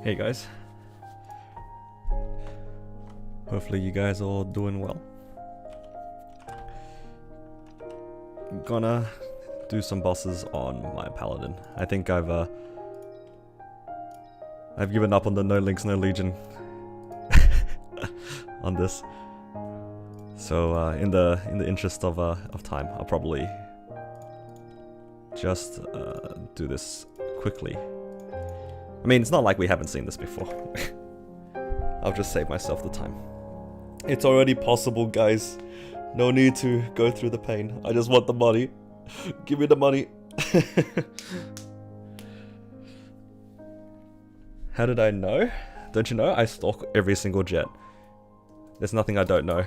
Hey guys. Hopefully you guys are all doing well. I'm gonna do some bosses on my paladin. I think I've given up on the no links, no legion on this. So in the interest of time, I'll probably just do this quickly. I mean, it's not like we haven't seen this before. I'll just save myself the time. It's already possible, guys. No need to go through the pain. I just want the money. Give me the money. How did I know? Don't you know? I stalk every single Jett. There's nothing I don't know.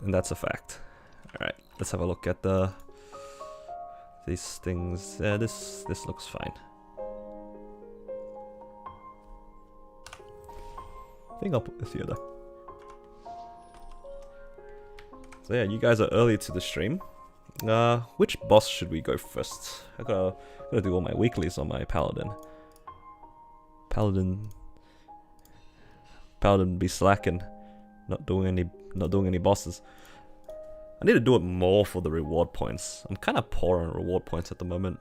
And that's a fact. Alright, let's have a look at these things. This looks fine. I think I'll put this here though. So yeah, you guys are early to the stream. Which boss should we go first? I gotta do all my weeklies on my paladin. Paladin be slacking, not doing any bosses. I need to do it more for the reward points. I'm kind of poor on reward points at the moment.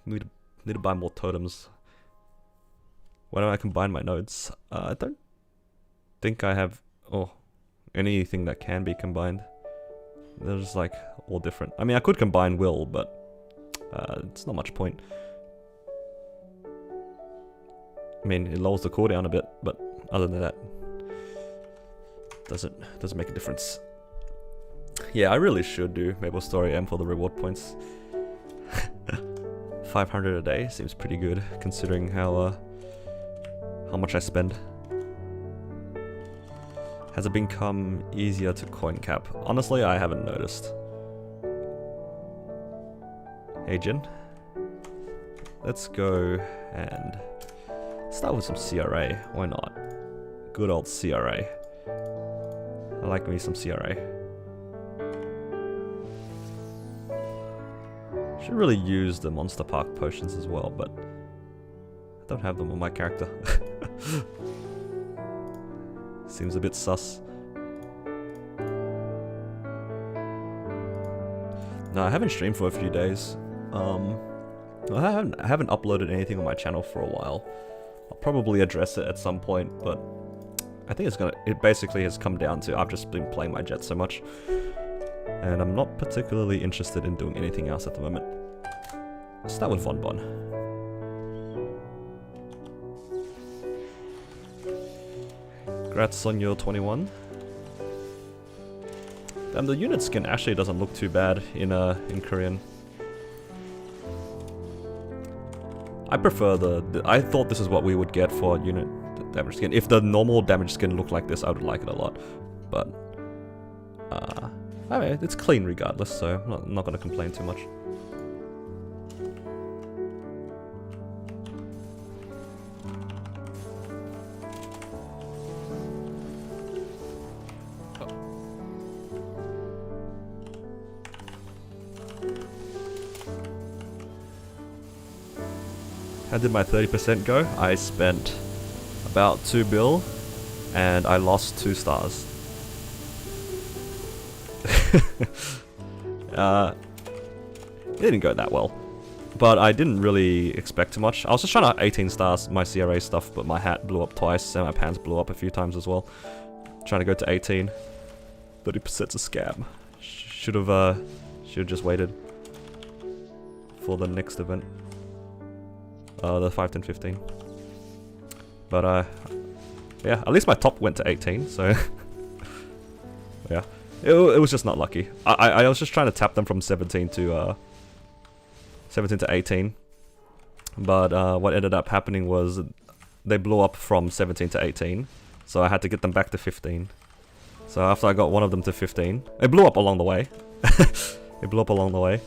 Need to buy more totems. Why don't I combine my nodes? I don't think I have anything that can be combined. They're just like all different. I mean, I could combine will, but it's not much point. I mean, it lowers the cooldown a bit, but other than that, doesn't make a difference. Yeah, I really should do Maplestory M for the reward points. 500 a day seems pretty good considering how much I spend. Has it become easier to coin cap? Honestly, I haven't noticed. Hey Jin, let's go and start with some CRA. Why not? Good old CRA. I like me some CRA. Should really use the Monster Park potions as well, but I don't have them on my character. Seems a bit sus. No, I haven't streamed for a few days. I haven't uploaded anything on my channel for a while. I'll probably address it at some point, but I think it basically has come down to I've just been playing my Jett so much, and I'm not particularly interested in doing anything else at the moment. Let's start with Von Bon. Congrats on your 21. And the unit skin actually doesn't look too bad in Korean. I prefer I thought this is what we would get for unit damage skin. If the normal damage skin looked like this, I would like it a lot. But I mean, it's clean regardless, so I'm not gonna complain too much. How did my 30% go? I spent about 2 bill and I lost 2 stars. It didn't go that well, but I didn't really expect too much. I was just trying to 18 stars my CRA stuff, but my hat blew up twice and my pants blew up a few times as well. Trying to go to 18. 30%'s a scam. Should have just waited for the next event. The 5, 10, 15. But yeah, at least my top went to 18, so yeah. It was just not lucky. I was just trying to tap them from 17 to 18. But what ended up happening was they blew up from 17 to 18. So I had to get them back to 15. So after I got one of them to 15, it blew up along the way. It blew up along the way.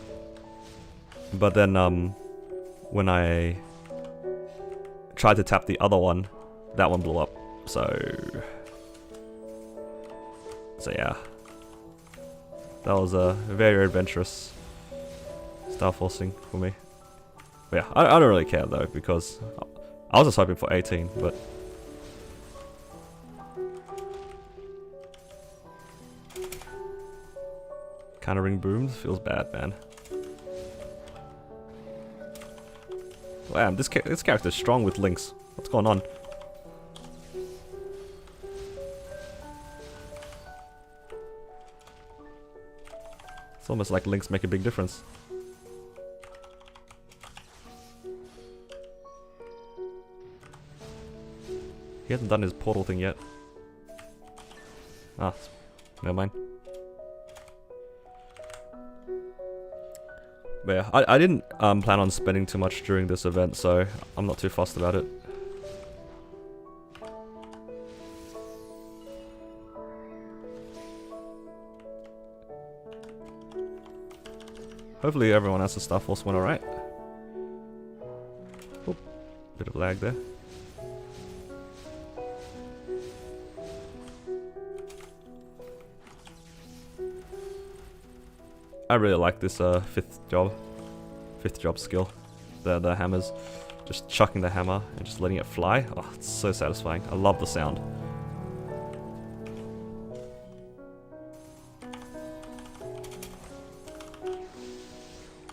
But then when I tried to tap the other one, that one blew up. So yeah, that was very adventurous. Star forcing for me. But yeah, I don't really care though, because I was just hoping for 18, but... Countering booms feels bad, man. Damn, this character's strong with links. What's going on? It's almost like links make a big difference. He hasn't done his portal thing yet. Ah, never mind. But yeah, I didn't plan on spending too much during this event, so I'm not too fussed about it. Hopefully everyone has the Star Force one alright. Oh, bit of lag there. I really like this fifth job skill. The hammers. Just chucking the hammer and just letting it fly. Oh, it's so satisfying. I love the sound.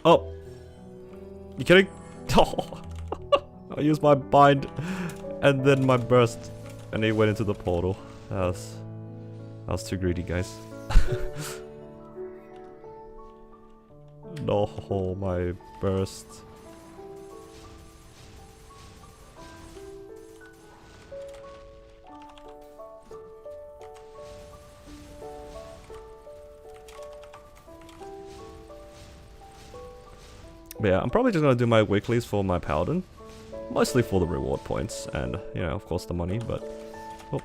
Oh! You kidding? Oh! I used my bind and then my burst and he went into the portal. That was too greedy, guys. No, my burst. But yeah, I'm probably just gonna do my weeklies for my paladin. Mostly for the reward points and, you know, of course the money, but... Oh.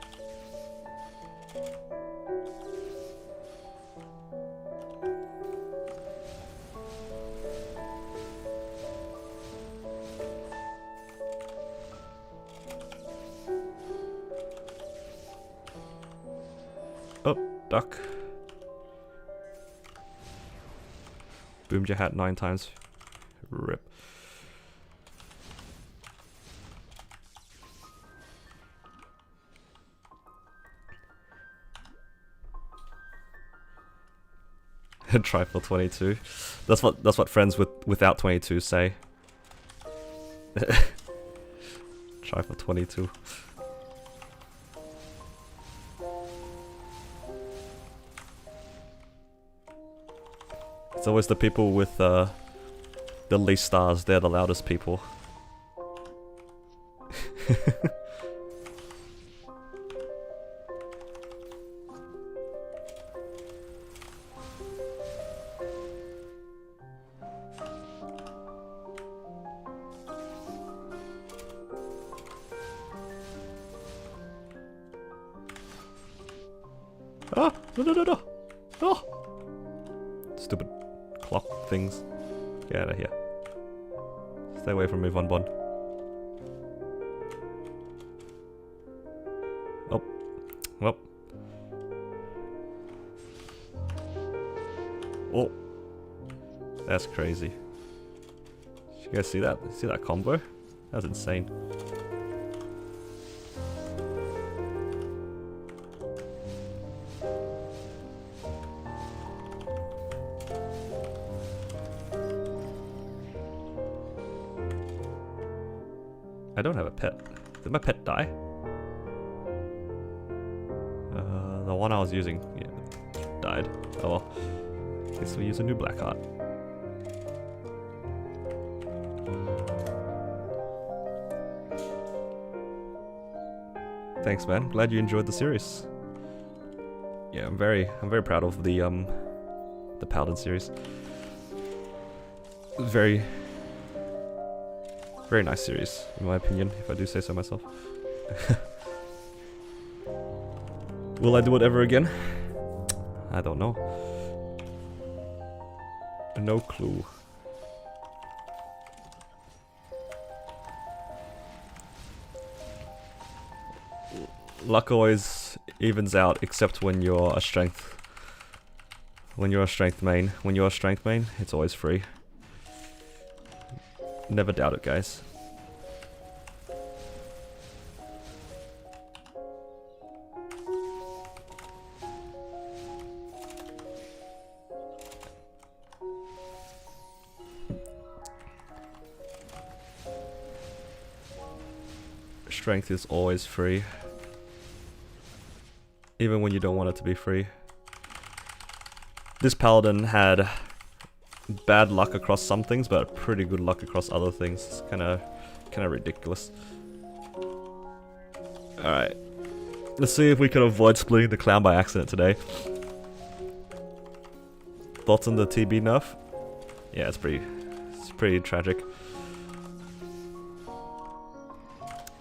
Oh, duck. Boomed your hat 9 times. Rip. Try for 22. That's what friends without 22 say. Try for 22. It's always the people with the least stars, they're the loudest people. Ah! No! Oh! Stupid clock things. Get out of here. Stay away from me, Von Bon. Oh. Well. Oh. That's crazy. Did you guys see that? See that combo? That was insane. I don't have a pet. Did my pet die? The one I was using, yeah, died. Oh well. Guess we use a new black heart. Thanks, man. Glad you enjoyed the series. Yeah, I'm very proud of the Paladin series. Very nice series, in my opinion, if I do say so myself. Will I do it ever again? I don't know. No clue. Luck always evens out, except when you're a strength. When you're a strength main. When you're a strength main, it's always free. Never doubt it, guys. Strength is always free. Even when you don't want it to be free. This paladin had bad luck across some things, but pretty good luck across other things. It's kinda ridiculous. Alright. Let's see if we can avoid splitting the clown by accident today. Thoughts on the TB nerf? Yeah, it's pretty tragic.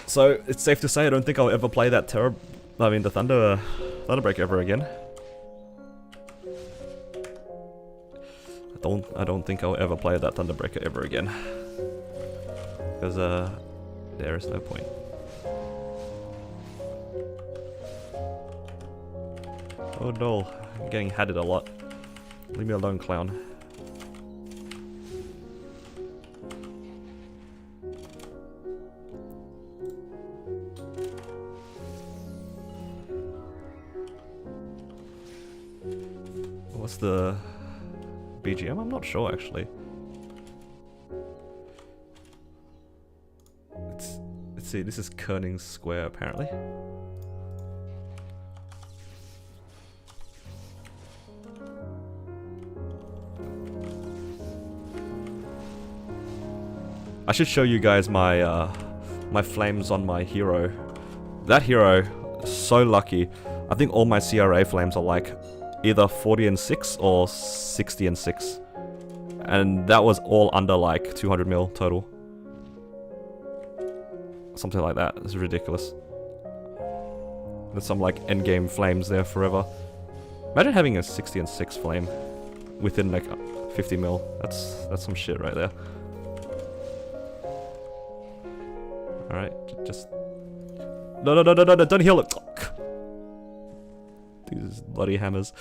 So, it's safe to say I don't think I'll ever play that the Thunderbreak ever again. I don't think I'll ever play that Thunderbreaker ever again. Because, there is no point. Oh no, I'm getting hatted a lot. Leave me alone, clown. What's the BGM? I'm not sure actually. Let's see, this is Kerning Square apparently. I should show you guys my my flames on my hero. That hero, so lucky. I think all my CRA flames are like either 40 and 6 or 60 and 6. And that was all under like 200 mil total. Something like that. It's ridiculous. There's some like endgame flames there forever. Imagine having a 60 and 6 flame within like 50 mil. That's some shit right there. Alright, just... No, don't heal it! These bloody hammers.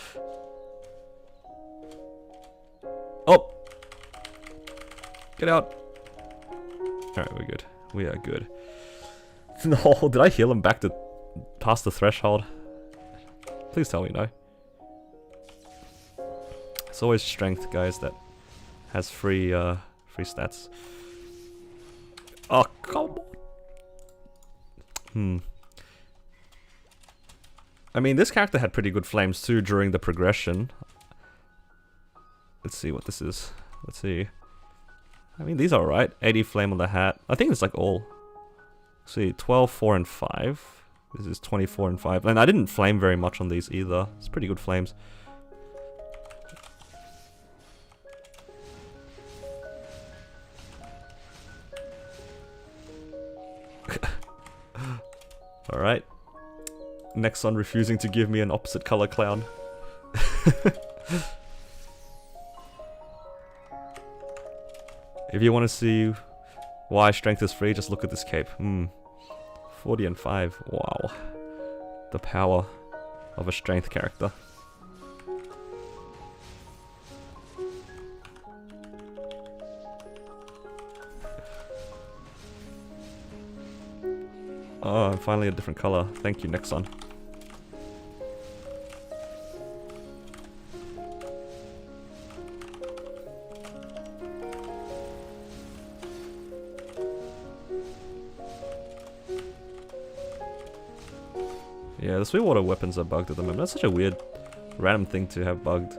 Oh! Get out! Alright, we're good. We are good. No, did I heal him back to past the threshold? Please tell me no. It's always strength, guys, that has free stats. Oh, come on! I mean, this character had pretty good flames too during the progression. Let's see what this is. Let's see. I mean, these are alright. 80 flame on the hat. I think it's like all. Let's see, 12, 4, and 5. This is 24 and 5. And I didn't flame very much on these either. It's pretty good flames. Alright. Next one refusing to give me an opposite color clown. If you want to see why strength is free, just look at this cape. 40 and 5. Wow. The power of a strength character. Oh, finally a different color. Thank you, Nexon. Yeah, the Sweetwater weapons are bugged at the moment. That's such a weird, random thing to have bugged.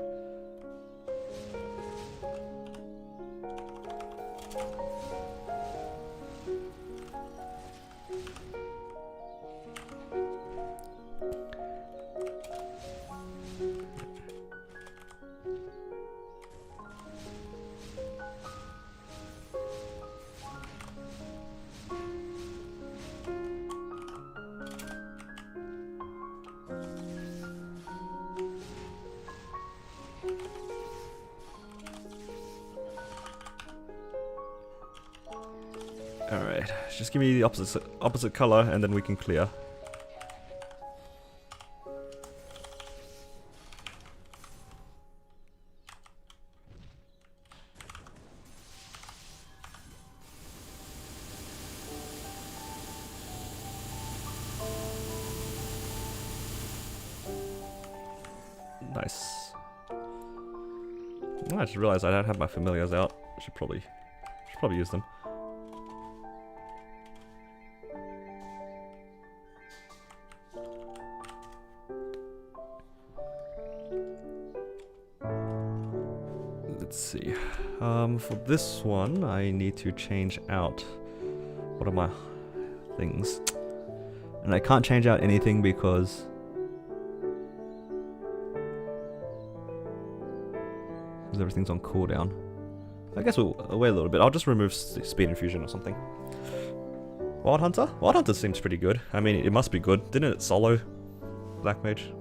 Alright, just give me the opposite color and then we can clear. Nice. I just realized I don't have my familiars out. I should probably use them. Let's see. For this one, I need to change out one of my things. And I can't change out anything because everything's on cooldown. I guess we'll wait a little bit. I'll just remove speed infusion or something. Wild Hunter? Wild Hunter seems pretty good. I mean, it must be good. Didn't it solo Black Mage?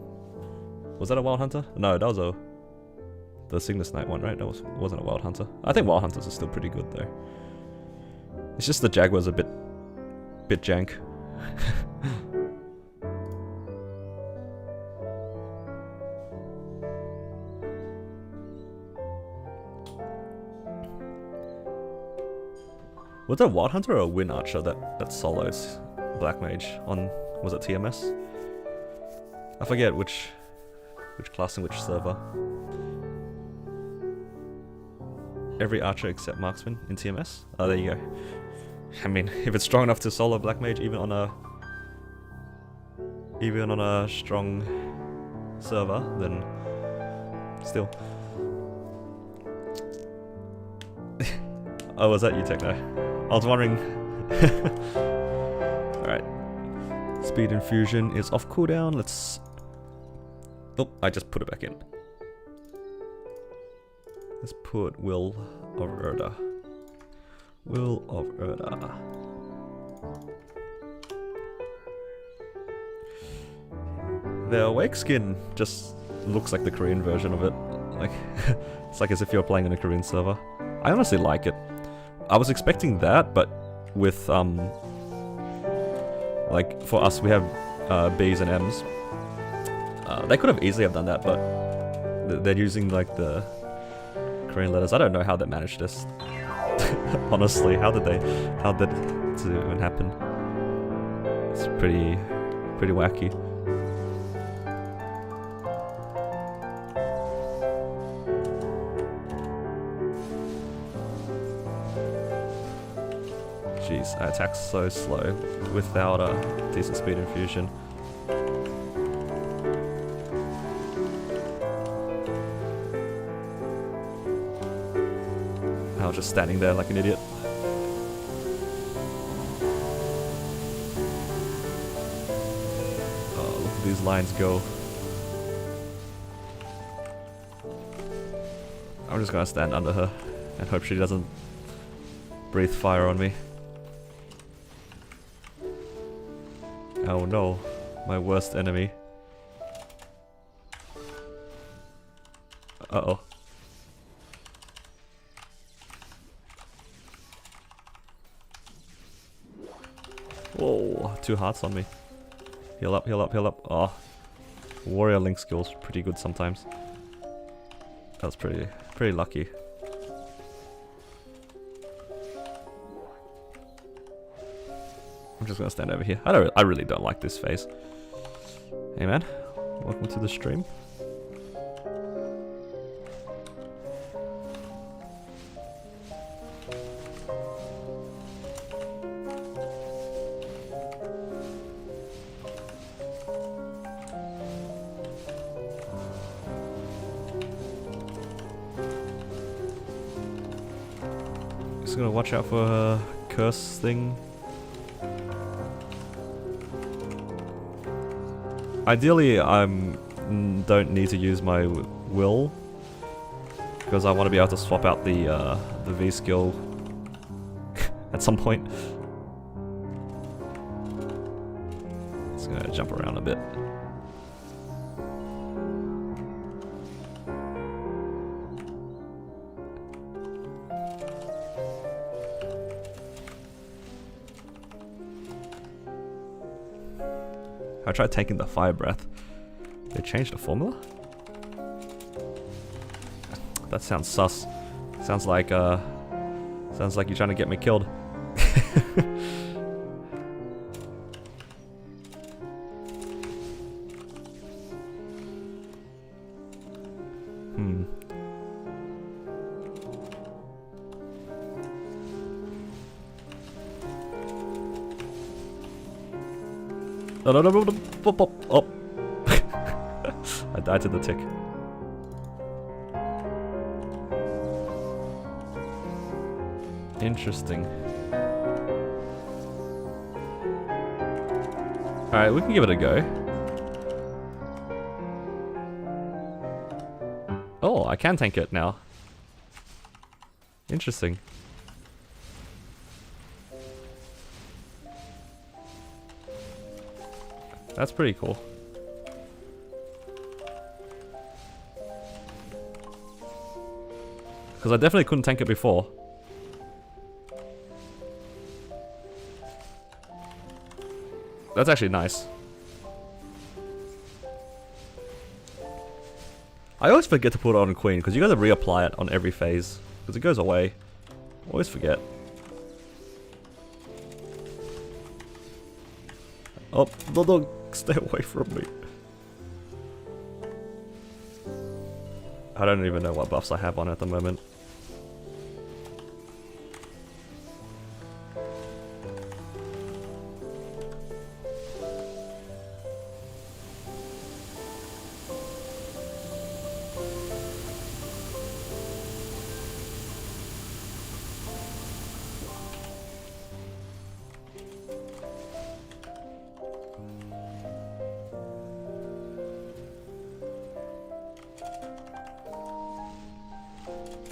Was that a Wild Hunter? No, that was the Cygnus Knight one, right? That wasn't a Wild Hunter. I think Wild Hunters are still pretty good though. It's just the Jaguar's a bit jank. Was that a Wild Hunter or a Wind Archer that solos Black Mage on, was it TMS? I forget which class and which server. Every archer except marksman in TMS? Oh, there you go. I mean, if it's strong enough to solo Black Mage even on a strong server, then still. Oh, was that you, Techno? I was wondering. Alright. Speed infusion is off cooldown. Let's... Oh, I just put it back in. Let's put Will of Erda. Will of Erda. The Awake skin just looks like the Korean version of it. Like, it's like as if you're playing in a Korean server. I honestly like it. I was expecting that, but with, like, for us, we have B's and M's. They could have easily have done that, but they're using, like, the Korean letters. I don't know how they managed this. Honestly, how did it even happen? It's pretty wacky. Jeez, I attack so slow without a decent speed infusion. I was just standing there like an idiot. Oh, look at these lines go. I'm just gonna stand under her and hope she doesn't breathe fire on me. Oh no, my worst enemy. Uh-oh. Whoa, 2 hearts on me. Heal up, heal up, heal up. Oh, Warrior Link skill's pretty good sometimes. That was pretty lucky. I'm just gonna stand over here. I really don't like this phase. Hey man, welcome to the stream. Just gonna watch out for her curse thing. Ideally, I don't need to use my will because I want to be able to swap out the V skill at some point. Just gonna jump around a bit. I tried taking the fire breath. They changed the formula? That sounds sus. Sounds like you're trying to get me killed. No, no, no, no, no. Oh. I died to the tick. Interesting. Alright, we can give it a go. Oh, I can tank it now. Interesting. That's pretty cool. Because I definitely couldn't tank it before. That's actually nice. I always forget to put it on Queen because you gotta reapply it on every phase because it goes away. Always forget. Oh, no, stay away from me. I don't even know what buffs I have on at the moment.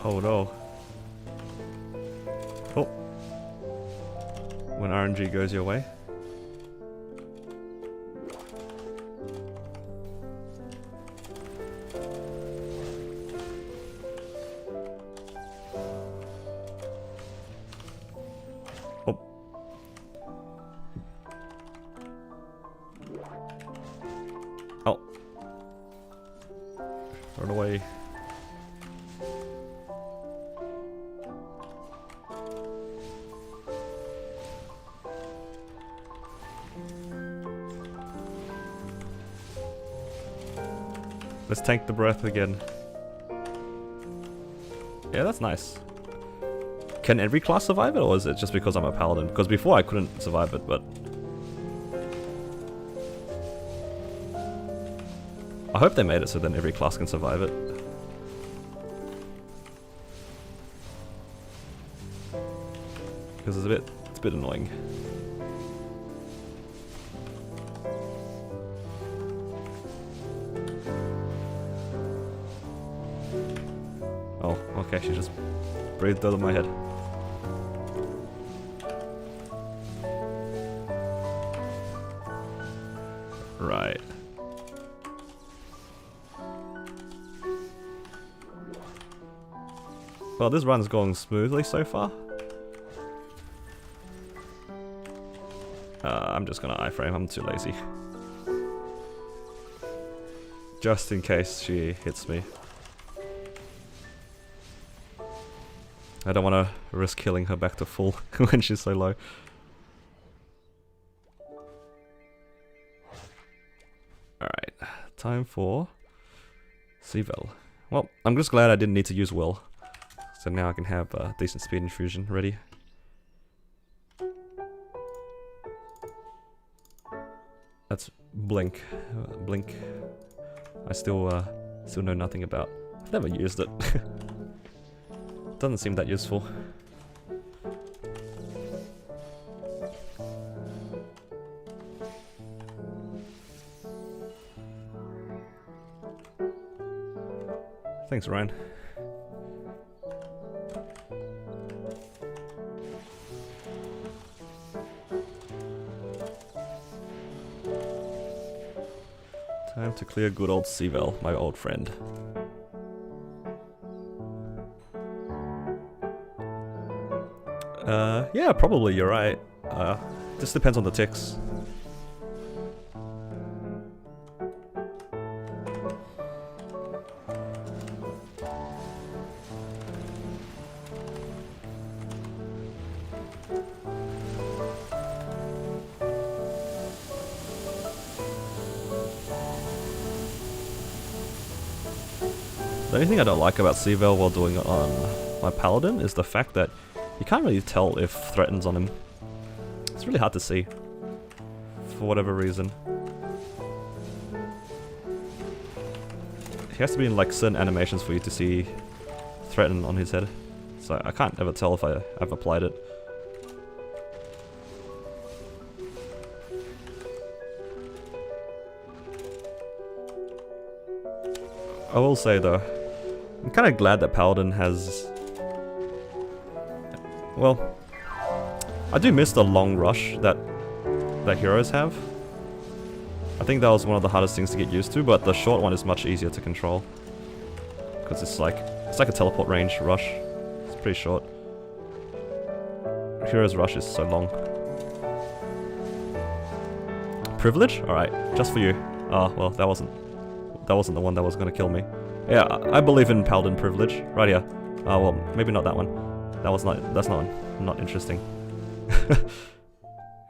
Oh no. Oh. When RNG goes your way. Oh. Oh. Run away. Let's tank the breath again. Yeah, that's nice. Can every class survive it, or is it just because I'm a paladin? Because before I couldn't survive it, but... I hope they made it so then every class can survive it. Because it's a bit annoying. Oh, okay, she just breathed out of my head. Right. Well, this run's going smoothly so far. I'm just gonna iframe, I'm too lazy. Just in case she hits me. I don't want to risk killing her back to full when she's so low. Alright, time for Seavel. Well, I'm just glad I didn't need to use Will. So now I can have a decent speed infusion ready. That's Blink. Blink. I still know nothing about. I've never used it. Doesn't seem that useful. Thanks, Ryan. Time to clear good old Seavel, my old friend. Yeah, probably, you're right. Just depends on the ticks. The only thing I don't like about Seavel while doing it on my paladin is the fact that you can't really tell if threatens on him. It's really hard to see. for whatever reason. He has to be in like certain animations for you to see threaten on his head. So I can't ever tell if I've applied it. I will say though, I'm kind of glad that Paladin has... Well, I do miss the long rush that heroes have. I think that was one of the hardest things to get used to, but the short one is much easier to control. Because it's like a teleport range rush. It's pretty short. Hero's rush is so long. Privilege? Alright, just for you. Oh, well, that wasn't the one that was gonna kill me. Yeah, I believe in Paladin privilege. Right here. Oh, well, maybe not that one. That's not interesting.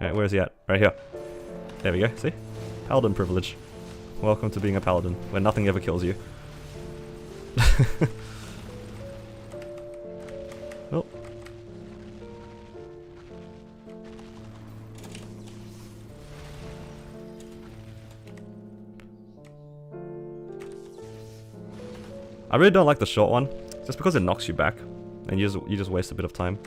Alright, where's he at? Right here. There we go, see? Paladin privilege. Welcome to being a paladin, where nothing ever kills you. Oh. I really don't like the short one, just because it knocks you back, and you just waste a bit of time.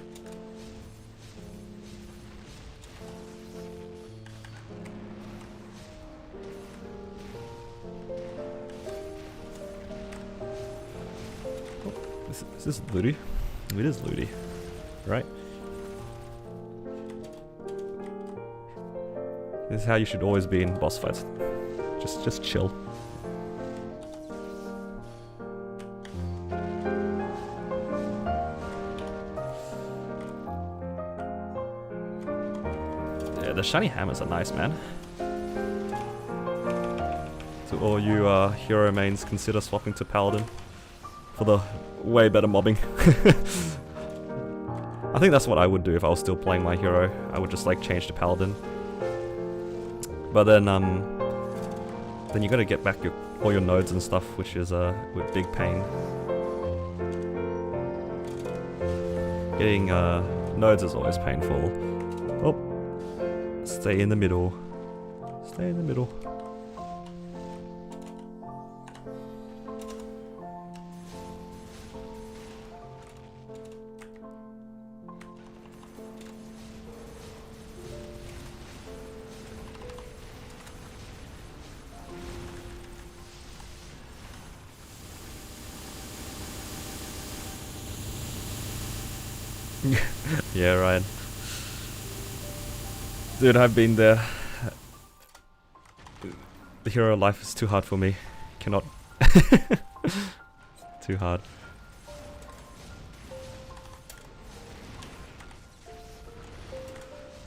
Is this looty? It is looty, right? This is how you should always be in boss fights. Just chill. Yeah, the shiny hammers are nice, man. To all you hero mains, consider swapping to Paladin for the way better mobbing. I think that's what I would do if I was still playing my hero. I would just like change to Paladin. But then you gotta get back all your nodes and stuff, which is with big pain. Getting nodes is always painful. Oh, stay in the middle. Stay in the middle. Yeah, right. Dude, I've been there. The hero life is too hard for me. Cannot. Too hard.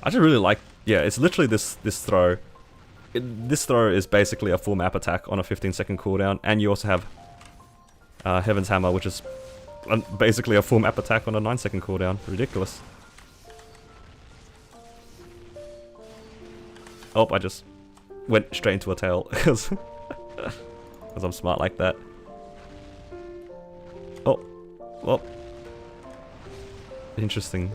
I just really like... Yeah, it's literally this throw. This throw is basically a full map attack on a 15-second cooldown, and you also have Heaven's Hammer, which is basically a full map attack on a 9-second cooldown. Ridiculous. Oh, I just went straight into a tail because I'm smart like that. Oh, well, interesting.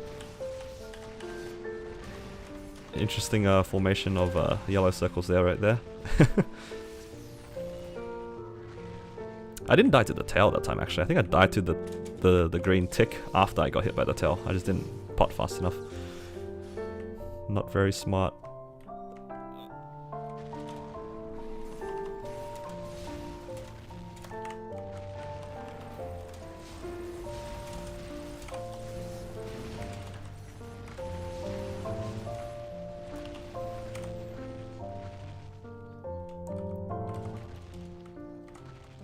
Interesting formation of yellow circles there, right there. I didn't die to the tail that time, actually. I think I died to the green tick after I got hit by the tail. I just didn't pot fast enough. Not very smart.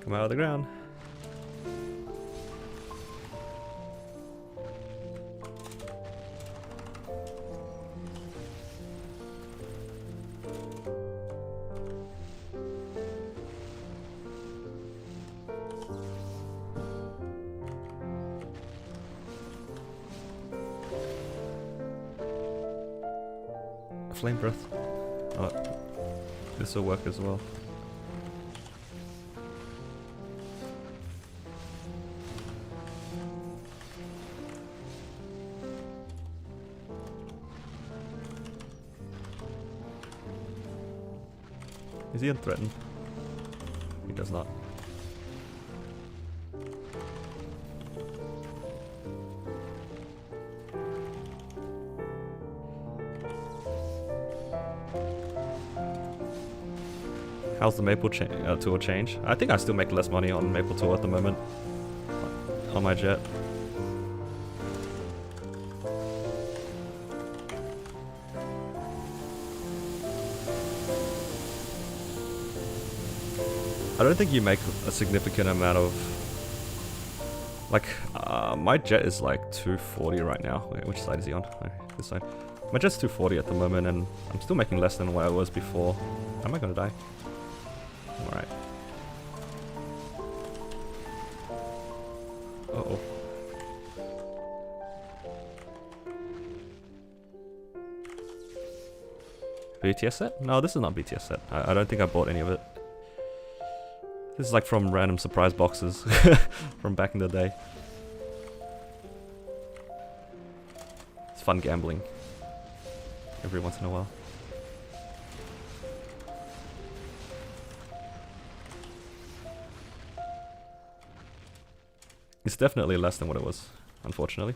Come out of the ground. Flame breath. Oh, this will work as well. Is he unthreatened? He does not. How's the Maple tour change? I think I still make less money on Maple tour at the moment. On my Jett. I don't think you make a significant amount of... Like, my Jett is like 240 right now. Wait, which side is he on? Oh, this side. My Jett's 240 at the moment, and I'm still making less than what I was before. Am I gonna die? Alright. Uh-oh. BTS set? No, this is not BTS set. I don't think I bought any of it. This is like from random surprise boxes from back in the day. It's fun gambling every once in a while. It's definitely less than what it was, unfortunately.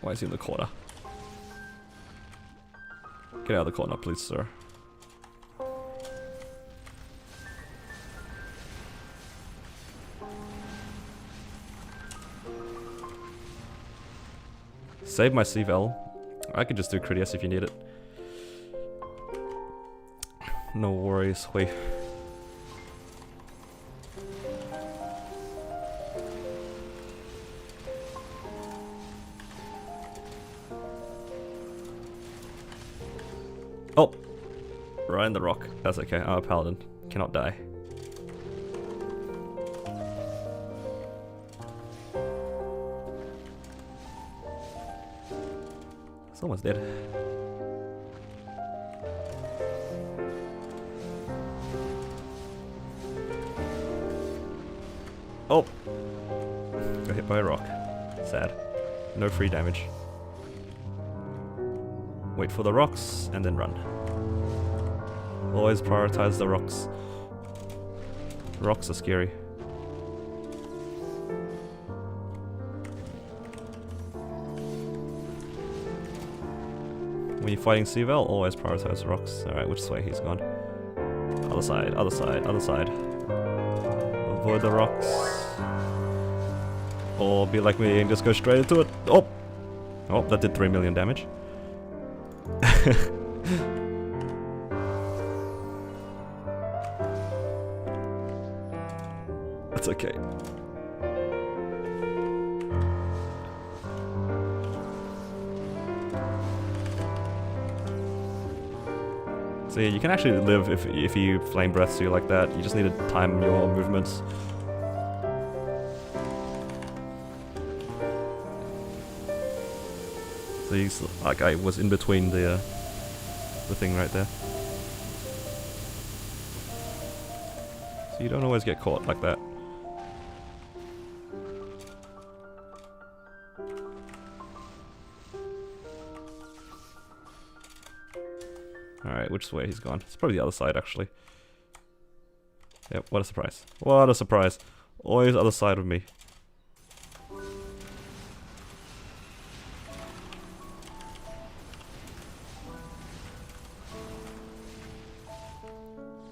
Why is he in the corner? Get out of the corner, please, sir. Save my C-Vel. I could just do Critias if you need it. No worries, wait. Oh! Right in the rock. That's okay, I'm a paladin. Cannot die. Someone's dead. Oh! Got hit by a rock. Sad. No free damage. Wait for the rocks, and then run. Always prioritize the rocks. Rocks are scary. When you're fighting C-Vel, always prioritize the rocks. Alright, which way he's gone? Other side, other side, other side. Avoid the rocks. Or be like me and just go straight into it. Oh! Oh, that did 3 million damage. That's okay. So yeah, you can actually live if you flame breaths you like that. You just need to time your movements. So he's like I was in between the thing right there. So you don't always get caught like that. Alright, which way he's gone? It's probably the other side actually. Yep, what a surprise. What a surprise. Always other side of me.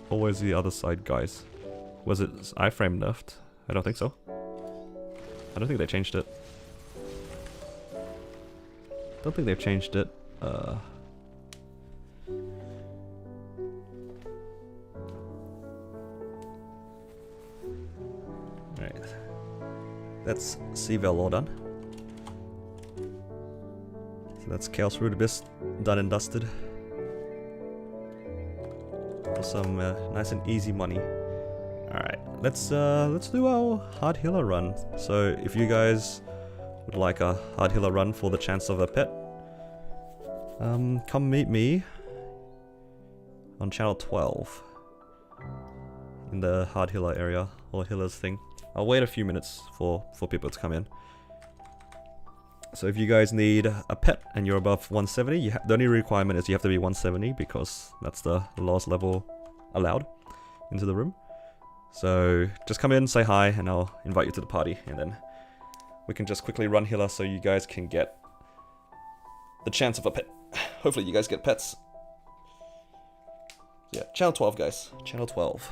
Always the other side, guys. Was it iframe nerfed? I don't think so. I don't think they changed it. Don't think they've changed it. Right. That's C-Vel all done. So that's Chaos Root Abyss done and dusted. For some nice and easy money. Alright, let's do our hard healer run. So if you guys would like a hard healer run for the chance of a pet, come meet me on channel 12 in the hard healer area, or healers thing. I'll wait a few minutes for people to come in. So if you guys need a pet and you're above 170, the only requirement is you have to be 170 because that's the lowest level allowed into the room. So just come in, say hi, and I'll invite you to the party, and then we can just quickly run healer so you guys can get the chance of a pet. Hopefully you guys get pets. Yeah, channel 12, guys. Channel 12.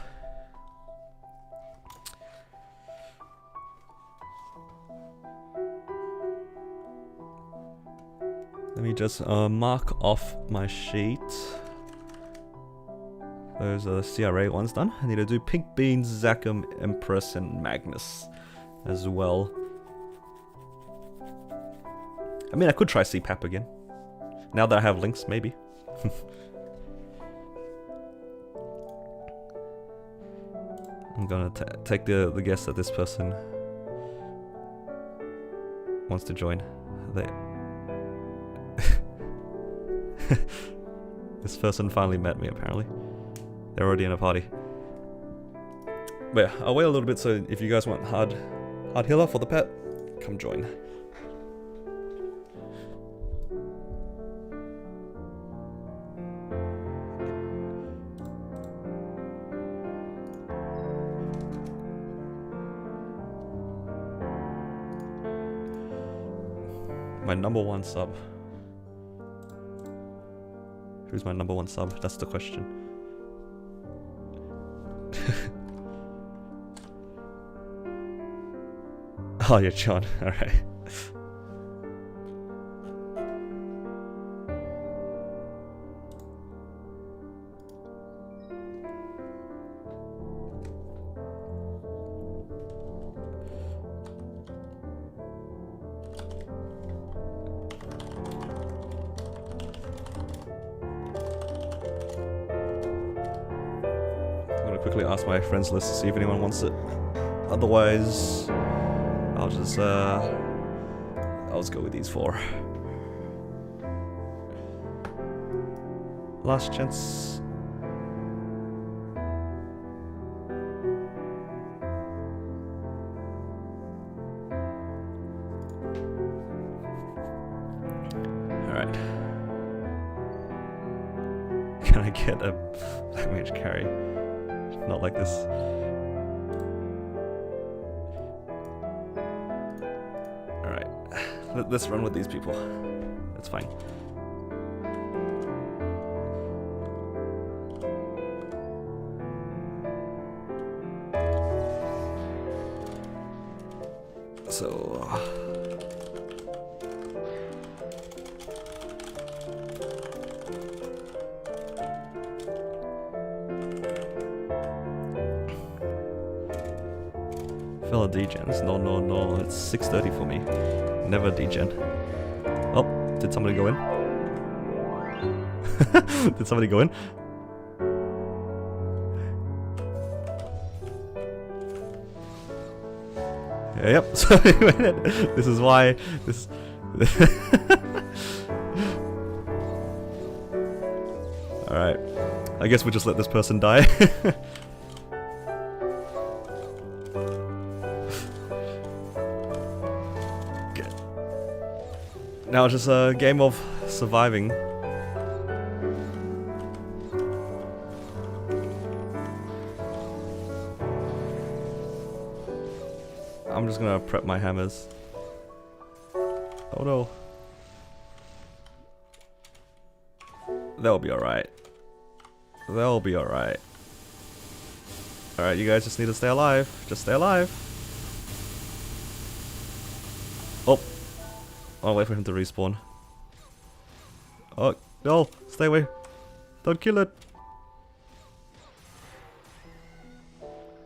Let me just mark off my sheet. Those are the CRA ones done. I need to do Pink Beans, Zachem, Empress, and Magnus as well. I mean, I could try CPAP again. Now that I have links, maybe. I'm gonna take the guess that this person wants to join. This person finally met me, apparently. They're already in a party. But yeah, I'll wait a little bit, so if you guys want hard healer for the pet, come join. My number one sub. Who's my number one sub? That's the question. Oh, you're John. Alright. Quickly ask my friends list to see if anyone wants it. Otherwise, I'll just go with these 4. Last chance. Alright. Can I get a Black Mage carry? Not like this. Alright. Let's run with these people. That's fine. So... Fellow degens. No, it's 6:30 for me. Never degen. Oh, did somebody go in? Did somebody go in? Yep, so this is why this Alright. I guess we just let this person die. Now it's just a game of surviving. I'm just gonna prep my hammers. Oh no. They'll be alright. They'll be alright. Alright, you guys just need to stay alive. Just stay alive. Oh. I'll wait for him to respawn. Oh, no! Stay away! Don't kill it!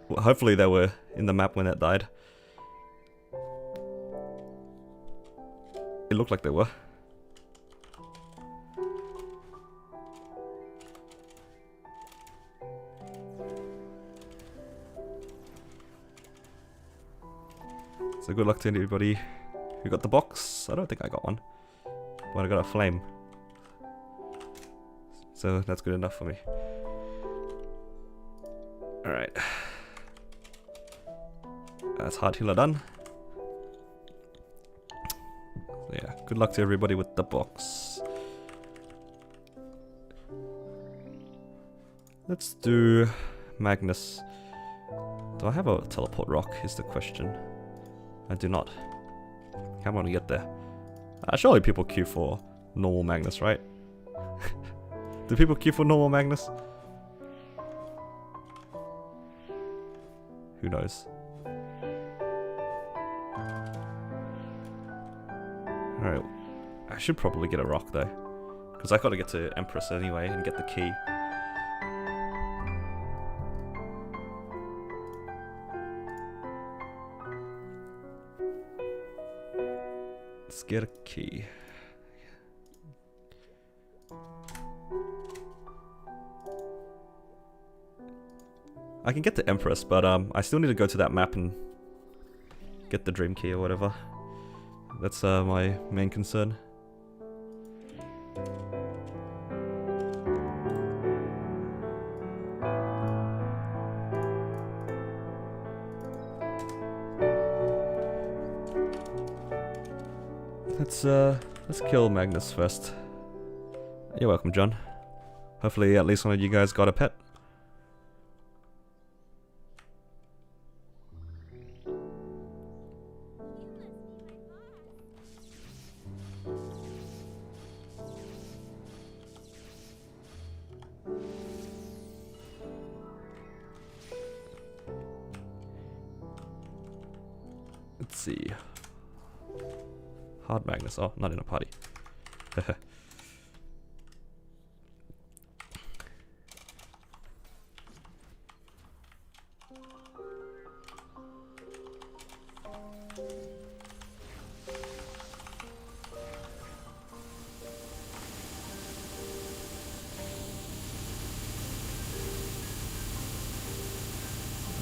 Well, hopefully they were in the map when it died. It looked like they were. So good luck to anybody who got the box. I don't think I got one. But I got a flame. So that's good enough for me. Alright. That's hard healer done. So yeah. Good luck to everybody with the box. Let's do Magnus. Do I have a teleport rock is the question. I do not. How am I gonna get there? Surely people queue for normal Magnus, right? Do people queue for normal Magnus? Who knows? Alright, I should probably get a rock though. Because I gotta get to Empress anyway and get the key. Let's get a key. I can get the Empress, but I still need to go to that map and get the dream key or whatever. That's my main concern. Let's kill Magnus first. You're welcome, John. Hopefully at least one of you guys got a pet. Let's see. Hard Magnus. Oh, not in a party. I'm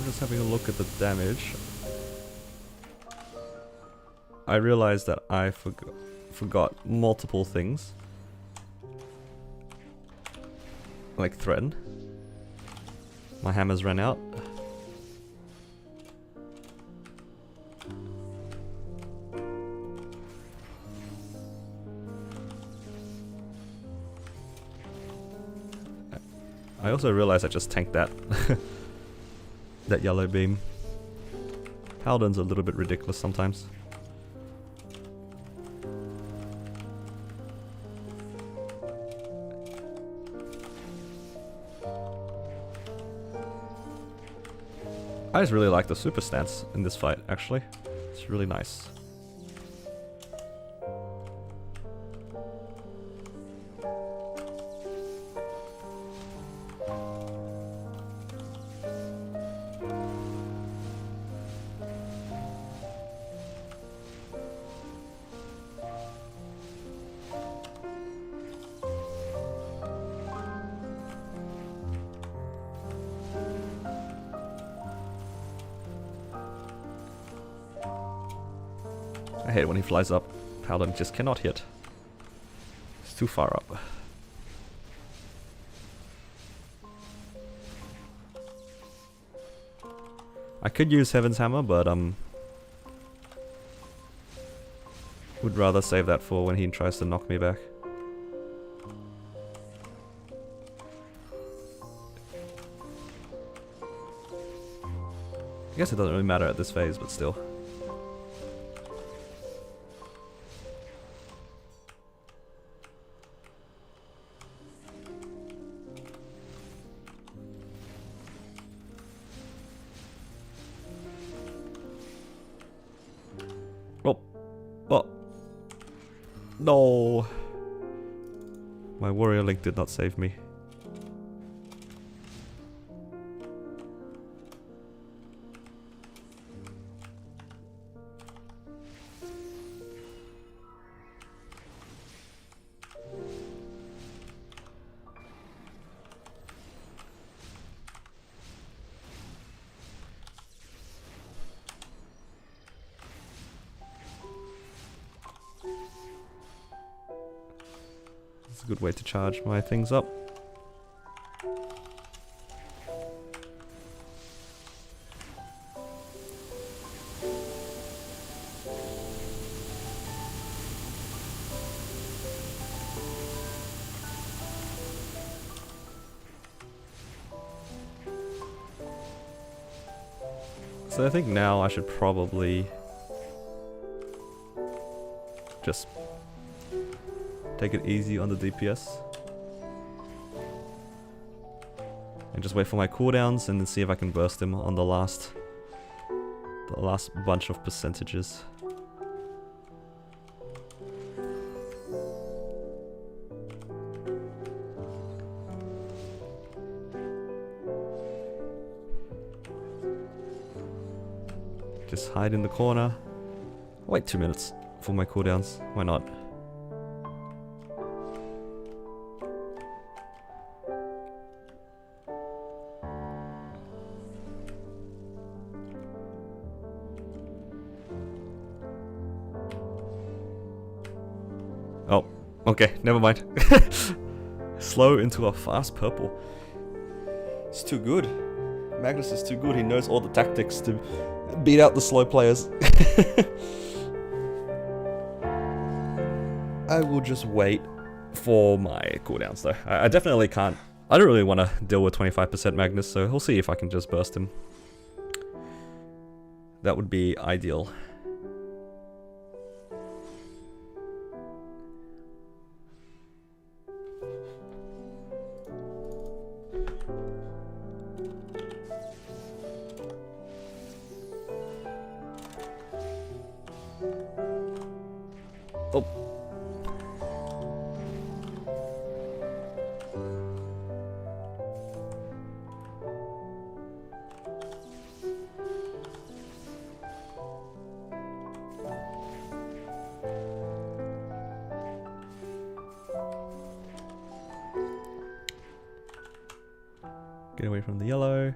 just having a look at the damage. I realized that I forgot multiple things. Like threaten. My hammers ran out. I also realized I just tanked that. That yellow beam. Paladin's a little bit ridiculous sometimes. I just really like the super stance in this fight, actually. It's really nice. I hate when he flies up. Paladin just cannot hit. It's too far up. I could use Heaven's Hammer, but would rather save that for when he tries to knock me back. I guess it doesn't really matter at this phase, but still. Oh. No. My warrior link did not save me. It's a good way to charge my things up. So I think now I should probably just take it easy on the DPS. And just wait for my cooldowns and then see if I can burst him on the last bunch of percentages. Just hide in the corner. Wait 2 minutes for my cooldowns. Why not? Oh, okay, never mind. Slow into a fast purple. It's too good. Magnus is too good. He knows all the tactics to beat out the slow players. I will just wait for my cooldowns though. I definitely can't. I don't really want to deal with 25% Magnus, so we'll see if I can just burst him. That would be ideal. Oh. Get away from the yellow.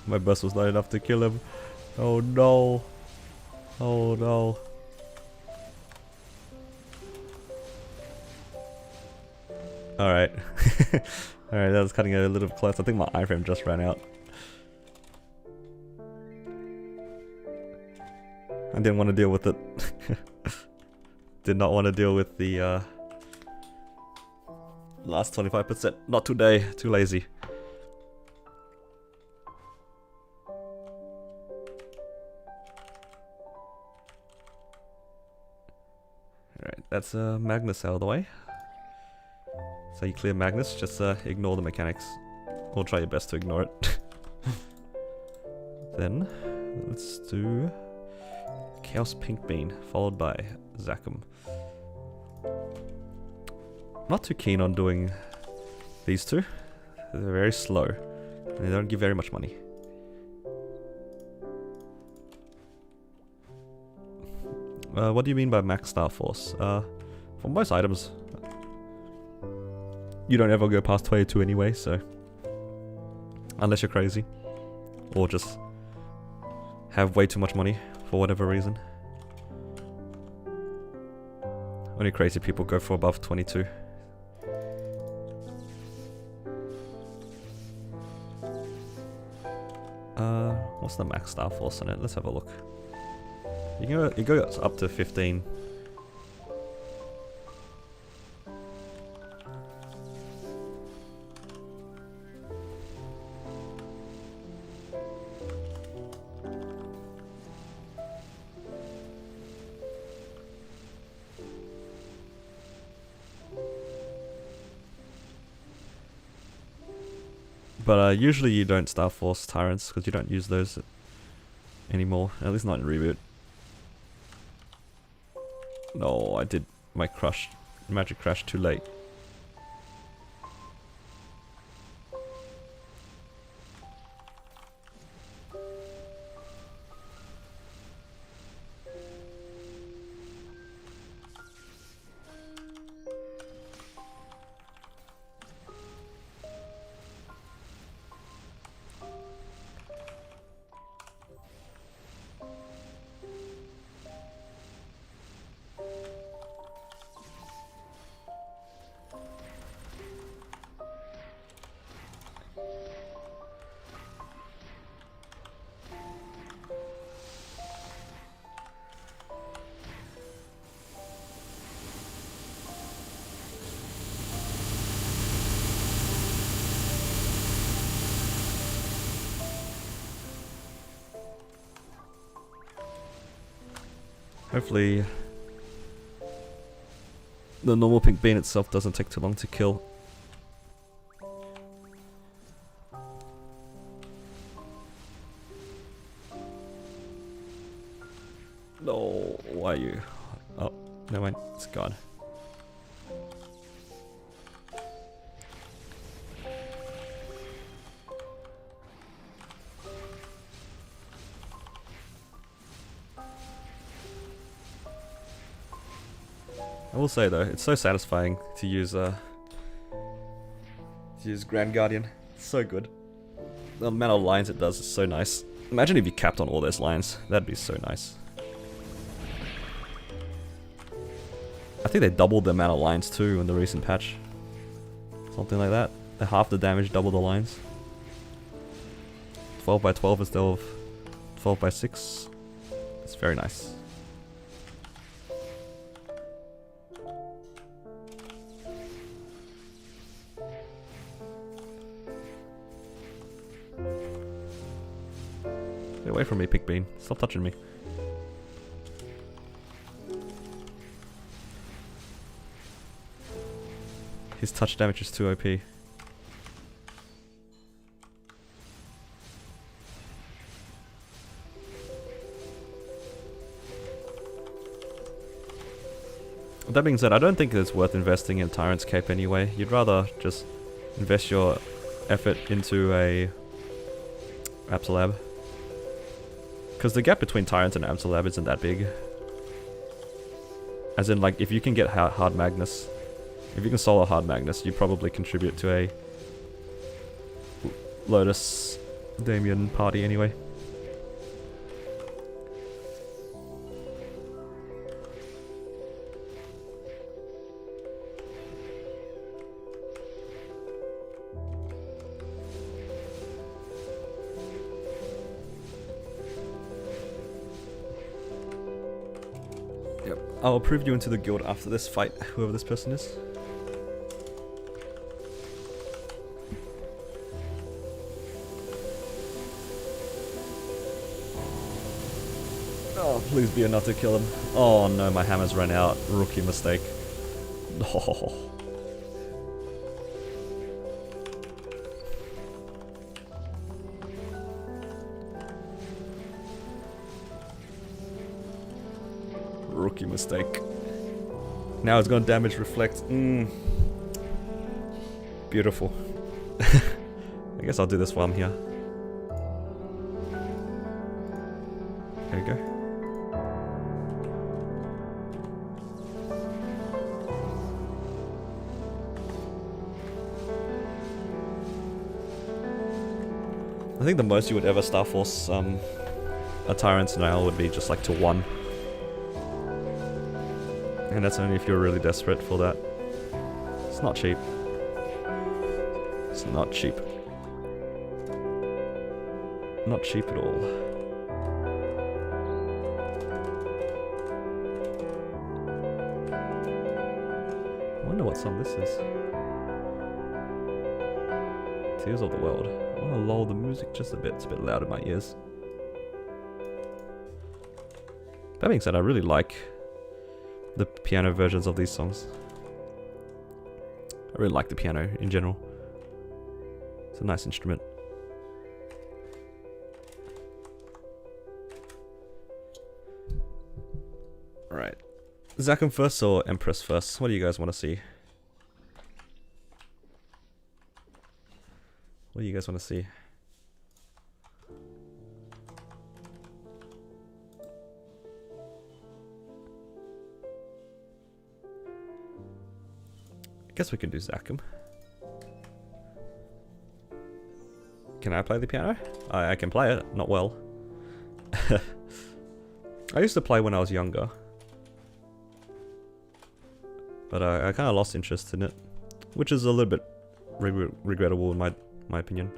My burst was not enough to kill him. Oh no. Oh no. Alright. Alright, that was cutting it a little close. I think my iframe just ran out. I didn't want to deal with it. Did not want to deal with the last 25%. Not today. Too lazy. Alright, that's Magnus out of the way. So you clear Magnus, just ignore the mechanics. Or try your best to ignore it. Then, let's do Chaos Pink Bean, followed by Zakum. Not too keen on doing these two. They're very slow, and they don't give very much money. What do you mean by max star force? For most items, you don't ever go past 22 anyway, so... Unless you're crazy. Or just have way too much money, for whatever reason. Only crazy people go for above 22. What's the max star force on it? Let's have a look. You go up to 15. But usually you don't star force tyrants because you don't use those anymore, at least not in Reboot. No, I did my magic crash too late. Hopefully the normal pink bean itself doesn't take too long to kill. No, why are you? Oh, never mind, it's gone. I will say though, it's so satisfying to use Grand Guardian. It's so good. The amount of lines it does is so nice. Imagine if you capped on all those lines. That'd be so nice. I think they doubled the amount of lines too in the recent patch. Something like that. Half the damage, double the lines. 12 by 12 instead of 12 by 6. It's very nice. Get away from me, Pig Bean. Stop touching me. His touch damage is too OP. That being said, I don't think it's worth investing in Tyrant's Cape anyway. You'd rather just invest your effort into a Absolab. Because the gap between Tyrant and Absolab isn't that big. As in, like, if you can get Hard Magnus, if you can solo Hard Magnus, you probably contribute to a Lotus Damien party anyway. Yep, I'll approve you into the guild after this fight, whoever this person is. Oh, please be enough to kill him. Oh no, my hammer's run out. Rookie mistake. Oh. Rookie mistake. Now it's gonna damage reflect. Beautiful. I guess I'll do this while I'm here. There you go. I think the most you would ever Star Force a Tyrant's Nail would be just like to 1. And that's only if you're really desperate for that. It's not cheap. It's not cheap. Not cheap at all. I wonder what song this is. Tears of the World. I want to lower the music just a bit. It's a bit loud in my ears. That being said, I really like the piano versions of these songs. I really like the piano in general. It's a nice instrument. Alright. Zakum first or Empress first? What do you guys want to see? What do you guys want to see? I guess we can do Zakum. Can I play the piano? I can play it, not well. I used to play when I was younger. But I kind of lost interest in it. Which is a little bit regrettable in my opinion.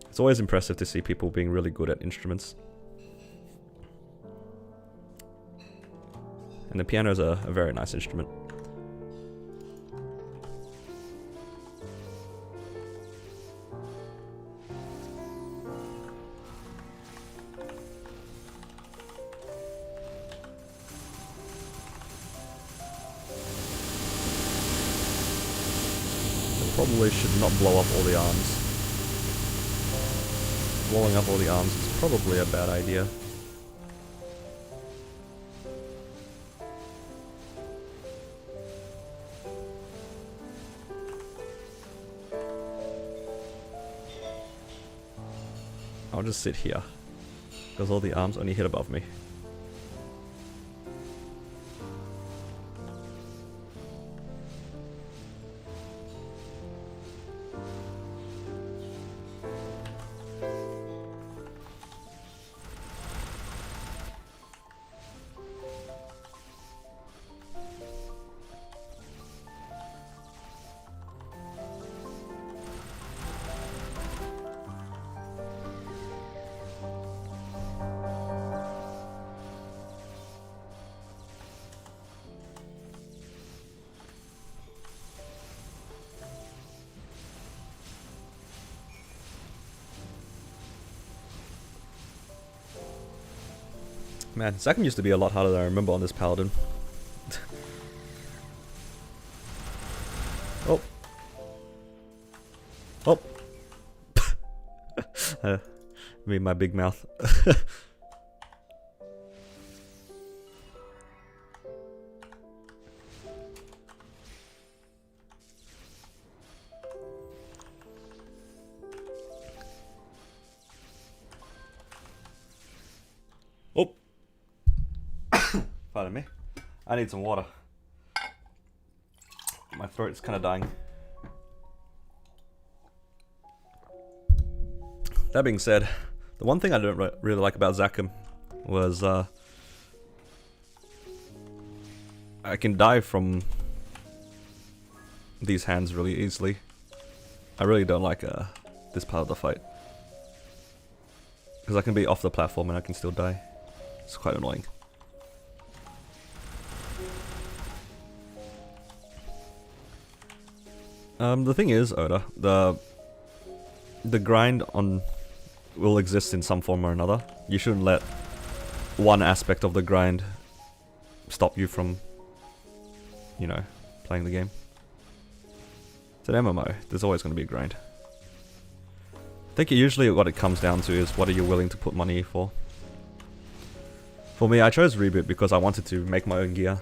It's always impressive to see people being really good at instruments. And the piano is a very nice instrument. probably should not blow up all the arms. Blowing up all the arms is probably a bad idea. I'll just sit here, because all the arms only hit above me. Man, Zakum used to be a lot harder than I remember on this paladin. Oh. Oh. Me and my big mouth. Oh. Pardon me. I need some water. My throat is kind of dying. That being said, the one thing I don't really like about Zakum was I can die from these hands really easily. I really don't like this part of the fight. Because I can be off the platform and I can still die. It's quite annoying. The thing is, Oda, the grind on will exist in some form or another. You shouldn't let one aspect of the grind stop you from, you know, playing the game. It's an MMO. There's always going to be a grind. I think usually what it comes down to is what are you willing to put money for. For me, I chose Reboot because I wanted to make my own gear.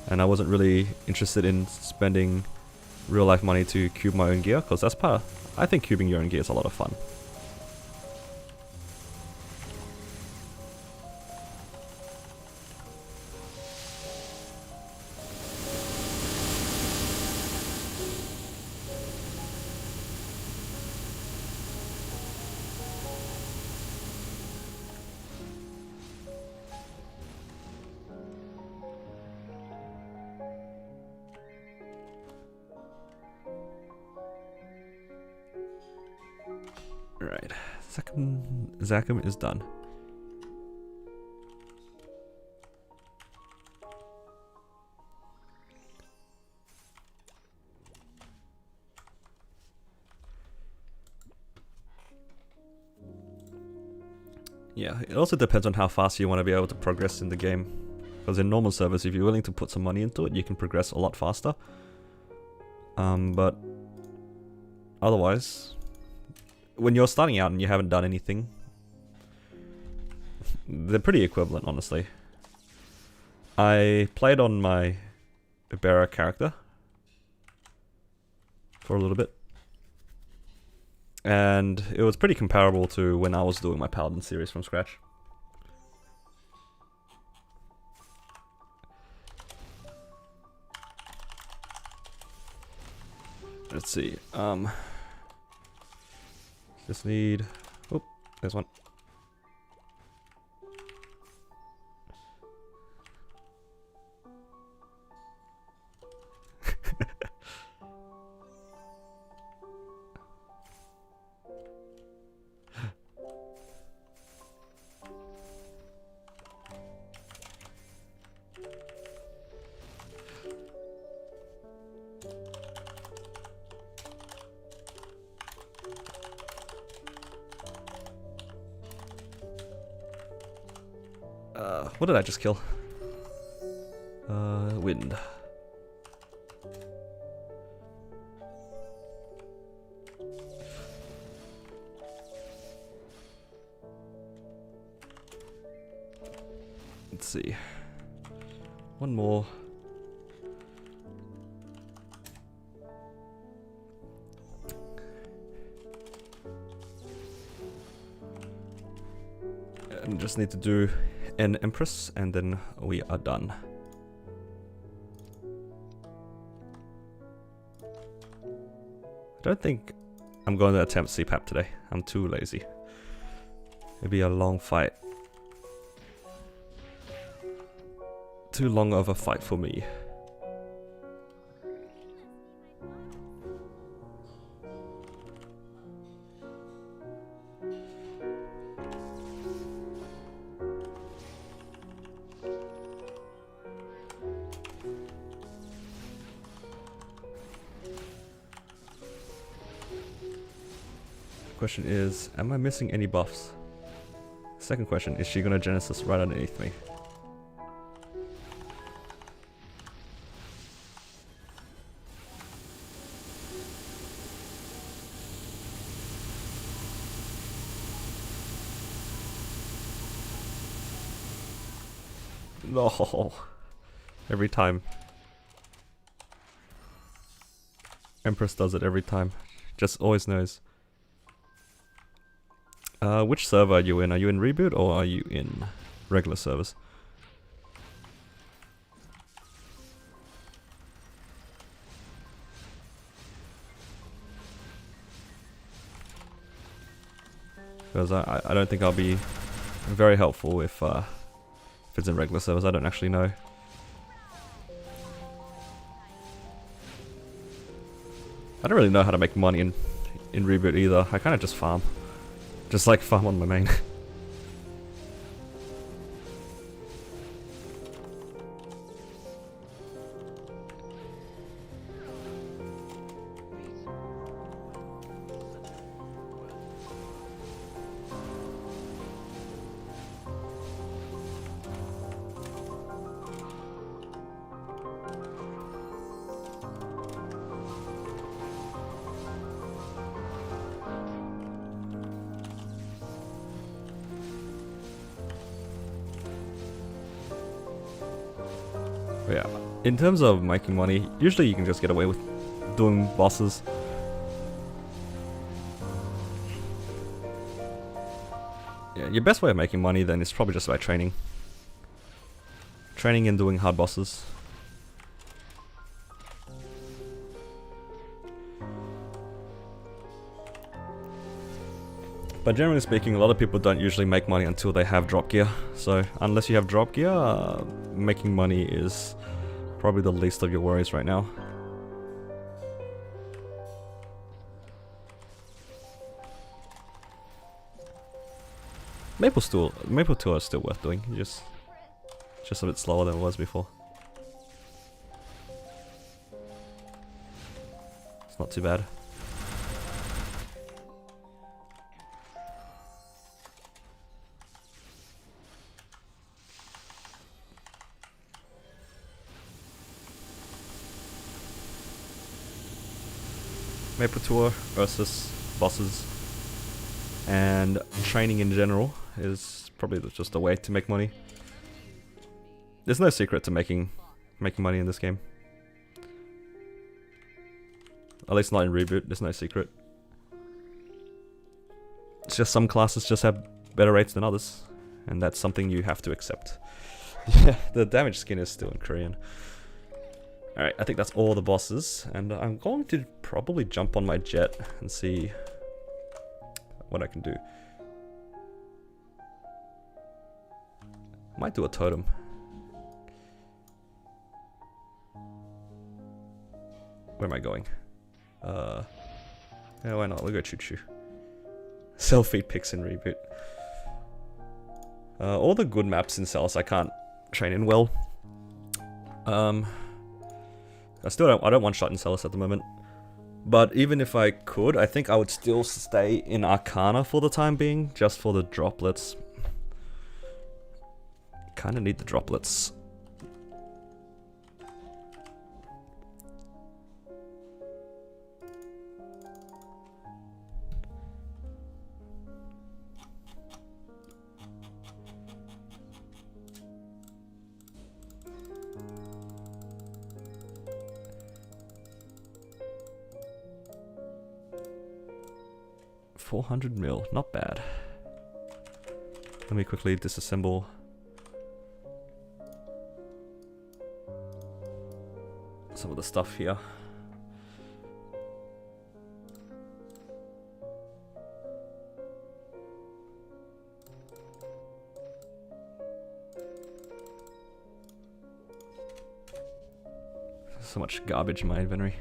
And I wasn't really interested in spending real life money to cube my own gear, because that's part of, I think cubing your own gear is a lot of fun. Right, Zakum is done. Yeah, it also depends on how fast you want to be able to progress in the game. Because in normal servers, if you're willing to put some money into it, you can progress a lot faster. But otherwise, when you're starting out and you haven't done anything, they're pretty equivalent, honestly. I played on my Ibera character for a little bit, and it was pretty comparable to when I was doing my Paladin series from scratch. Let's see, just need, oh, there's one. What did I just kill? Wind. Let's see. One more. And just need to do an Empress and then we are done. I don't think I'm going to attempt CPAP today. I'm too lazy. It'll be a long fight. Too long of a fight for me. Question is, am I missing any buffs? Second question, is she gonna Genesis right underneath me? No. Every time. Empress does it every time. Just always knows. Which server are you in? Are you in Reboot or are you in regular servers? Because I don't think I'll be very helpful if it's in regular servers. I don't actually know. I don't really know how to make money in Reboot either. I kind of just farm. Just like farm on my main. Yeah, in terms of making money, usually you can just get away with doing bosses. Yeah, your best way of making money then is probably just by training. Training and doing hard bosses. But generally speaking, a lot of people don't usually make money until they have drop gear. So unless you have drop gear, making money is probably the least of your worries right now. Maple Tour is still worth doing. Just a bit slower than it was before. It's not too bad. Maple Tour versus bosses and training in general is probably just a way to make money. There's no secret to making money in this game. At least not in Reboot, there's no secret. It's just some classes just have better rates than others, and that's something you have to accept. Yeah, the damage skin is still in Korean. Alright, I think that's all the bosses, and I'm going to probably jump on my Jett and see what I can do. Might do a totem. Where am I going? Yeah, why not? We'll go Choo Choo. Selfie pics in Reboot. All the good maps in Cells I can't train in well. I don't one shot in Celis at the moment. But even if I could, I think I would still stay in Arcana for the time being, just for the droplets. Kinda need the droplets. 400 mil, not bad. Let me quickly disassemble some of the stuff here. So much garbage in my inventory.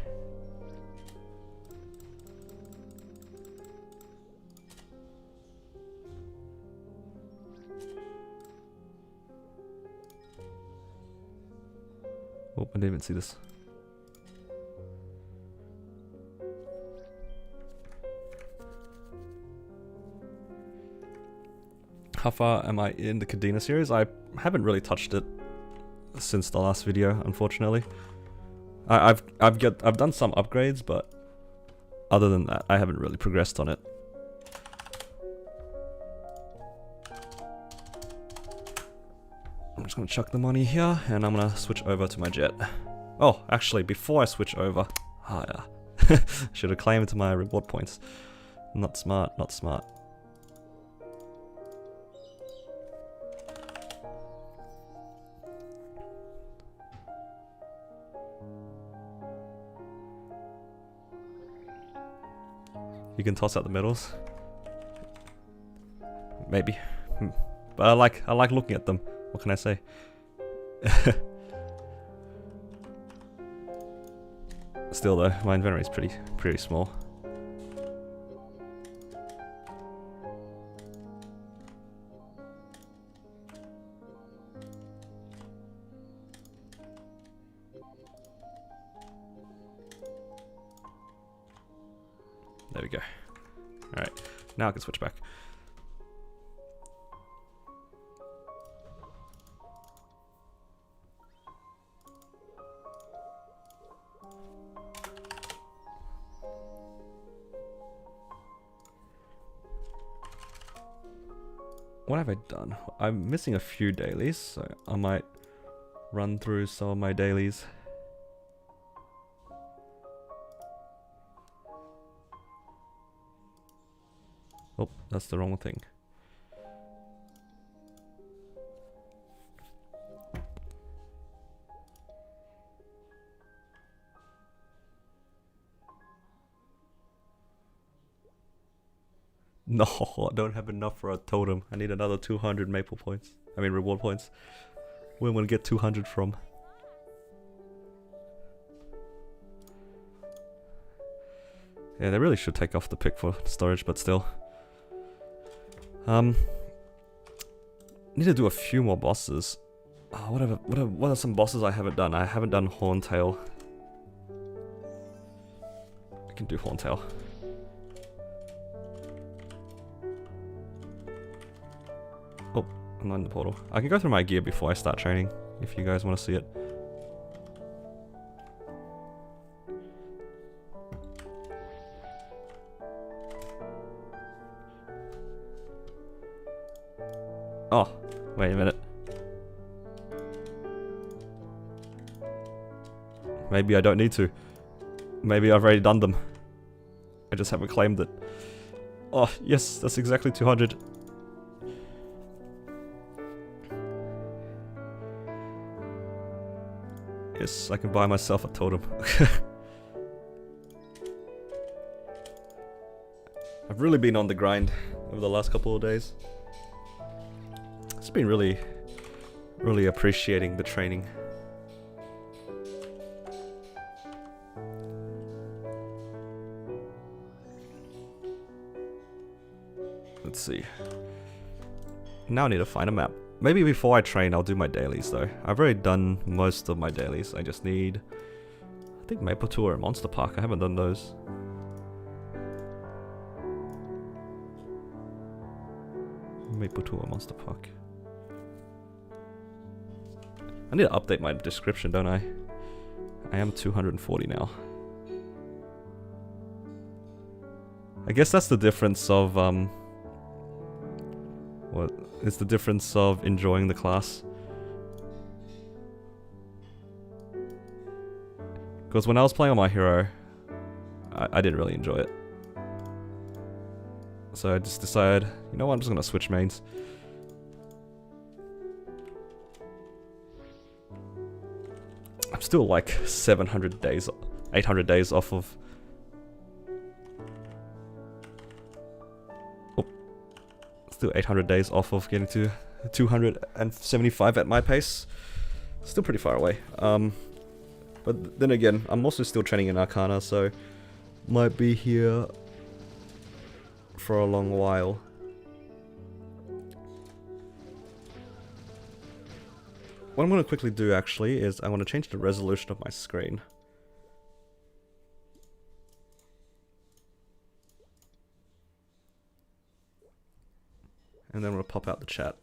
Oh, I didn't even see this. How far am I in the Cadena series? I haven't really touched it since the last video, unfortunately. I've done some upgrades, but other than that, I haven't really progressed on it. I'm just gonna chuck the money here, and I'm gonna switch over to my Jett. Oh, actually, before I switch over, yeah, should have claimed my reward points. Not smart, not smart. You can toss out the medals. Maybe. But I like looking at them. What can I say? Still though, my inventory is pretty small. There we go. Alright, now I can switch back. What have I done? I'm missing a few dailies, so I might run through some of my dailies. Oh, that's the wrong thing. No, I don't have enough for a totem. I need another 200 maple points. I mean reward points. Where will I get 200 from? Yeah, they really should take off the pick for storage, but still. Need to do a few more bosses. What are some bosses I haven't done? I haven't done Horntail. I can do Horntail. Oh, I'm not in the portal. I can go through my gear before I start training, if you guys want to see it. Oh, wait a minute. Maybe I don't need to. Maybe I've already done them. I just haven't claimed it. Oh, yes, that's exactly 200. Yes, I can buy myself a totem. I've really been on the grind over the last couple of days. It's been really appreciating the training. Let's see. Now I need to find a map. Maybe before I train, I'll do my dailies though. I've already done most of my dailies. I just need, I think, Maplestory or Monster Park. I haven't done those. Maplestory or Monster Park. I need to update my description, don't I? I am 240 now. I guess that's the difference of, what? It's the difference of enjoying the class. Because when I was playing on my hero, I didn't really enjoy it. So I just decided, you know what, I'm just gonna switch mains. I'm still like 700 days, 800 days off of... Oh, still 800 days off of getting to 275 at my pace. Still pretty far away. But then again, I'm also still training in Arcana, so might be here for a long while. What I'm going to quickly do actually is I want to change the resolution of my screen. And then we'll pop out the chat.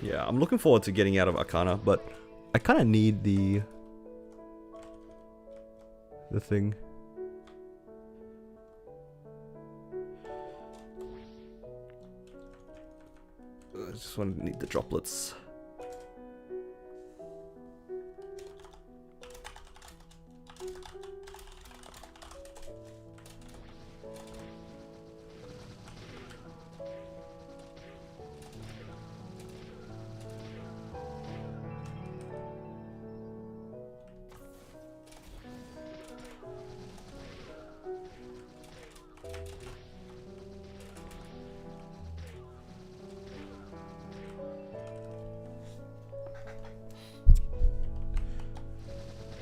Yeah, I'm looking forward to getting out of Arcana, but I kind of need the thing. I just want to need the droplets.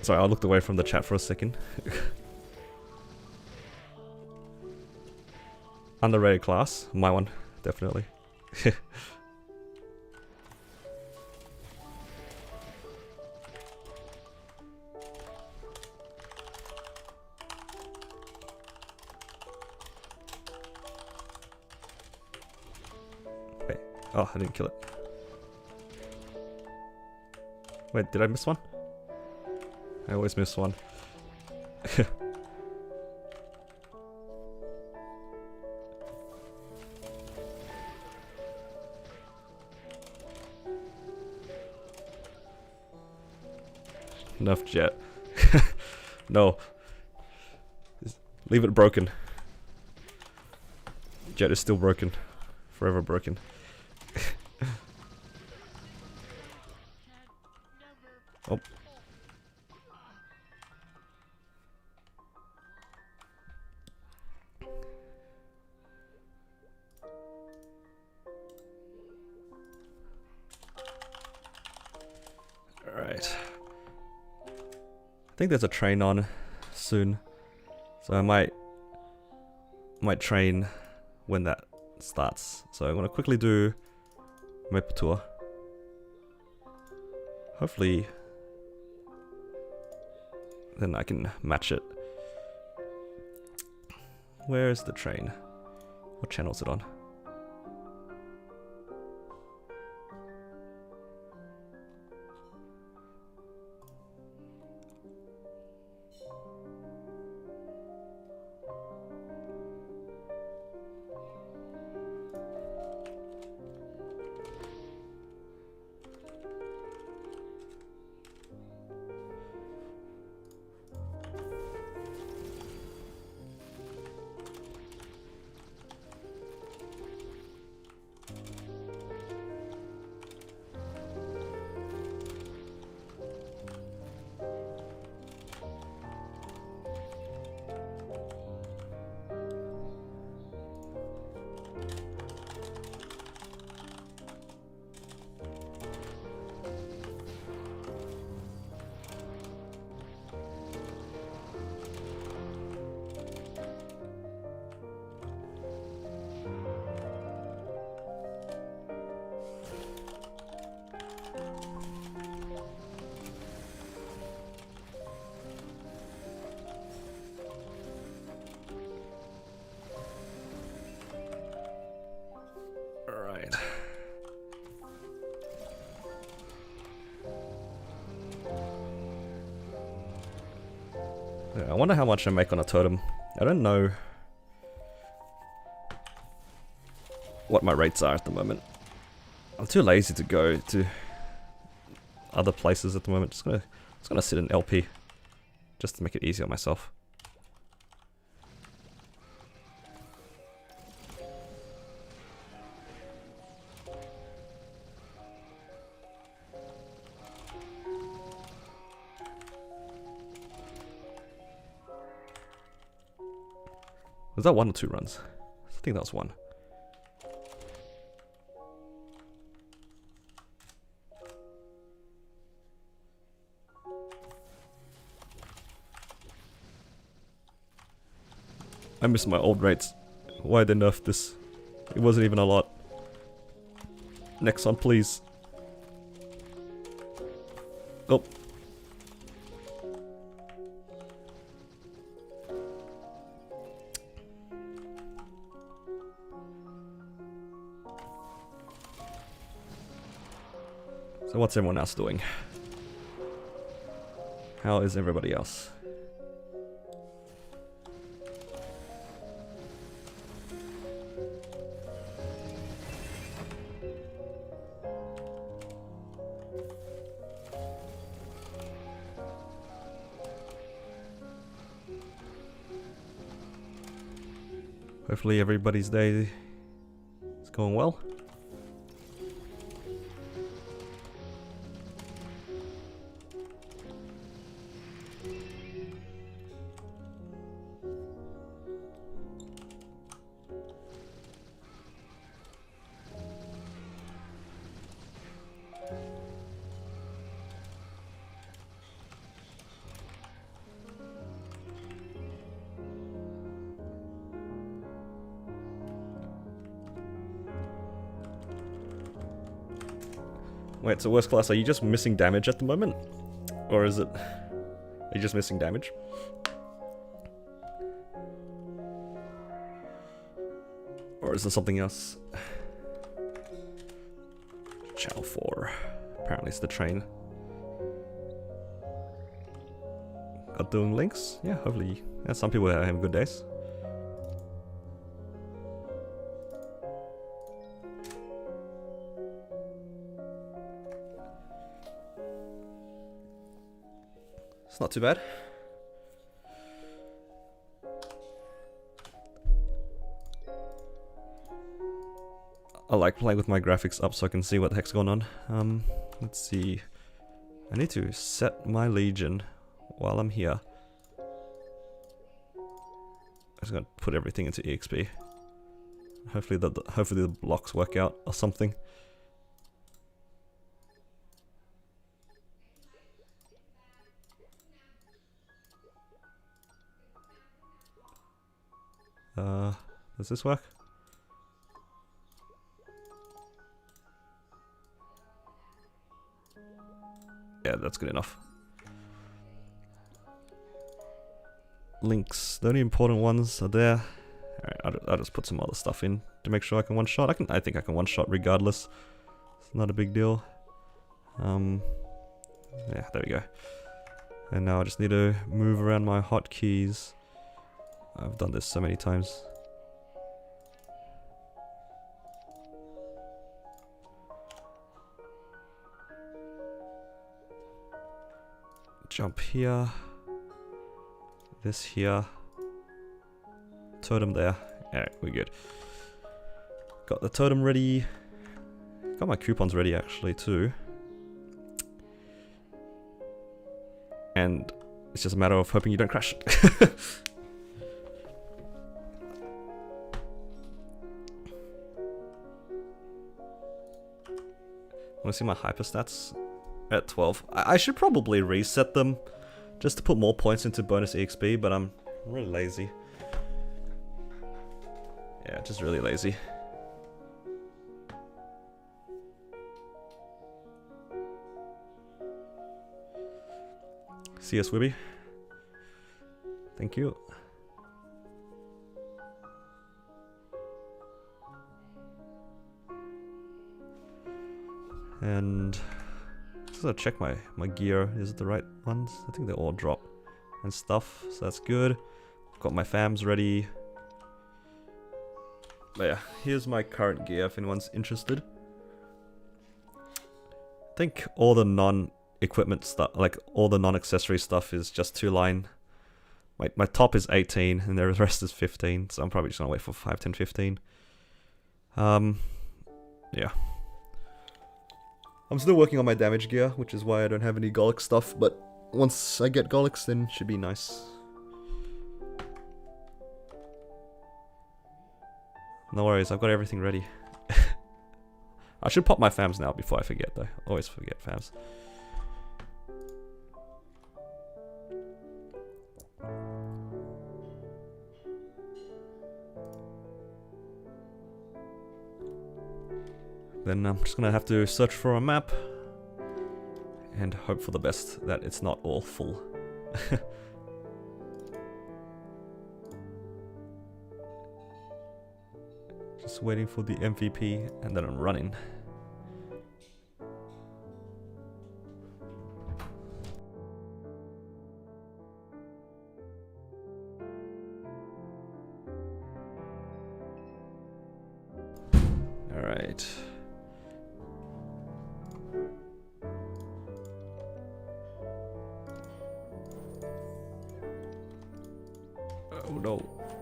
Sorry, I looked away from the chat for a second. Underrated class, my one, definitely. Wait, oh, I didn't kill it. Wait, did I miss one? I always miss one. Enough, Jett. No. Leave it broken. Jett is still broken. Forever broken. Oh. Alright. I think there's a train on soon. So I might train when that starts. So I'm gonna quickly do Maple Tour. Hopefully then I can match it. Where is the train? What channel is it on? Alright. Yeah, I wonder how much I make on a totem. I don't know what my rates are at the moment. I'm too lazy to go to other places at the moment. Just gonna sit in LP just to make it easy on myself. Was that 1 or 2 runs? I think that was 1. I miss my old rates. Why they nerfed this? It wasn't even a lot. Next one, please. Oh. So what's everyone else doing? How is everybody else? Hopefully everybody's day is going well. Wait, so worst class, are you just missing damage at the moment? Or is it... Are you just missing damage? Or is there something else? Channel 4. Apparently it's the train. Got doing links? Yeah, hopefully. Yeah, some people are having good days. It's not too bad. I like playing with my graphics up so I can see what the heck's going on. Let's see. I need to set my Legion while I'm here. I'm just gonna put everything into EXP. Hopefully the blocks work out or something. Does this work? Yeah, that's good enough. Links, the only important ones are there. Alright, I'll just put some other stuff in to make sure I can one shot. I think I can one shot regardless. It's not a big deal. Yeah, there we go. And now I just need to move around my hotkeys. I've done this so many times. Jump here. This here. Totem there. Alright, we're good. Got the totem ready. Got my coupons ready actually too. And it's just a matter of hoping you don't crash. Want to see my hyper stats? At 12. I should probably reset them just to put more points into bonus EXP, but I'm really lazy. Yeah, just really lazy. See ya, Swibby. Thank you. And just gotta check my gear. Is it the right ones? I think they all drop and stuff, so that's good. Got my fams ready. But yeah, here's my current gear if anyone's interested. I think all the non-equipment stuff, like all the non-accessory stuff is just 2-line. My top is 18 and the rest is 15, so I'm probably just gonna wait for 5, 10, 15. Yeah. I'm still working on my damage gear, which is why I don't have any Golix stuff, but once I get Golix, then it should be nice. No worries, I've got everything ready. I should pop my fams now before I forget though. Always forget fams. Then I'm just gonna have to search for a map and hope for the best that it's not all full. Just waiting for the MVP and then I'm running. All right. Oh no,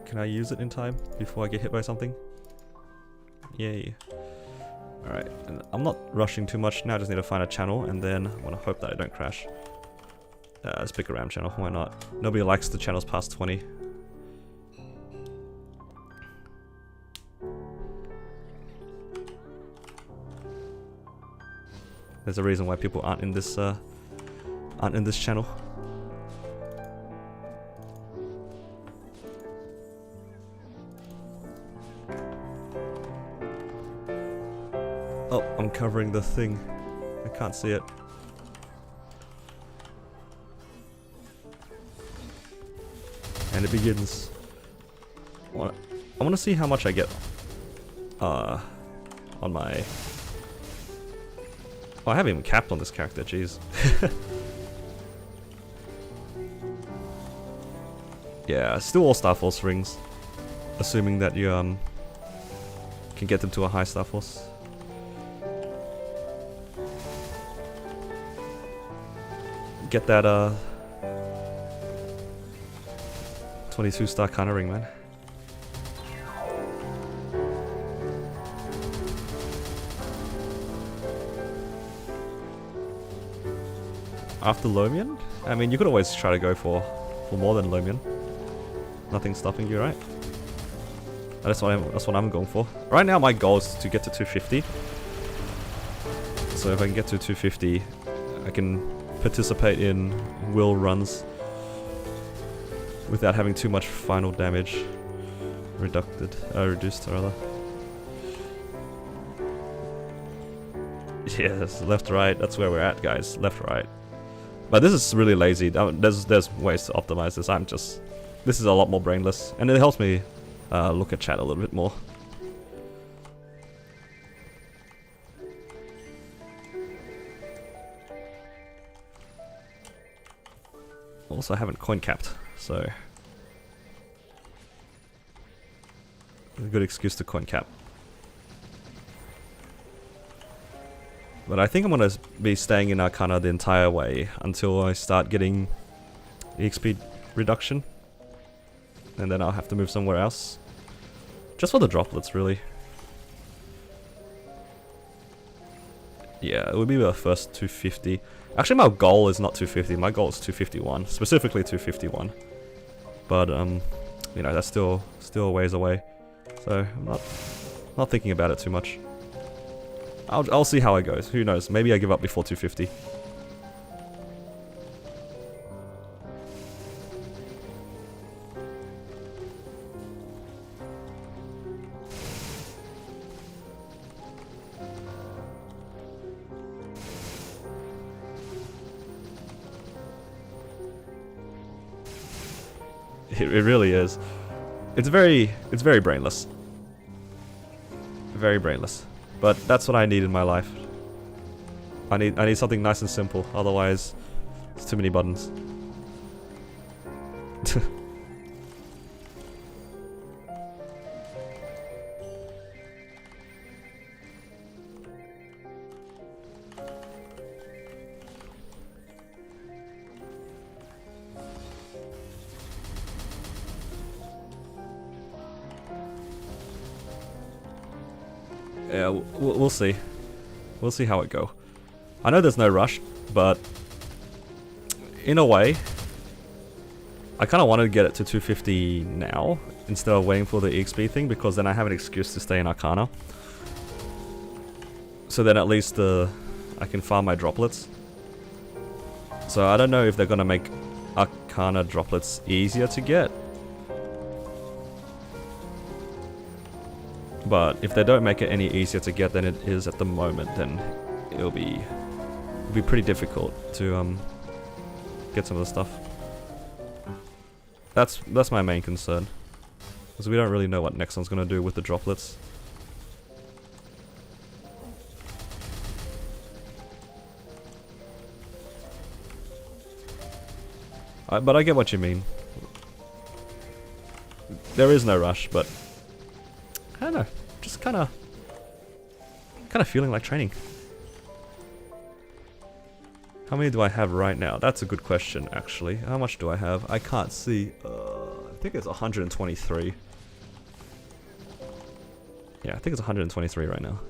can I use it in time before I get hit by something? Yay. Alright, and I'm not rushing too much now, I just need to find a channel and then I want to hope that I don't crash. Let's pick a RAM channel, why not? Nobody likes the channels past 20. There's a reason why people aren't in this channel. Oh, I'm covering the thing. I can't see it. And it begins. I want to see how much I get on my... Oh, I haven't even capped on this character, jeez. Yeah, still all Star Force rings. Assuming that you can get them to a high Star Force. Get that 22 star kind of ring, man. After Lomian? I mean, you could always try to go for more than Lomian. Nothing's stopping you, right? That's what I'm going for. Right now, my goal is to get to 250. So if I can get to 250, I can participate in will runs without having too much final damage reduced rather. Yes, left, right, that's where we're at, guys. Left, right. But this is really lazy. There's ways to optimize this. This is a lot more brainless, and it helps me look at chat a little bit more. Also, I haven't coin capped, so a good excuse to coin cap. But I think I'm gonna be staying in Arcana the entire way until I start getting EXP reduction, and then I'll have to move somewhere else. Just for the droplets, really. Yeah, it would be the first 250. Actually, my goal is not 250. My goal is 251, specifically 251. But you know, that's still a ways away. So I'm not thinking about it too much. I'll see how it goes. Who knows? Maybe I give up before 250. It really is. It's very brainless. Very brainless. But that's what I need in my life. I need something nice and simple, otherwise it's too many buttons. Yeah, we'll see. We'll see how it go. I know there's no rush, but in a way, I kind of wanted to get it to 250 now instead of waiting for the EXP thing, because then I have an excuse to stay in Arcana. So then at least I can farm my droplets. So I don't know if they're gonna make Arcana droplets easier to get. But if they don't make it any easier to get than it is at the moment, then it'll be pretty difficult to get some of the stuff. That's my main concern, because we don't really know what Nexon's gonna do with the droplets. But I get what you mean. There is no rush, but I don't know, just kind of feeling like training. How many do I have right now? That's a good question, actually. How much do I have? I can't see. I think it's 123. Yeah, I think it's 123 right now.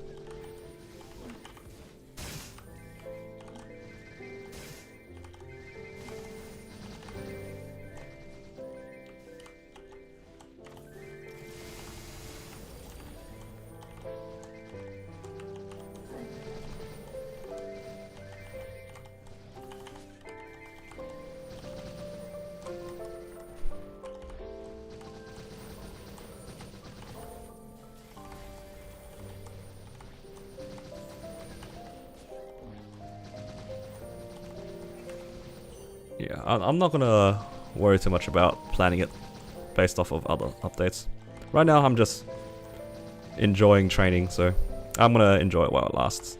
Yeah, I'm not gonna worry too much about planning it based off of other updates. Right now I'm just enjoying training, so I'm gonna enjoy it while it lasts.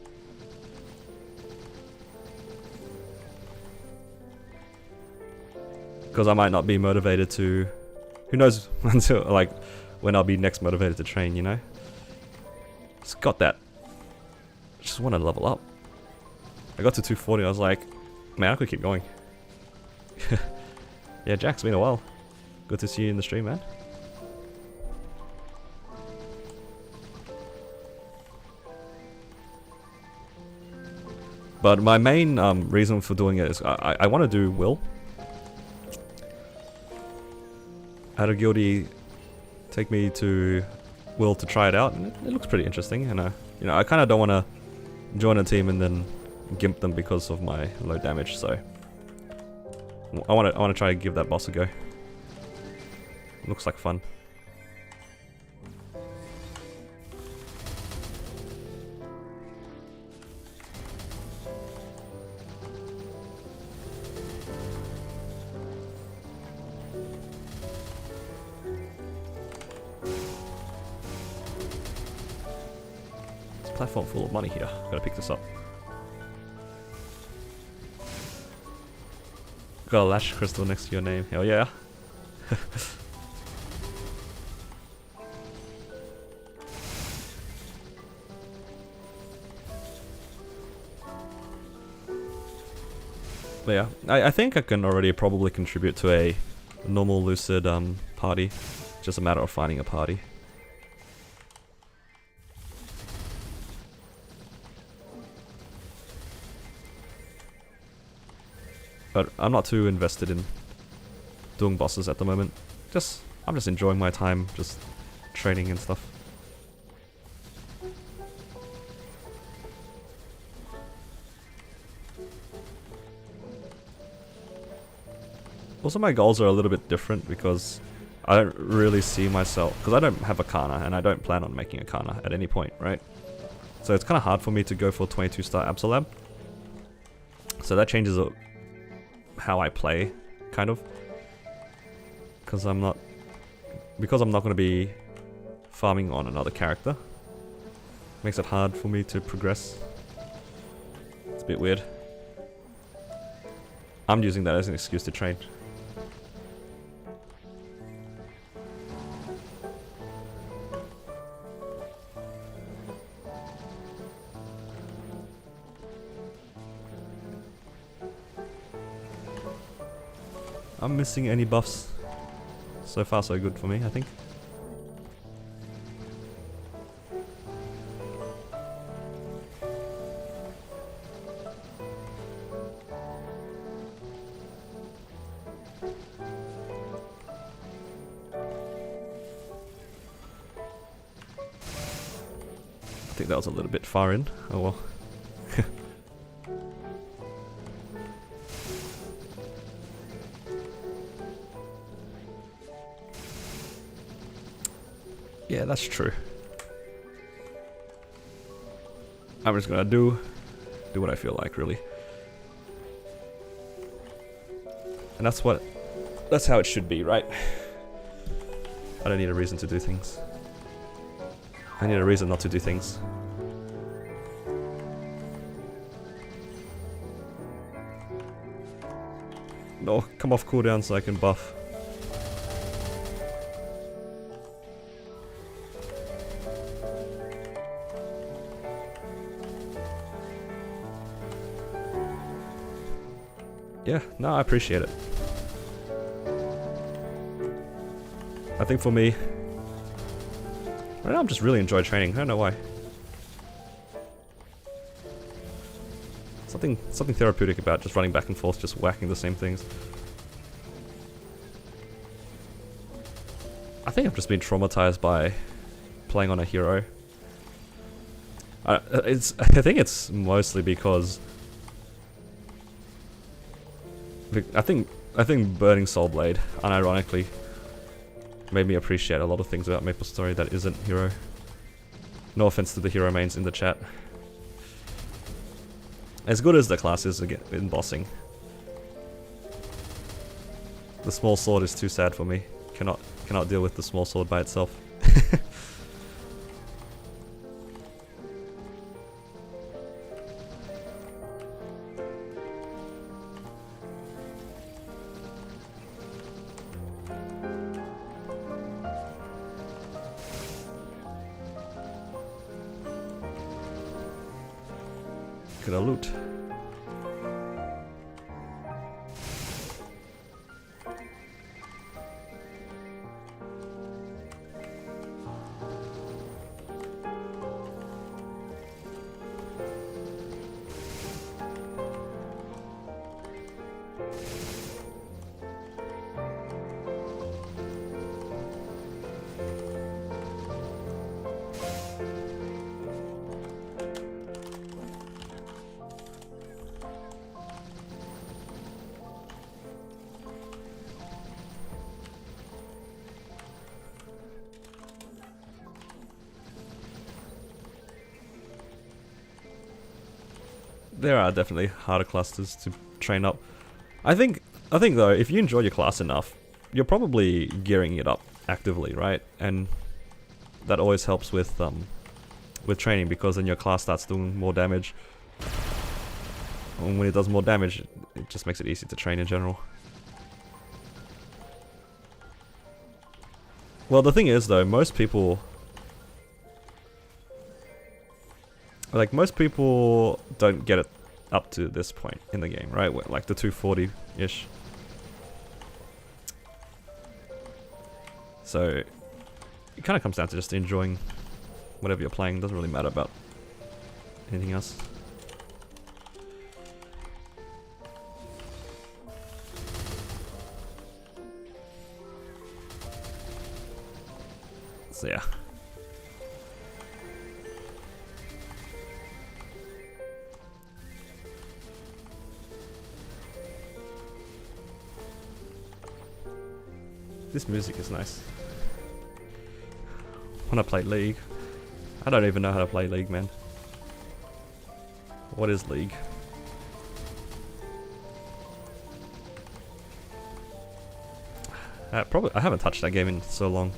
Because I might not be motivated to... Who knows until, like, when I'll be next motivated to train, you know? Just got that. Just want to level up. I got to 240, I was like, man, I could keep going. Yeah, Jack, it's been a while. Good to see you in the stream, man. But my main reason for doing it is I want to do Will. I had a guildie take me to Will to try it out, and it looks pretty interesting. And you know, I kind of don't want to join a team and then gimp them because of my low damage. So I want to try and give that boss a go. Looks like fun. It's a platform full of money here. Gotta pick this up. Got a lash crystal next to your name. Hell yeah. But yeah, I think I can already probably contribute to a normal Lucid party. Just a matter of finding a party. But I'm not too invested in doing bosses at the moment. I'm just enjoying my time, just training and stuff. Also, my goals are a little bit different because I don't really see myself, because I don't have a Kana and I don't plan on making a Kana at any point, right? So it's kind of hard for me to go for 22-star Absolab. So that changes how I play, kind of. Because I'm not going to be farming on another character. Makes it hard for me to progress. It's bit weird. I'm using that as an excuse to train. I'm missing any buffs. So far so good for me, I think. I think that was a little bit far in. Oh well. Yeah, that's true. I'm just gonna do what I feel like, really. And that's how it should be, right? I don't need a reason to do things. I need a reason not to do things. No, come off cooldown so I can buff. Yeah, no, I appreciate it. I think for me, right now I'm just really enjoying training. I don't know why. Something therapeutic about just running back and forth, just whacking the same things. I think I've just been traumatized by playing on a hero. I think it's mostly because I think Burning Soul Blade, unironically, made me appreciate a lot of things about Maplestory that isn't hero. No offense to the hero mains in the chat. As good as the class is in bossing, the small sword is too sad for me. Cannot deal with the small sword by itself. Gonna loot. There are definitely harder clusters to train up. I think though, if you enjoy your class enough, you're probably gearing it up actively, right? And that always helps with training, because then your class starts doing more damage. And when it does more damage, it just makes it easy to train in general. Well, the thing is though, most people don't get it up to this point in the game, right? Like the 240-ish. So it kind of comes down to just enjoying whatever you're playing. Doesn't really matter about anything else. So yeah. This music is nice. When I play League, I don't even know how to play League, man. What is League? I haven't touched that game in so long.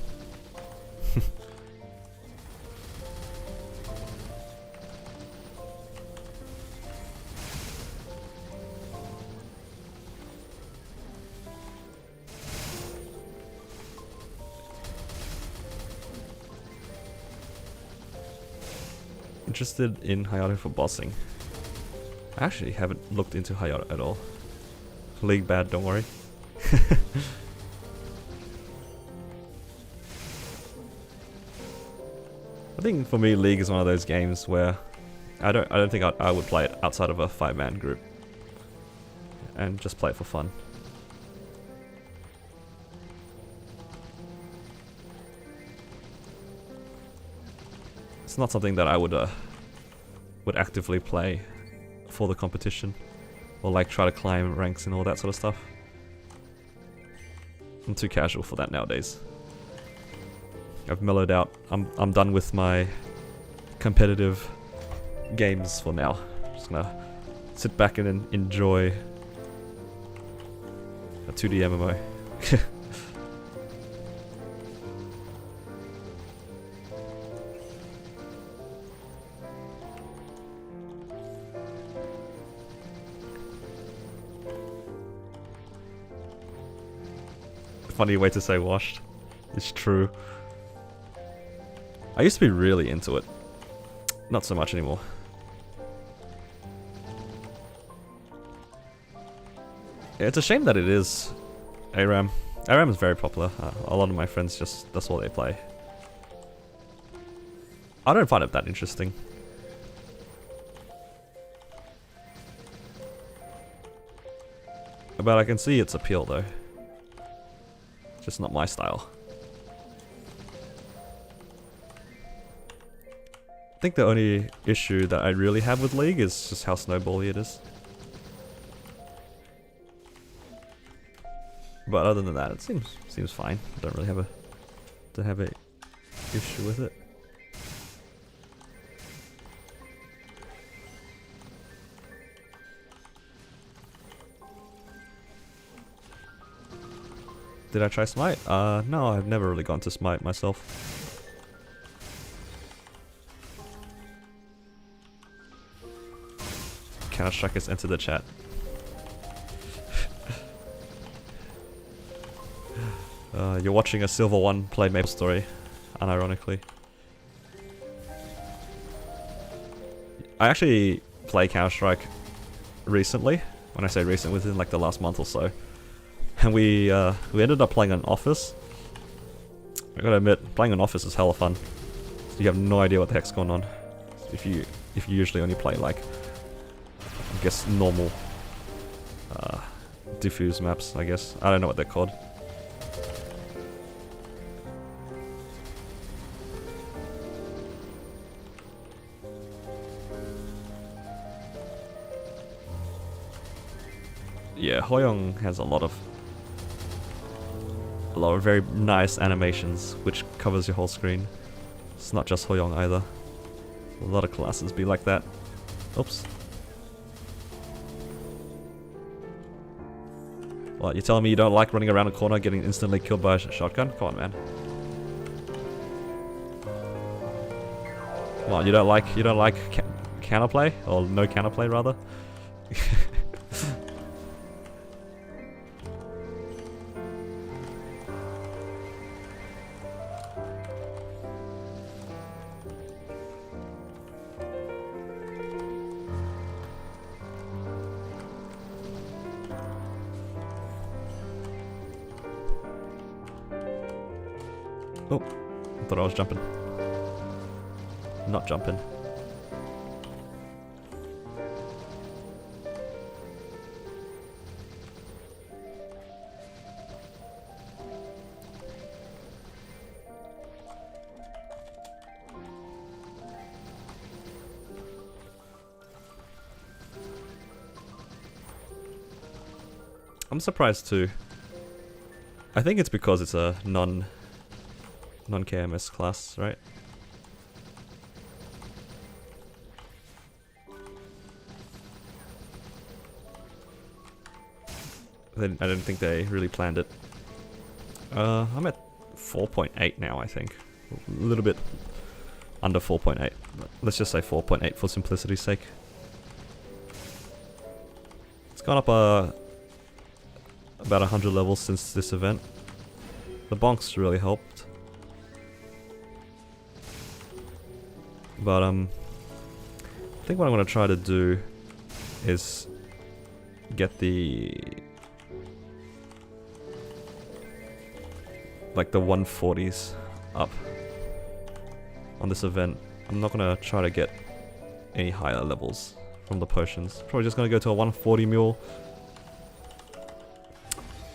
Interested in Hayato for bossing. I actually haven't looked into Hayato at all. League bad, don't worry. I think for me, League is one of those games where I don't think I would play it outside of a 5-man group and just play it for fun. It's not something that I would actively play for the competition or like try to climb ranks and all that sort of stuff. I'm too casual for that nowadays. I've mellowed out. I'm done with my competitive games for now. Just gonna sit back and enjoy a 2D MMO. Funny way to say washed. It's true. I used to be really into it. Not so much anymore. Yeah, it's a shame that it is ARAM. ARAM is very popular. A lot of my friends that's all they play. I don't find it that interesting. But I can see its appeal though. Just not my style. I think the only issue that I really have with League is just how snowbally it is. But other than that, it seems fine. I don't really have a issue with it. Did I try Smite? No, I've never really gone to Smite myself. Counter-Strike has entered the chat. You're watching a Silver One play Maplestory, unironically. I actually play Counter-Strike recently. When I say recent, within like the last month or so. And we ended up playing on Office. I gotta admit, playing on Office is hella fun. You have no idea what the heck's going on. If you usually only play like, I guess, normal diffuse maps, I guess. I don't know what they're called. Yeah, Hoyoung has a lot of very nice animations, which covers your whole screen. It's not just Hoyoung either. A lot of classes be like that. Oops. What, you're telling me you don't like running around a corner getting instantly killed by a shotgun? Come on, man. What, you don't like counterplay? Or no counterplay, rather? Oh, I thought I was jumping. Not jumping. I'm surprised too. I think it's because it's a non-KMS class, right? I don't think they really planned it. I'm at 4.8 now, I think. A little bit under 4.8. Let's just say 4.8 for simplicity's sake. It's gone up about 100 levels since this event. The bonks really helped. But I think what I'm going to try to do is get the... like the 140s up on this event. I'm not going to try to get any higher levels from the potions. Probably just going to go to a 140 mule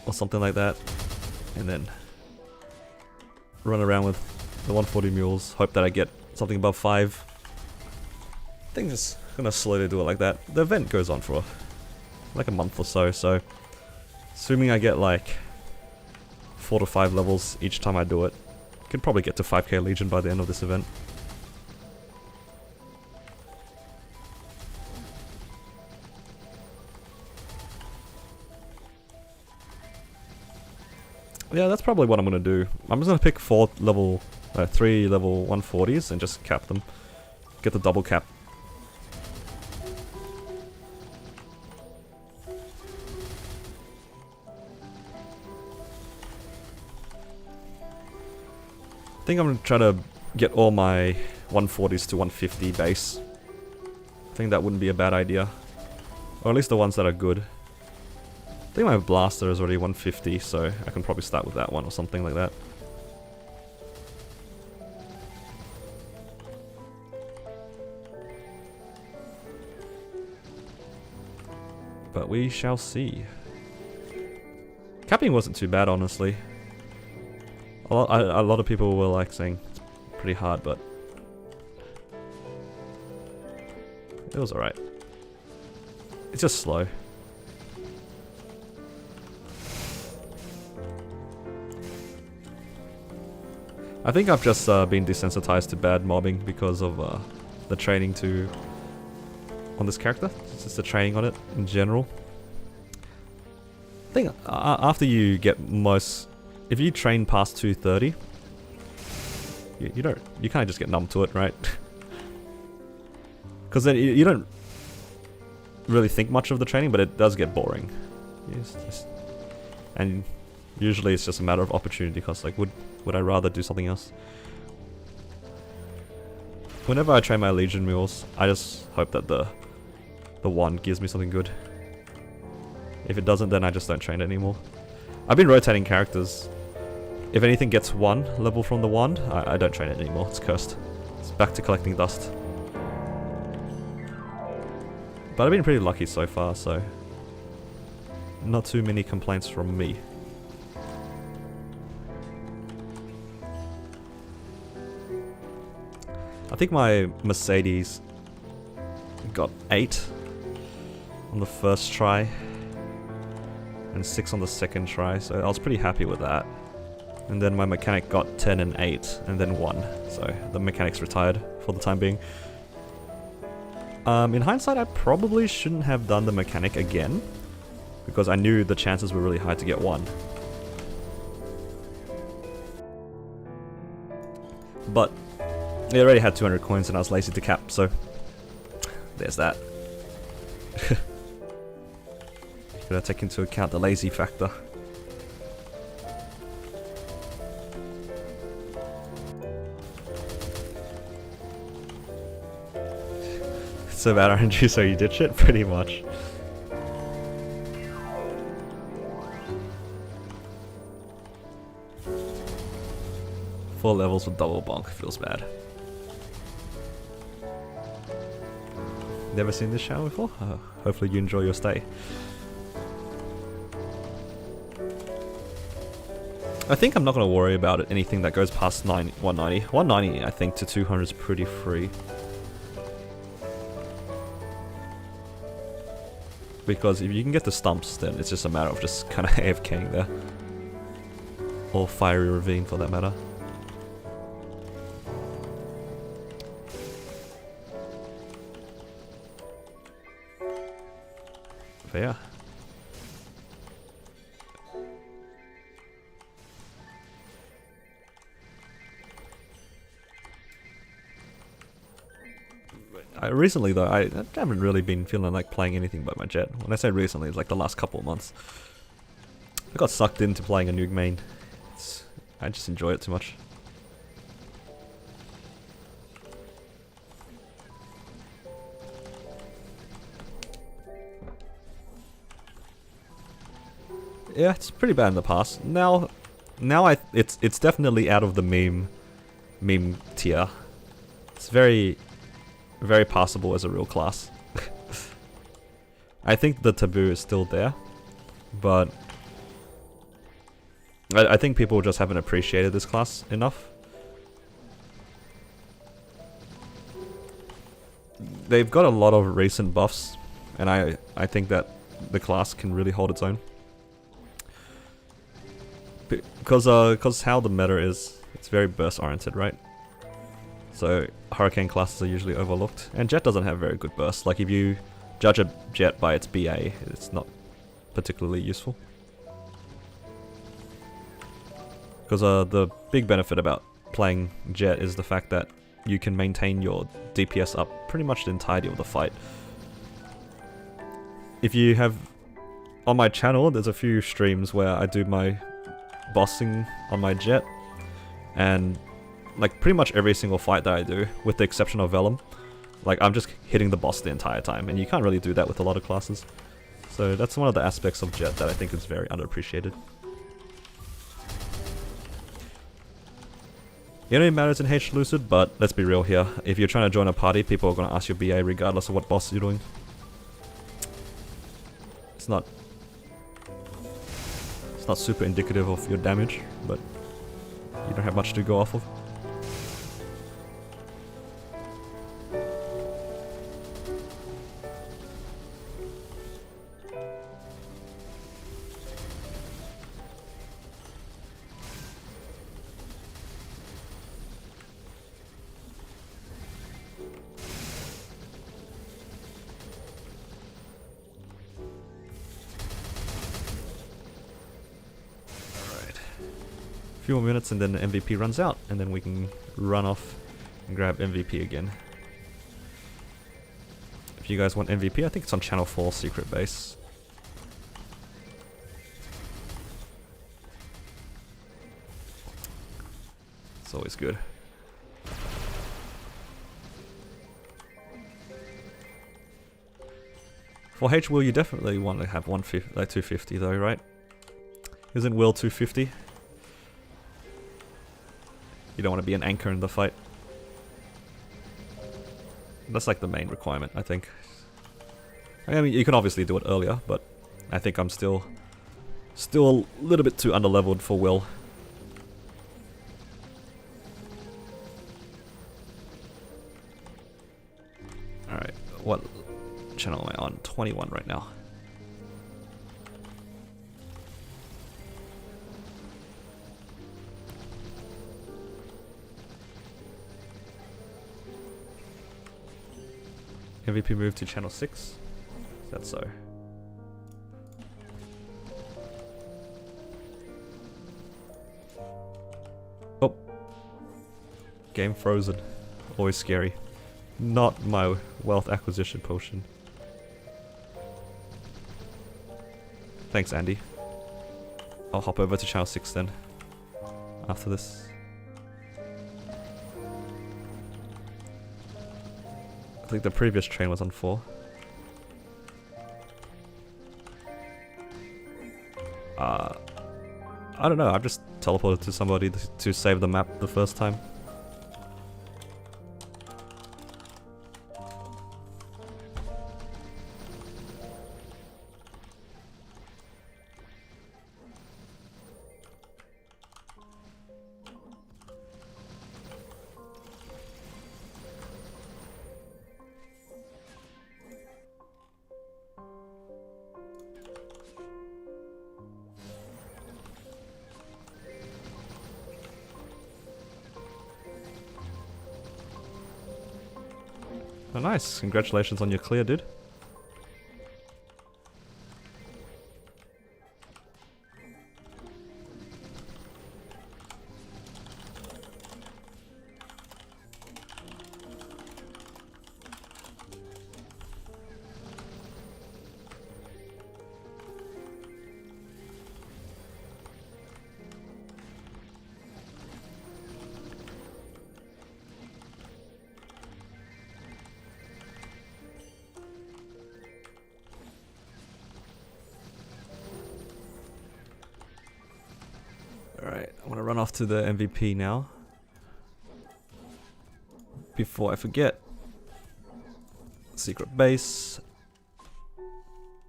or something like that, and then run around with the 140 mules, hope that I get something above 5. I think just gonna slowly do it like that. The event goes on for like a month or so, so assuming I get like 4 to 5 levels each time I do it, I can probably get to 5k Legion by the end of this event. Yeah, that's probably what I'm gonna do. I'm just gonna pick 3 level 140s and just cap them. Get the double cap. I think I'm gonna try to get all my 140s to 150 base. I think that wouldn't be a bad idea. Or at least the ones that are good. I think my blaster is already 150, so I can probably start with that one or something like that. But we shall see. Capping wasn't too bad, honestly. A lot of people were like saying it's pretty hard, but it was alright. It's just slow. I think I've just been desensitized to bad mobbing because of the training on this character. It's just the training on it in general. I think after you get if you train past 230, you kind of just get numb to it, right? Because then you don't really think much of the training, but it does get boring. And usually it's just a matter of opportunity, because like would I rather do something else? Whenever I train my Legion mules, I just hope that the wand gives me something good. If it doesn't, then I just don't train it anymore. I've been rotating characters. If anything gets 1 level from the wand, I don't train it anymore. It's cursed. It's back to collecting dust. But I've been pretty lucky so far, so not too many complaints from me. I think my Mercedes got 8 on the first try and 6 on the second try, so I was pretty happy with that. And then my mechanic got 10 and 8 and then 1, so the mechanic's retired for the time being. In hindsight, I probably shouldn't have done the mechanic again, because I knew the chances were really high to get 1. But I already had 200 coins and I was lazy to cap, so there's that. Gotta take into account the lazy factor. So bad RNG, so you ditch it? Pretty much. Four levels with double bonk feels bad. Never seen this shower before? Hopefully you enjoy your stay. I think I'm not going to worry about it, anything that goes past 190. 190 I think to 200 is pretty free. Because if you can get the stumps, then it's just a matter of just kind of AFKing there. Or Fiery Ravine for that matter. But yeah. Recently though, I haven't really been feeling like playing anything but my Jett. When I say recently, it's like the last couple of months. I got sucked into playing a nuke main. I just enjoy it too much. Yeah, it's pretty bad in the past. Now it's definitely out of the meme tier. It's very passable as a real class. I think the taboo is still there, but I think people just haven't appreciated this class enough. They've got a lot of recent buffs, and I think that the class can really hold its own. Because how the meta is, it's very burst oriented, right? So hurricane classes are usually overlooked, and Jett doesn't have very good burst. Like if you judge a Jett by its BA, it's not particularly useful. Because the big benefit about playing Jett is the fact that you can maintain your DPS up pretty much the entirety of the fight. If you have... On my channel, there's a few streams where I do my bossing on my Jett, and like pretty much every single fight that I do, with the exception of Vellum, like I'm just hitting the boss the entire time, and you can't really do that with a lot of classes. So that's one of the aspects of Jett that I think is very underappreciated. It only matters in H Lucid, but let's be real here. If you're trying to join a party, people are going to ask your BA regardless of what boss you're doing. It's not super indicative of your damage, but you don't have much to go off of. Few more minutes and then the MVP runs out, and then we can run off and grab MVP again. If you guys want MVP, I think it's on Channel 4 Secret Base. It's always good. For H Will, you definitely want to have 150, like 250 though, right? Isn't Will 250? You don't want to be an anchor in the fight. That's like the main requirement, I think. I mean, you can obviously do it earlier, but I think I'm still a little bit too underleveled for Will. Alright, what channel am I on? 21 right now. MVP moved to channel 6? Is that so? Oh. Game frozen. Always scary. Not my wealth acquisition potion. Thanks, Andy. I'll hop over to channel 6 then. After this. I think the previous train was on 4. I don't know, I've just teleported to somebody to save the map the first time. Oh nice, congratulations on your clear, dude. I want to run off to the MVP now. Before I forget. Secret base.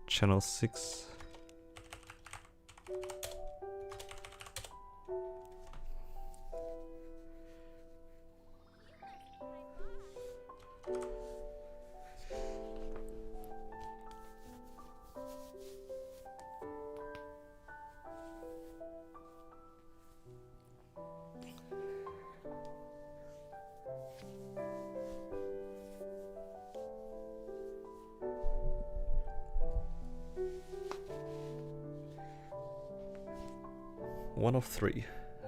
Channel 6. One of 3.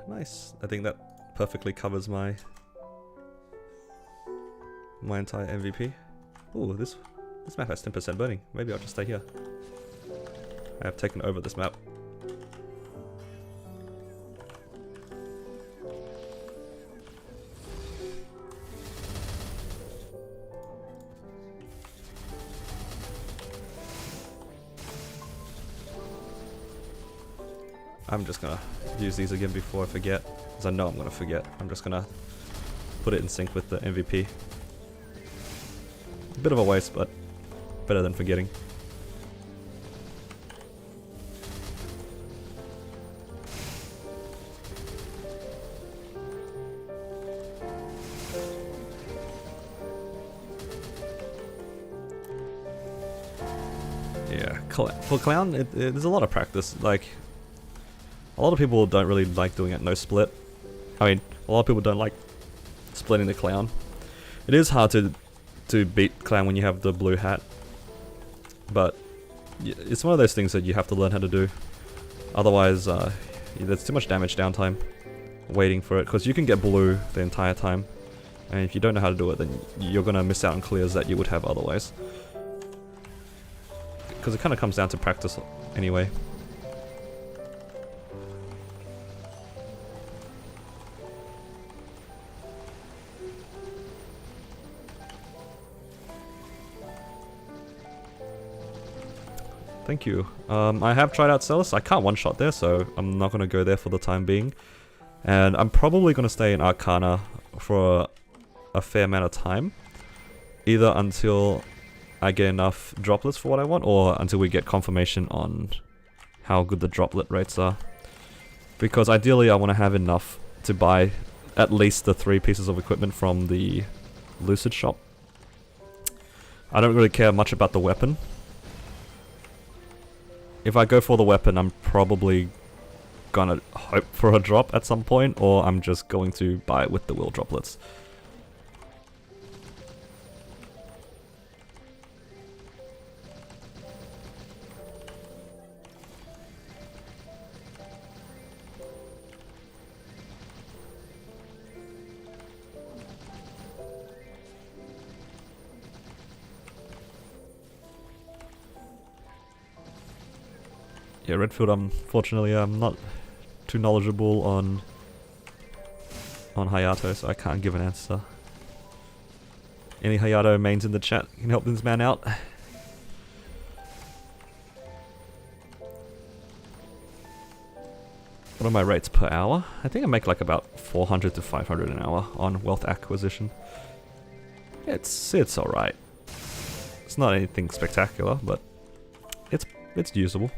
Nice. I think that perfectly covers my entire MVP. Ooh, this map has 10% burning. Maybe I'll just stay here. I have taken over this map. I'm just gonna use these again before I forget, because I know I'm gonna forget. I'm just gonna put it in sync with the MVP. A bit of a waste, but better than forgetting. Yeah, for Clown, there's a lot of practice. Like, a lot of people don't really like doing it no split. I mean, a lot of people don't like splitting the Clown. It is hard to beat Clown when you have the blue hat, but it's one of those things that you have to learn how to do. Otherwise, there's too much damage downtime waiting for it, because you can get blue the entire time, and if you don't know how to do it, then you're gonna miss out on clears that you would have otherwise. Because it kind of comes down to practice anyway. Thank you. I have tried out Celis. I can't one-shot there, so I'm not going to go there for the time being. And I'm probably going to stay in Arcana for a fair amount of time. Either until I get enough droplets for what I want, or until we get confirmation on how good the droplet rates are. Because ideally I want to have enough to buy at least the 3 pieces of equipment from the Lucid shop. I don't really care much about the weapon. If I go for the weapon, I'm probably gonna hope for a drop at some point, or I'm just going to buy it with the will droplets. Yeah, Redfield, unfortunately, I'm not too knowledgeable on Hayato, so I can't give an answer. Any Hayato mains in the chat can help this man out. What are my rates per hour? I think I make like about 400 to 500 an hour on wealth acquisition. It's alright. It's not anything spectacular, but it's usable.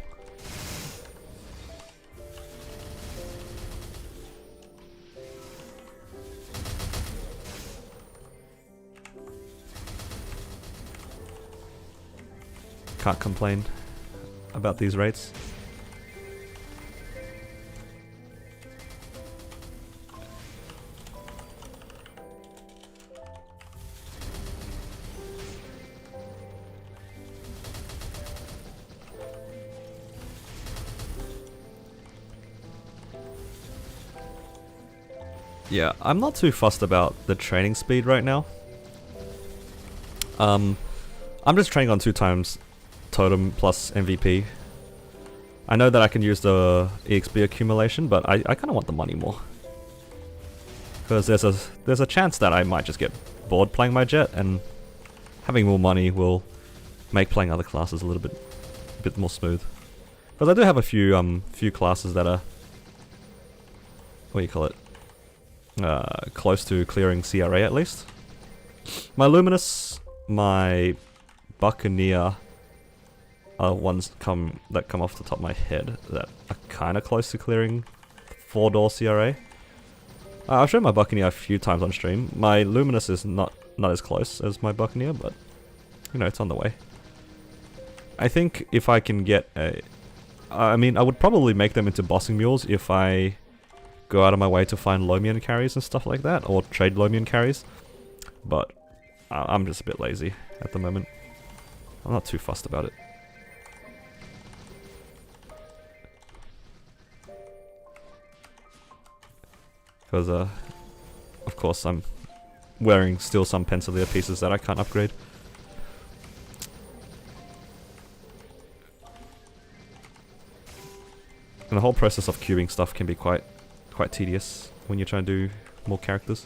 Can't complain about these rates. Yeah, I'm not too fussed about the training speed right now. I'm just training on 2 times Totem plus MVP. I know that I can use the EXP accumulation, but I kind of want the money more. Because there's a chance that I might just get bored playing my Jett, and having more money will make playing other classes a little bit more smooth. Because I do have a few classes that are what do you call it? Close to clearing CRA at least. My Luminous, my Buccaneer are ones that come off the top of my head that are kind of close to clearing 4-door CRA. I've shown my Buccaneer a few times on stream. My Luminous is not as close as my Buccaneer, but you know, it's on the way. I think if I can get a... I mean, I would probably make them into bossing mules if I go out of my way to find Lomian carries and stuff like that, or trade Lomian carries. But I'm just a bit lazy at the moment. I'm not too fussed about it. Because, of course, I'm wearing still some Pencilier pieces that I can't upgrade. And the whole process of queuing stuff can be quite tedious when you're trying to do more characters.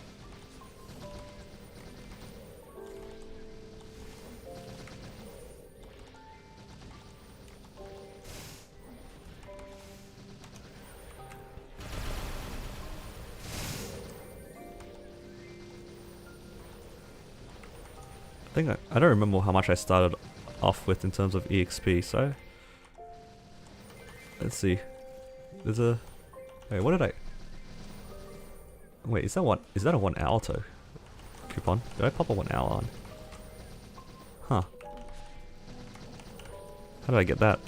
I don't remember how much I started off with in terms of EXP, so let's see. There's a... Wait, what did I... Wait, is that a 1 hour coupon? Did I pop a 1 hour on? Huh. How did I get that?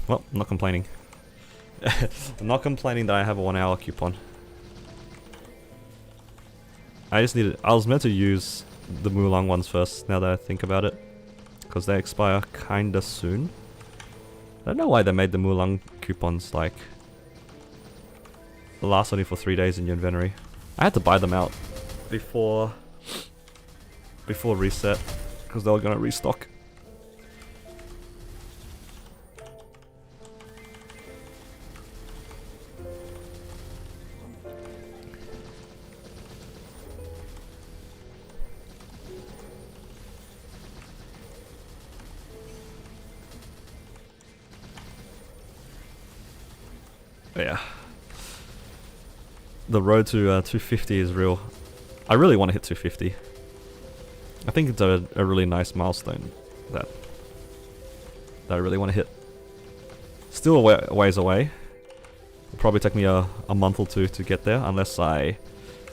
Well, I'm not complaining. I'm not complaining that I have a 1 hour coupon. I just needed... I was meant to use the Mulang ones first, now that I think about it. Because they expire kinda soon. I don't know why they made the Mulang coupons like last only for 3 days in your inventory. I had to buy them out before reset because they were gonna restock. But yeah, the road to 250 is real. I really want to hit 250. I think it's a really nice milestone that I really want to hit. Still a ways away. It'll probably take me a month or two to get there, unless I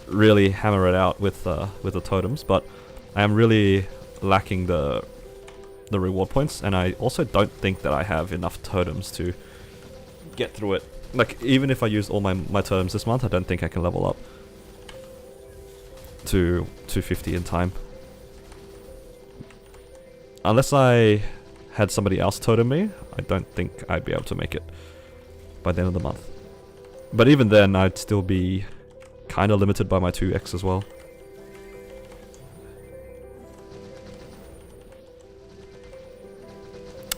really hammer it out with the totems. But I am really lacking the reward points, and I also don't think that I have enough totems to get through it. Like, even if I use all my totems this month, I don't think I can level up to 250 in time. Unless I had somebody else totem me, I don't think I'd be able to make it by the end of the month. But even then, I'd still be kind of limited by my 2x as well.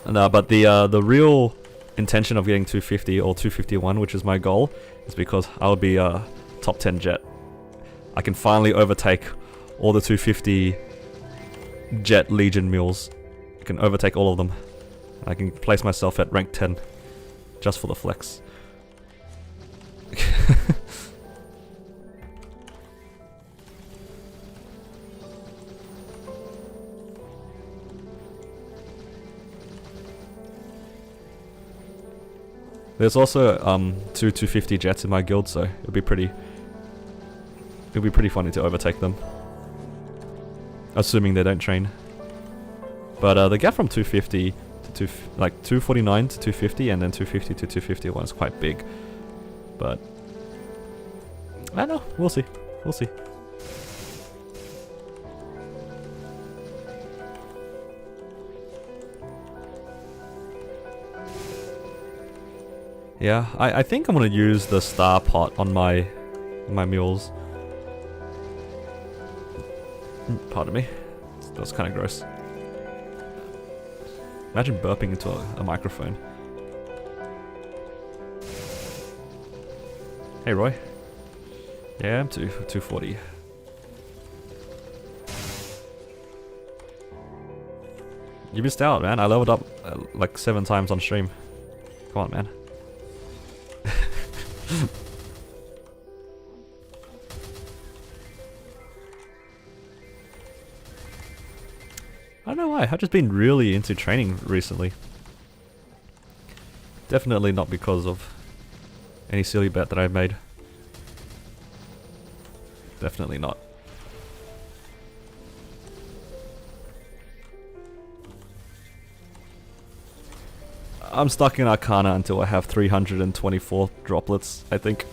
But the real intention of getting 250 or 251, which is my goal, is because I'll be top 10 Jett. I can finally overtake all the 250 Jett Legion mules. I can overtake all of them. I can place myself at rank 10 just for the flex. There's also 250 Jetts in my guild, so it'll be pretty funny to overtake them, assuming they don't train. But the gap from 250 to 249 to 250 and then 250 to 251 is quite big. But I don't know. We'll see. We'll see. Yeah, I think I'm gonna use the star pot on my mules. Pardon me. That was kind of gross. Imagine burping into a microphone. Hey Roy. Yeah, I'm 240. You missed out, man. I leveled up like 7 times on stream. Come on, man. I don't know why, I've just been really into training recently. Definitely not because of any silly bet that I've made. Definitely not. I'm stuck in Arcana until I have 324 droplets, I think.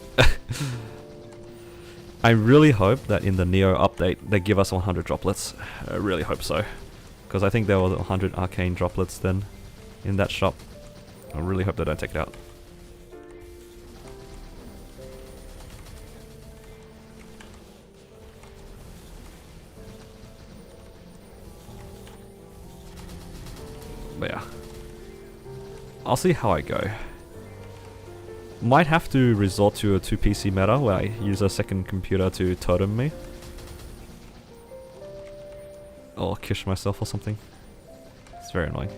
I really hope that in the Neo update they give us 100 droplets. I really hope so. Because I think there were 100 arcane droplets then in that shop. I really hope they don't take it out. But yeah. I'll see how I go. Might have to resort to a 2 PC meta where I use a second computer to totem me. Or kish myself or something. It's very annoying.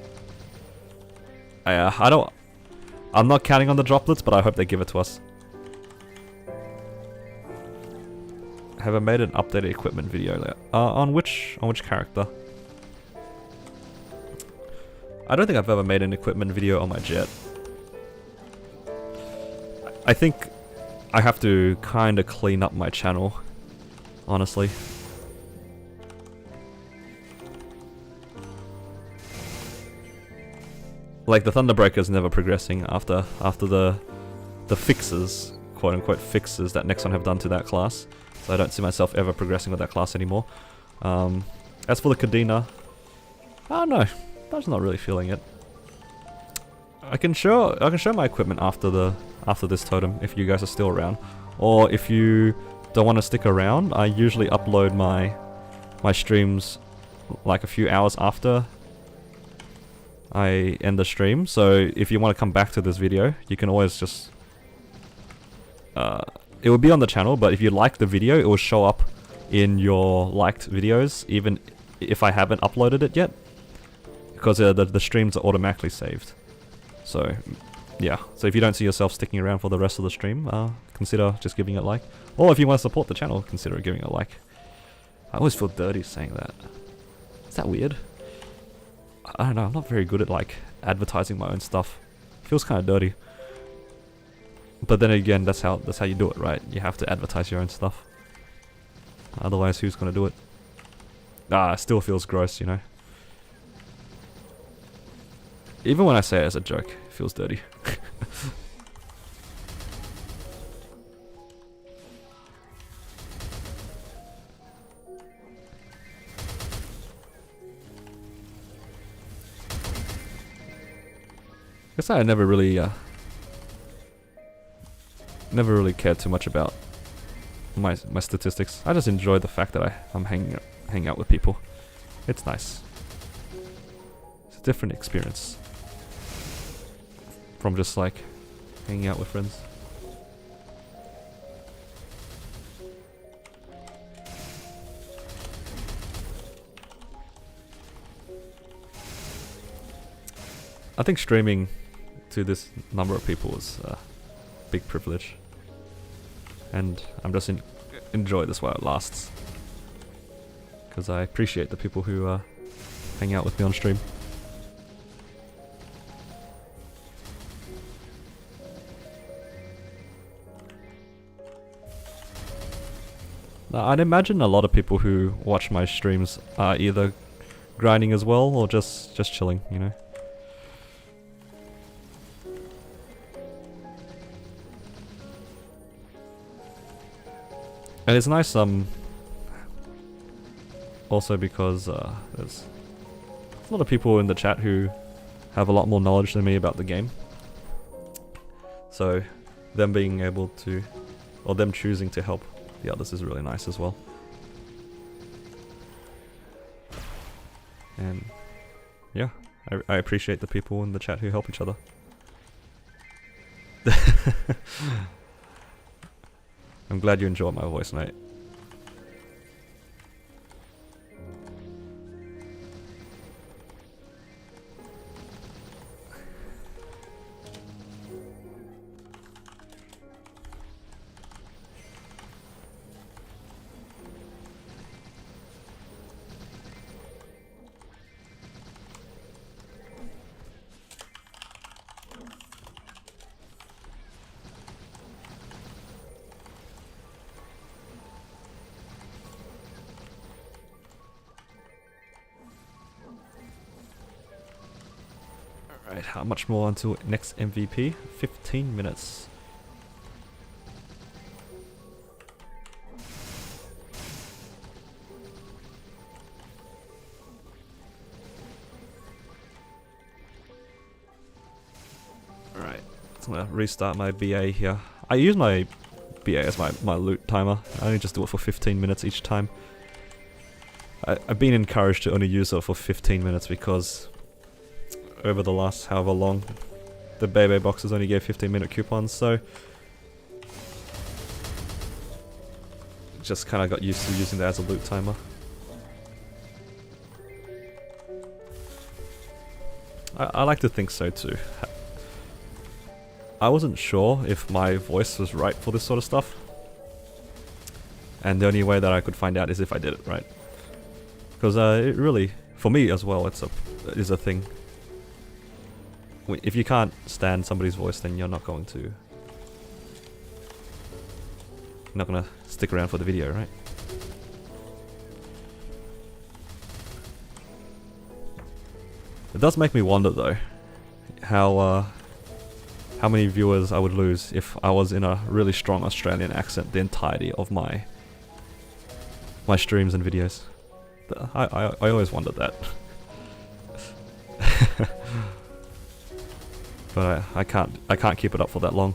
I'm not counting on the droplets, but I hope they give it to us. Have I made an updated equipment video there? On which character? I don't think I've ever made an equipment video on my Jett. I think I have to kinda clean up my channel, honestly. Like the Thunderbreaker's never progressing after the fixes, quote unquote fixes that Nexon have done to that class. So I don't see myself ever progressing with that class anymore. As for the Kadena, I don't know. I'm just not really feeling it. I can show my equipment after this totem if you guys are still around, or if you don't want to stick around. I usually upload my streams like a few hours after I end the stream. So if you want to come back to this video, you can always just it will be on the channel, but if you like the video, it will show up in your liked videos even if I haven't uploaded it yet. Because the streams are automatically saved. So, yeah. So if you don't see yourself sticking around for the rest of the stream, consider just giving it a like. Or if you want to support the channel, consider giving it a like. I always feel dirty saying that. Is that weird? I don't know, I'm not very good at like advertising my own stuff. Feels kind of dirty. But then again, that's how you do it, right? You have to advertise your own stuff. Otherwise, who's gonna do it? It still feels gross, you know? Even when I say it as a joke, it feels dirty. Guess I never really cared too much about my statistics. I just enjoy the fact that I'm hanging out with people. It's nice. It's a different experience from just like hanging out with friends. I think streaming to this number of people is a big privilege, and I'm just enjoy this while it lasts, because I appreciate the people who hang out with me on stream. Now, I'd imagine a lot of people who watch my streams are either grinding as well or just chilling, you know. And it's nice also because there's a lot of people in the chat who have a lot more knowledge than me about the game. So them being able to, or them choosing to help the others is really nice as well. And yeah, I appreciate the people in the chat who help each other. I'm glad you enjoyed my voice, mate. Alright, how much more until next MVP? 15 minutes. Alright, I'm gonna restart my BA here. I use my BA as my loot timer. I only just do it for 15 minutes each time. I've been encouraged to only use it for 15 minutes because over the last however long, the Bebe boxes only gave 15-minute coupons, so just kind of got used to using that as a loot timer. I like to think so too. I wasn't sure if my voice was right for this sort of stuff, and the only way that I could find out is if I did it right. Because it really, for me as well, it is a thing. If you can't stand somebody's voice, then you're not going to stick around for the video, right? It does make me wonder though, how many viewers I would lose if I was in a really strong Australian accent the entirety of my streams and videos. I always wondered that. But I can't keep it up for that long.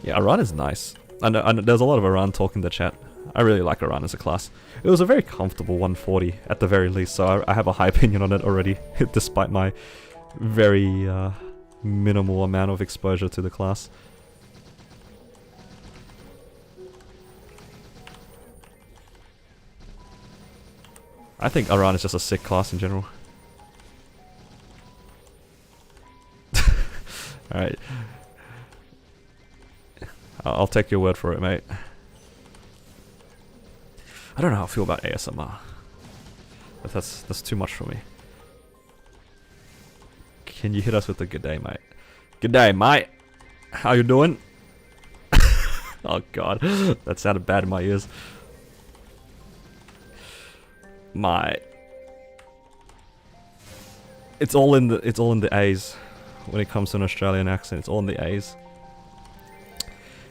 Yeah, Iran is nice. I know there's a lot of Iran talk in the chat. I really like Iran as a class. It was a very comfortable 140 at the very least, so I have a high opinion on it already, despite my very minimal amount of exposure to the class. I think Iran is just a sick class in general. Alright. I'll take your word for it, mate. I don't know how I feel about ASMR. But that's too much for me. Can you hit us with a good day, mate? Good day, mate! How you doing? Oh god, that sounded bad in my ears. Mate. It's all in the A's when it comes to an Australian accent. It's all in the A's.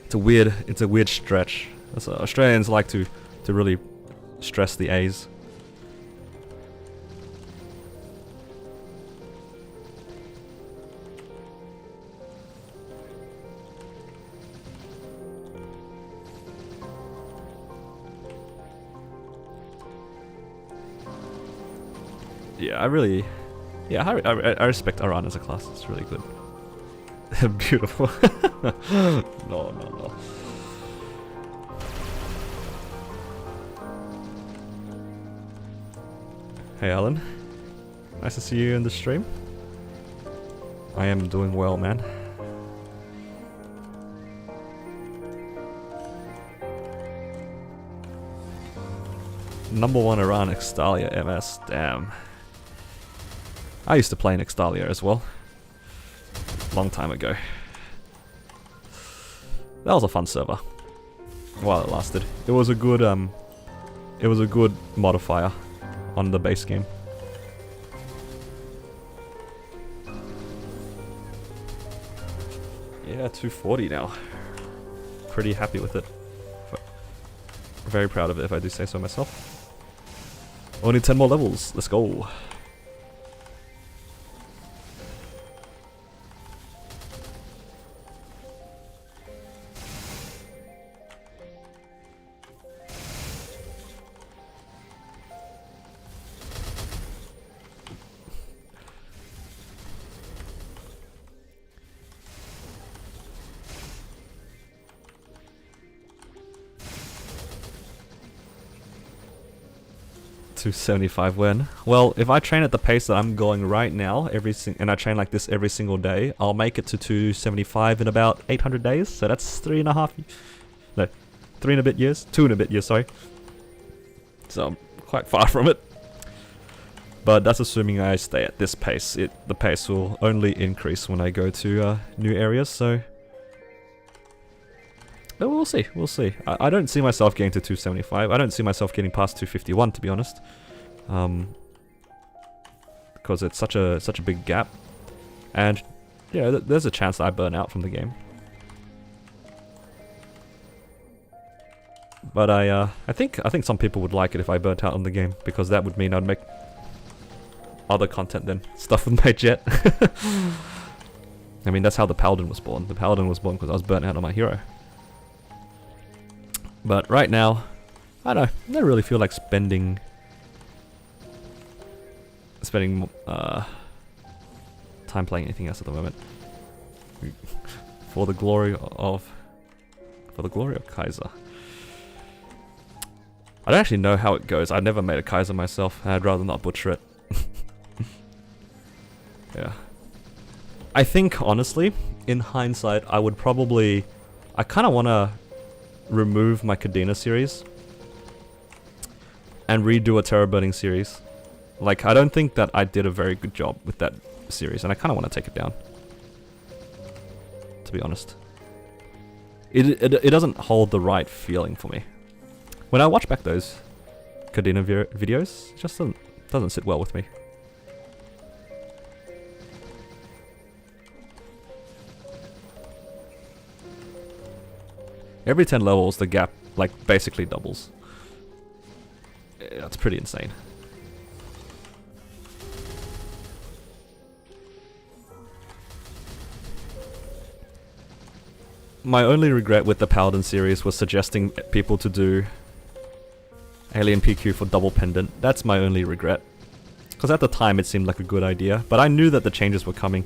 It's a weird stretch. Australians like to really stress the A's. Yeah, I respect Iran as a class. It's really good. Beautiful. No. Hey Alan, nice to see you in the stream. I am doing well, man. Number 1 Iran Extalia MS, damn. I used to play in Extalia as well. Long time ago. That was a fun server. While it lasted. It was a good modifier on the base game. Yeah, 240 now. Pretty happy with it. Very proud of it if I do say so myself. Only 10 more levels, let's go. $275 when? Well, if I train at the pace that I'm going right now, and I train like this every single day, I'll make it to 275 in about 800 days. So that's 3 and a bit years. 2 and a bit years, sorry. So I'm quite far from it. But that's assuming I stay at this pace. The pace will only increase when I go to new areas, so But we'll see, we'll see. I don't see myself getting to 275. I don't see myself getting past 251, to be honest. Because it's such a big gap. And, yeah, there's a chance that I burn out from the game. But I think some people would like it if I burnt out on the game, because that would mean I'd make other content than stuff with my Jett. I mean, that's how the Paladin was born. The Paladin was born because I was burnt out on my hero. But right now, I don't know, I don't really feel like spending time playing anything else at the moment. For the glory of Kaiser. I don't actually know how it goes. I've never made a Kaiser myself, and I'd rather not butcher it. Yeah. I think, honestly, in hindsight, I would probably... I kind of want to remove my Kadena series and redo a Terror Burning series. Like, I don't think that I did a very good job with that series, and I kind of want to take it down. To be honest. It doesn't hold the right feeling for me. When I watch back those Kadena videos, it just doesn't sit well with me. Every 10 levels, the gap, like, basically doubles. Yeah, that's pretty insane. My only regret with the Paladin series was suggesting people to do Alien PQ for double pendant. That's my only regret. Because at the time it seemed like a good idea, but I knew that the changes were coming.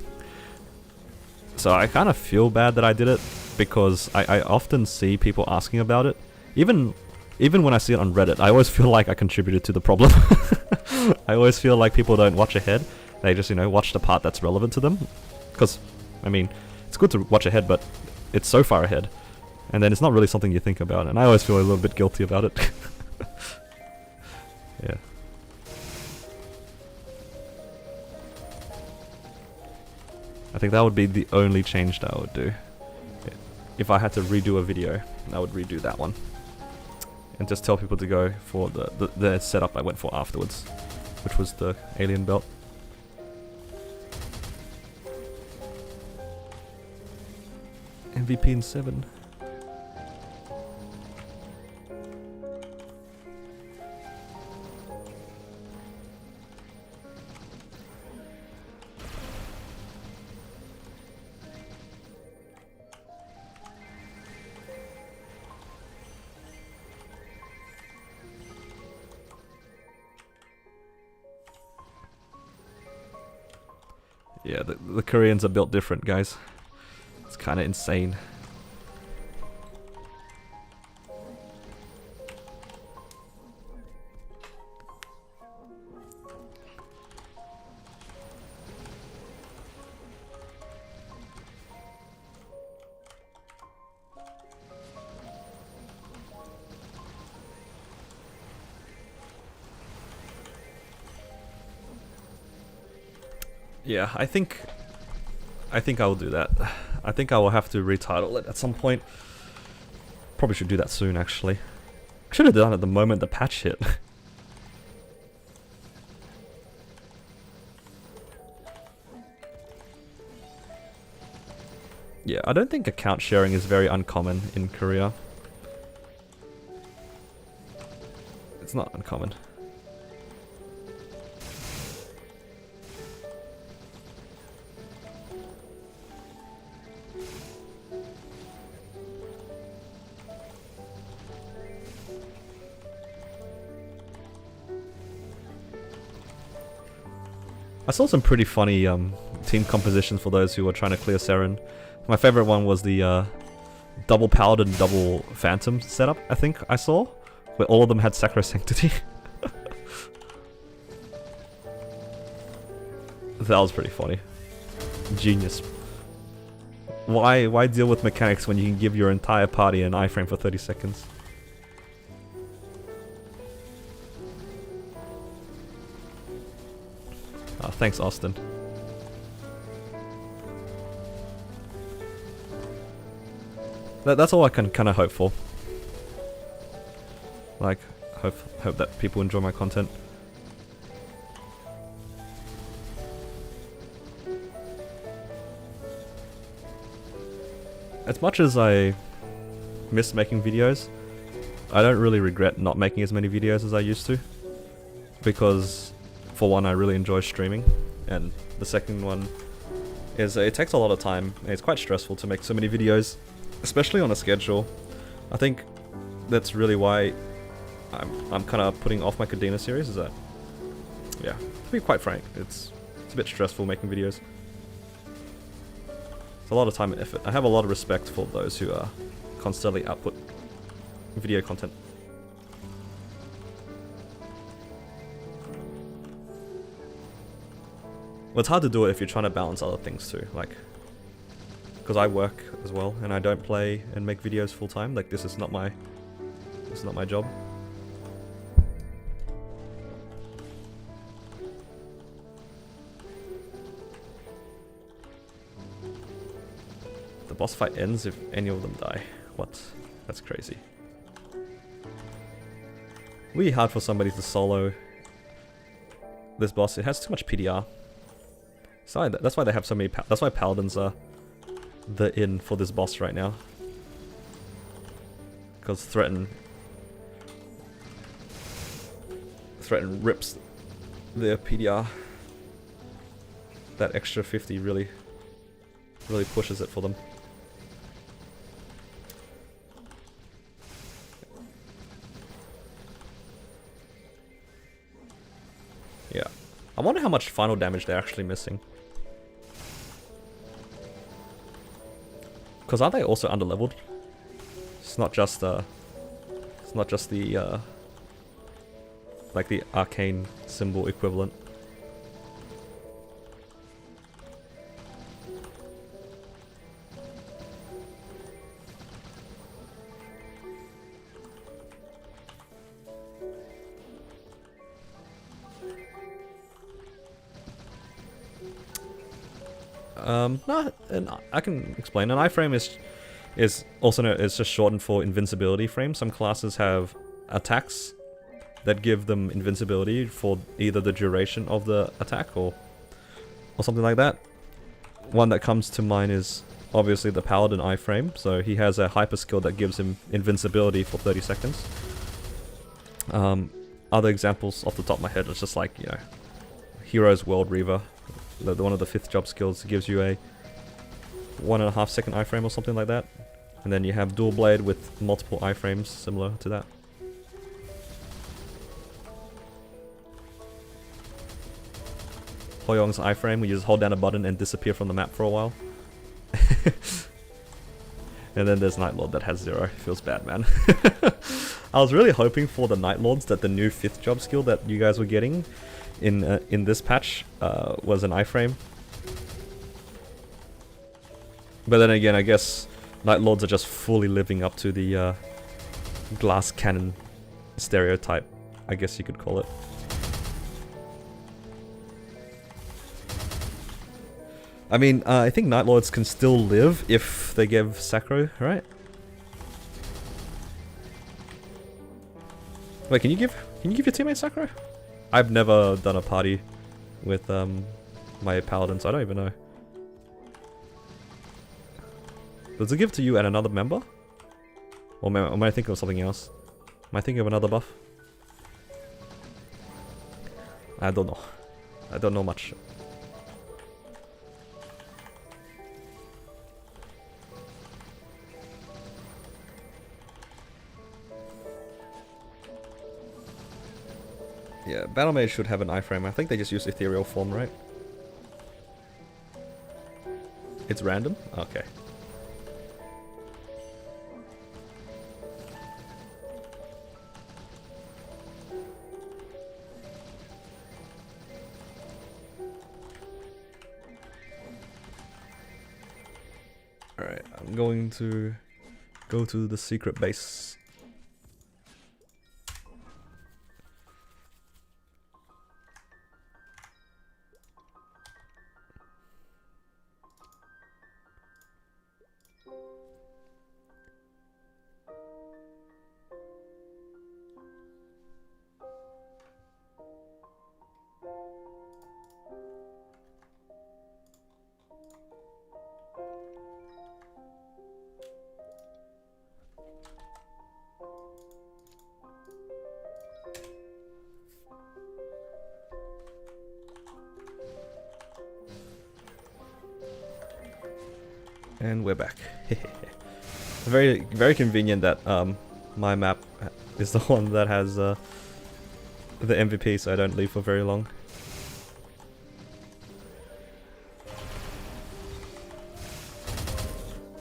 So I kind of feel bad that I did it, because I often see people asking about it. Even when I see it on Reddit, I always feel like I contributed to the problem. I always feel like people don't watch ahead. They just, you know, watch the part that's relevant to them. Because, I mean, it's good to watch ahead, but it's so far ahead. And then it's not really something you think about, and I always feel a little bit guilty about it. Yeah. I think that would be the only change that I would do. If I had to redo a video, I would redo that one. And just tell people to go for the setup I went for afterwards, which was the alien belt. MVP in 7. Yeah, the Koreans are built different, guys. It's kind of insane. Yeah, I think I will do that. I think I will have to retitle it at some point. Probably should do that soon, actually. I should have done it the moment the patch hit. Yeah, I don't think account sharing is very uncommon in Korea. It's not uncommon. I saw some pretty funny team compositions for those who were trying to clear Seren. My favorite one was the double Paladin, double Phantom setup, I think I saw, where all of them had Sacrosanctity. That was pretty funny. Genius. Why deal with mechanics when you can give your entire party an iframe for 30 seconds? Thanks, Austin. That's all I can kind of hope for. Like, hope that people enjoy my content. As much as I miss making videos, I don't really regret not making as many videos as I used to. Because, for one, I really enjoy streaming, and the second one is it takes a lot of time, and it's quite stressful to make so many videos, especially on a schedule. I think that's really why I'm kind of putting off my Cadena series, is that, yeah, to be quite frank, it's a bit stressful making videos. It's a lot of time and effort. I have a lot of respect for those who constantly output video content. Well, it's hard to do it if you're trying to balance other things too, like, because I work as well, and I don't play and make videos full time. Like, this is not my job. The boss fight ends if any of them die. What? That's crazy. Really hard for somebody to solo this boss. It has too much PDR. So that's why they have so many. That's why paladins are the in for this boss right now. Because Threaten rips their PDR. That extra 50 really pushes it for them. Yeah. I wonder how much final damage they're actually missing. Because aren't they also underleveled? It's not just the like the arcane symbol equivalent. No, and I can explain. An iframe is also known, it's just shortened for invincibility frame. Some classes have attacks that give them invincibility for either the duration of the attack or something like that. One that comes to mind is obviously the Paladin iframe. So he has a hyper skill that gives him invincibility for 30 seconds. Other examples off the top of my head is just like, you know, Hero's World Reaver. One of the 5th job skills gives you a 1.5 second iframe or something like that. And then you have Dual Blade with multiple iframes similar to that. Hoyong's iframe, where you just hold down a button and disappear from the map for a while. And then there's Night Lord that has 0. Feels bad, man. I was really hoping for the Night Lords that the new 5th job skill that you guys were getting in this patch was an iframe. But then again, I guess Night Lords are just fully living up to the glass cannon stereotype, I guess you could call it. I mean, I think Night Lords can still live if they give Sacro, right? Wait, can you give your teammate Sacro? I've never done a party with my paladins. I don't even know. Does it give to you and another member? Or am I thinking of something else? Am I thinking of another buff? I don't know. I don't know much. Yeah, Battle Mage should have an iframe. I think they just use ethereal form, right? It's random? Okay. Alright, I'm going to go to the secret base. And we're back. Very, very convenient that my map is the one that has the MVP, so I don't leave for very long.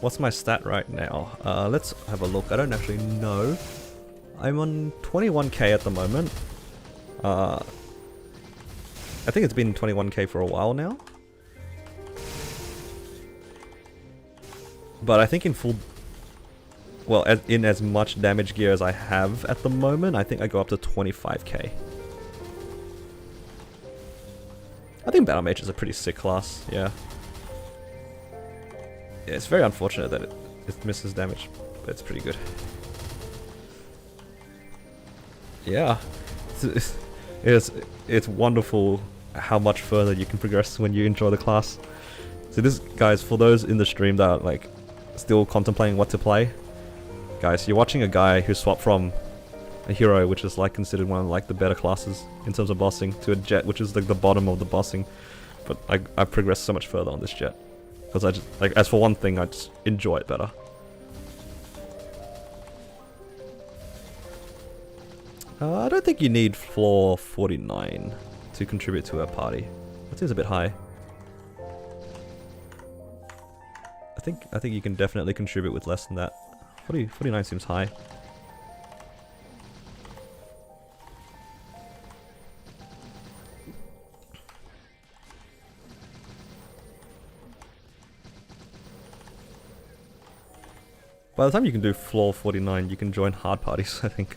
What's my stat right now? Let's have a look. I don't actually know. I'm on 21k at the moment. I think it's been 21k for a while now. But I think in full... Well, in as much damage gear as I have at the moment, I think I go up to 25k. I think Battle Mage is a pretty sick class, yeah. Yeah, it's very unfortunate that it misses damage, but it's pretty good. Yeah, it's wonderful how much further you can progress when you enjoy the class. So this, guys, for those in the stream that are like still contemplating what to play, guys, you're watching a guy who swapped from a hero, which is like considered one of like the better classes in terms of bossing, to a Jett, which is like the bottom of the bossing. But I've progressed so much further on this Jett because I just like, as for one thing, I just enjoy it better. I don't think you need floor 49 to contribute to a party. That seems a bit high. I think you can definitely contribute with less than that. 49 seems high. By the time you can do floor 49, you can join hard parties, I think.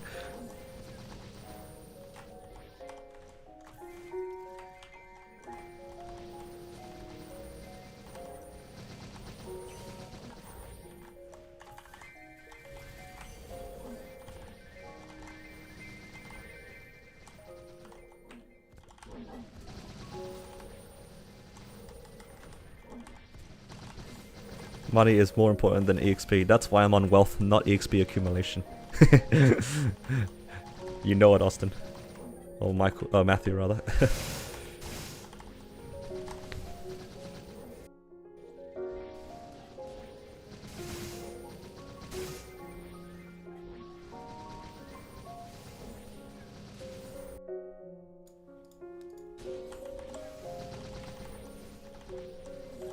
Money is more important than EXP. That's why I'm on wealth, not EXP accumulation. You know it, Austin. Or Michael, Matthew, rather.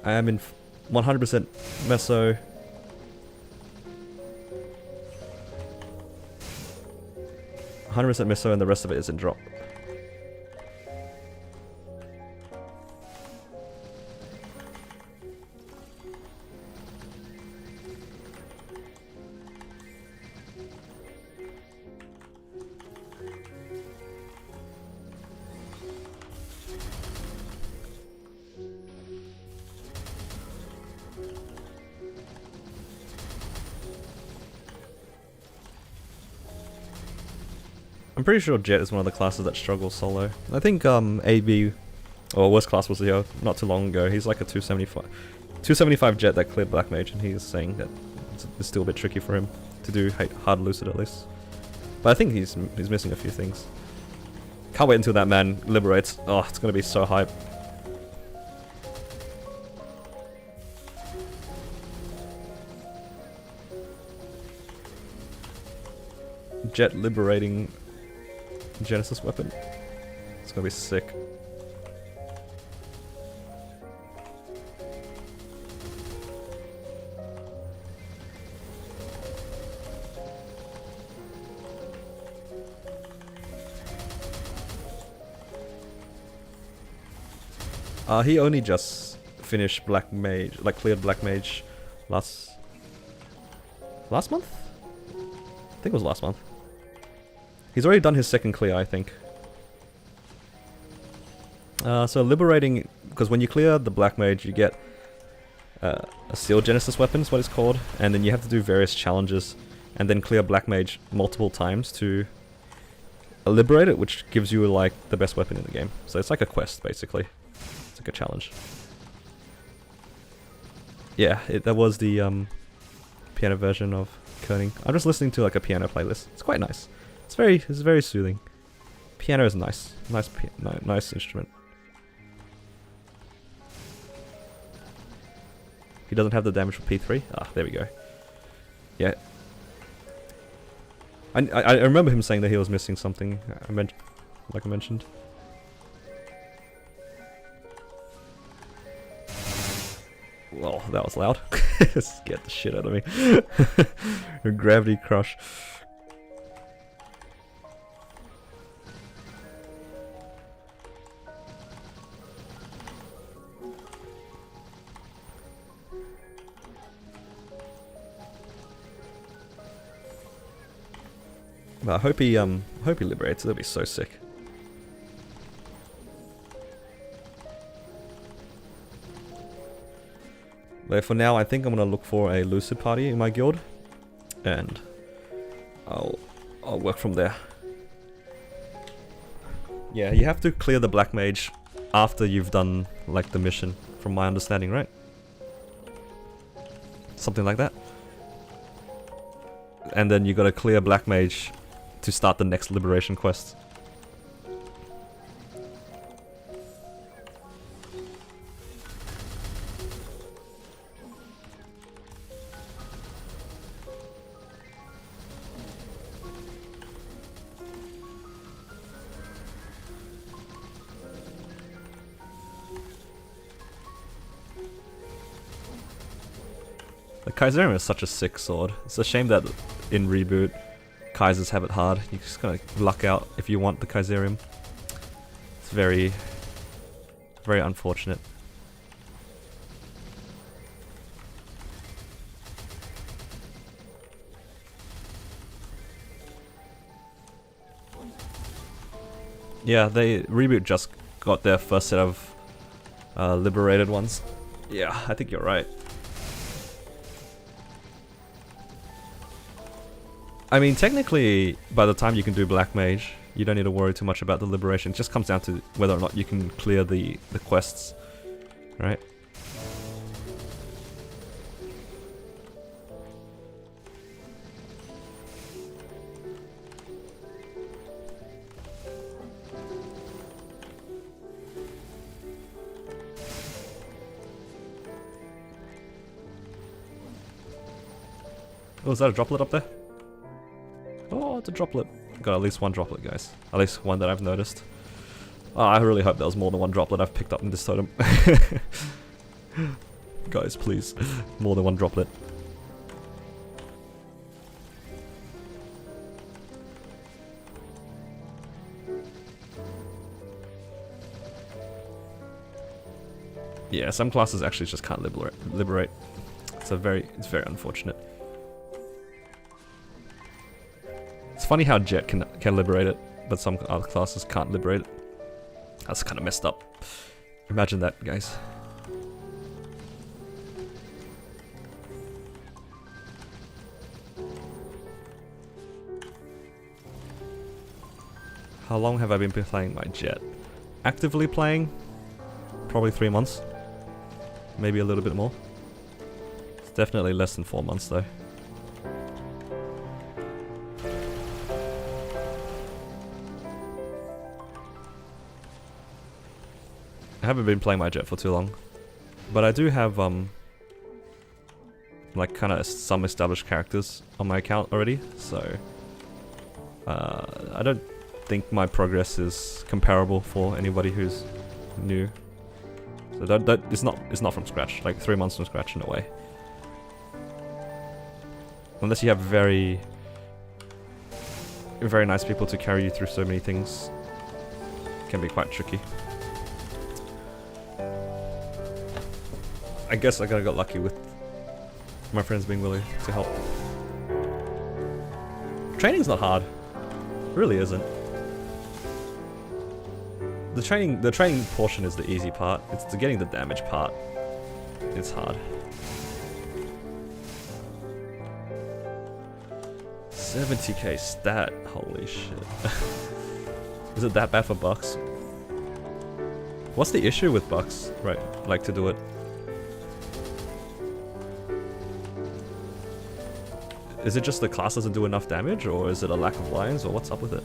I am in 100% meso. Meso, and the rest of it is in drop. I'm pretty sure Jett is one of the classes that struggles solo. I think AB, or worst class was here not too long ago. He's like a 275 Jett that cleared Black Mage, and he's saying that it's still a bit tricky for him to do hard lucid at least. But I think he's missing a few things. Can't wait until that man liberates. Oh, it's gonna be so hype. Jett liberating Genesis weapon. It's gonna be sick. He only just finished Black Mage, like cleared Black Mage last month? I think it was last month. He's already done his second clear, I think. So liberating, because when you clear the Black Mage, you get a Sealed Genesis weapon is what it's called, and then you have to do various challenges, and then clear Black Mage multiple times to liberate it, which gives you like the best weapon in the game. So it's like a quest, basically. It's like a challenge. Yeah, that was the piano version of Kerning. I'm just listening to like a piano playlist. It's quite nice. It's very soothing. Piano is nice. Nice instrument. He doesn't have the damage for P3. Ah, there we go. Yeah. I remember him saying that he was missing something. Like I mentioned. Well, that was loud. Scared the shit out of me. A gravity crush. But I hope he liberates. That'd be so sick. But for now, I think I'm gonna look for a Lucid party in my guild, and I'll work from there. Yeah, you have to clear the Black Mage after you've done like the mission, from my understanding, right? Something like that. And then you gotta clear Black Mage to start the next liberation quest. The Kaiserium is such a sick sword. It's a shame that in Reboot, Kaisers have it hard. You just gotta luck out if you want the Kaiserium. It's very, very unfortunate. Yeah, Reboot just got their first set of liberated ones. Yeah, I think you're right. I mean, technically, by the time you can do Black Mage, you don't need to worry too much about the liberation. It just comes down to whether or not you can clear the quests, right? Oh, is that a droplet up there? Oh, it's a droplet. Got at least one droplet, guys. At least one that I've noticed. Oh, I really hope there was more than one droplet I've picked up in this totem. Guys, please. More than one droplet. Yeah, some classes actually just can't liberate. It's very unfortunate. It's funny how Jett can liberate it, but some other classes can't liberate it. That's kind of messed up. Imagine that, guys. How long have I been playing my Jett? Actively playing? Probably 3 months. Maybe a little bit more. It's definitely less than 4 months though. I haven't been playing my Jett for too long, but I do have like kind of some established characters on my account already, so I don't think my progress is comparable for anybody who's new. So it's not from scratch, like 3 months from scratch in a way. Unless you have very nice people to carry you through so many things, it can be quite tricky. I guess I got lucky with my friends being willing to help. Training's not hard. It really isn't. The training portion is the easy part. It's the getting the damage part. It's hard. 70k stat. Holy shit. Is it that bad for Bucks? What's the issue with Bucks? Right, like to do it. Is it just the class doesn't do enough damage, or is it a lack of lines, or what's up with it?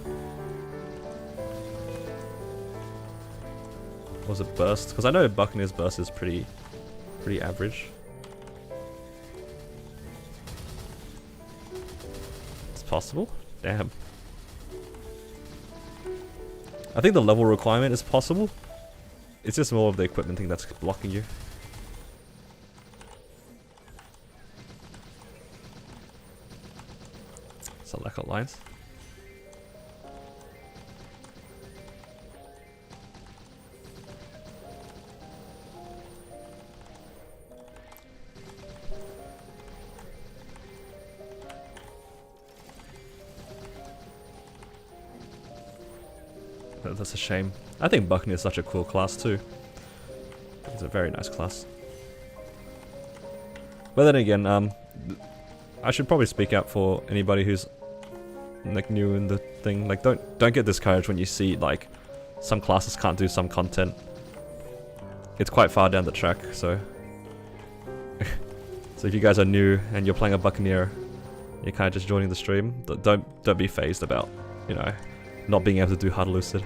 Or was it burst? Because I know Buccaneer's burst is pretty average. possible? Damn. I think the level requirement is possible. It's just more of the equipment thing that's blocking you. Select lines. That's a shame. I think Buccaneer is such a cool class too. It's a very nice class. But then again, I should probably speak out for anybody who's like new in the thing. Like, don't get discouraged when you see like some classes can't do some content. It's quite far down the track, so so if you guys are new and you're playing a Buccaneer, you're kind of just joining the stream. Don't be phased about, you know, not being able to do hard lucid.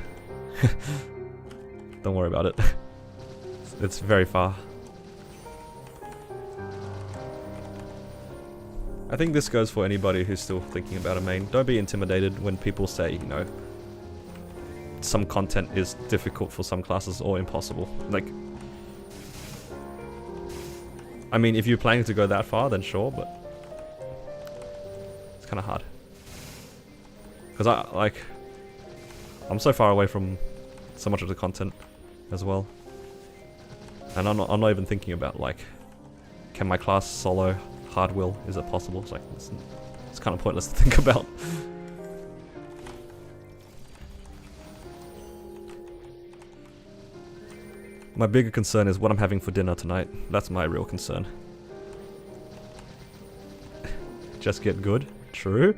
Don't worry about it. It's very far. I think this goes for anybody who's still thinking about a main. Don't be intimidated when people say, you know, some content is difficult for some classes or impossible. Like, I mean, if you're planning to go that far, then sure, but it's kind of hard. Because I'm so far away from so much of the content as well. And I'm not even thinking about, like, can my class solo hard will? Is it possible? It's like, it's kind of pointless to think about. My bigger concern is what I'm having for dinner tonight. That's my real concern. Just get good? True.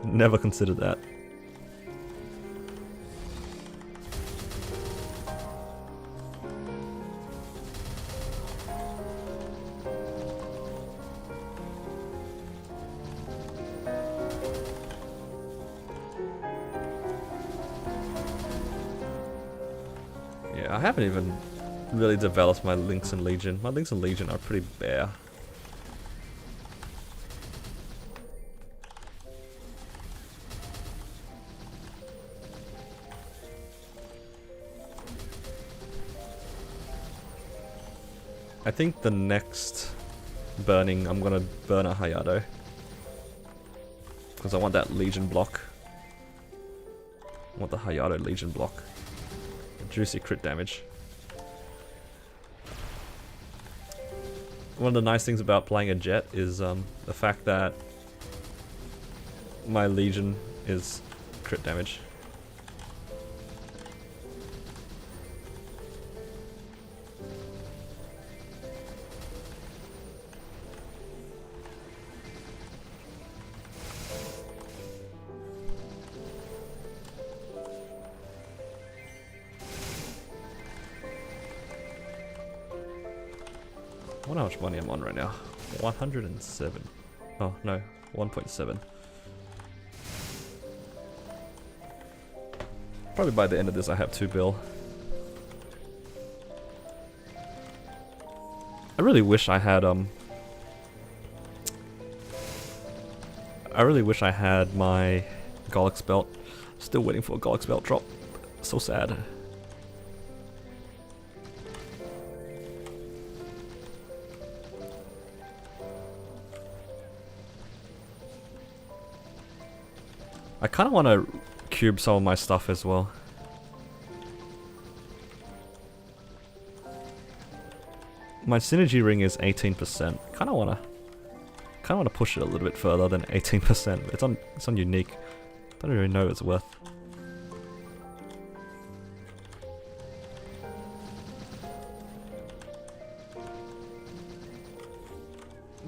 Never considered that. Yeah, I haven't even really developed my Links and Legion. My Links and Legion are pretty bare. I think the next burning, I'm gonna burn a Hayato. Because I want that Legion block. I want the Hayato Legion block. Juicy crit damage. One of the nice things about playing a Jett is the fact that my Legion is crit damage. I wonder how much money I'm on right now. 107. Oh, no. 1.7. Probably by the end of this I have 2 bill. I really wish I had, I really wish I had my Golix belt. Still waiting for a Golix belt drop. So sad. I kind of want to cube some of my stuff as well. My synergy ring is 18%. Kind of want to push it a little bit further than 18%. It's on unique. Don't really know what it's worth.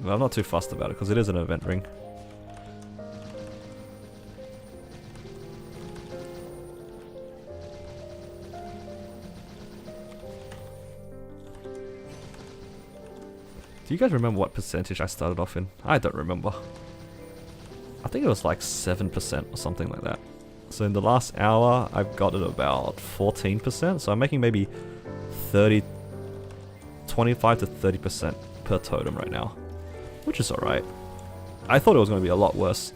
Well, I'm not too fussed about it because it is an event ring. Do you guys remember what percentage I started off in? I don't remember. I think it was like 7% or something like that. So in the last hour, I've got it about 14%. So I'm making maybe 25 to 30% per totem right now, which is alright. I thought it was going to be a lot worse.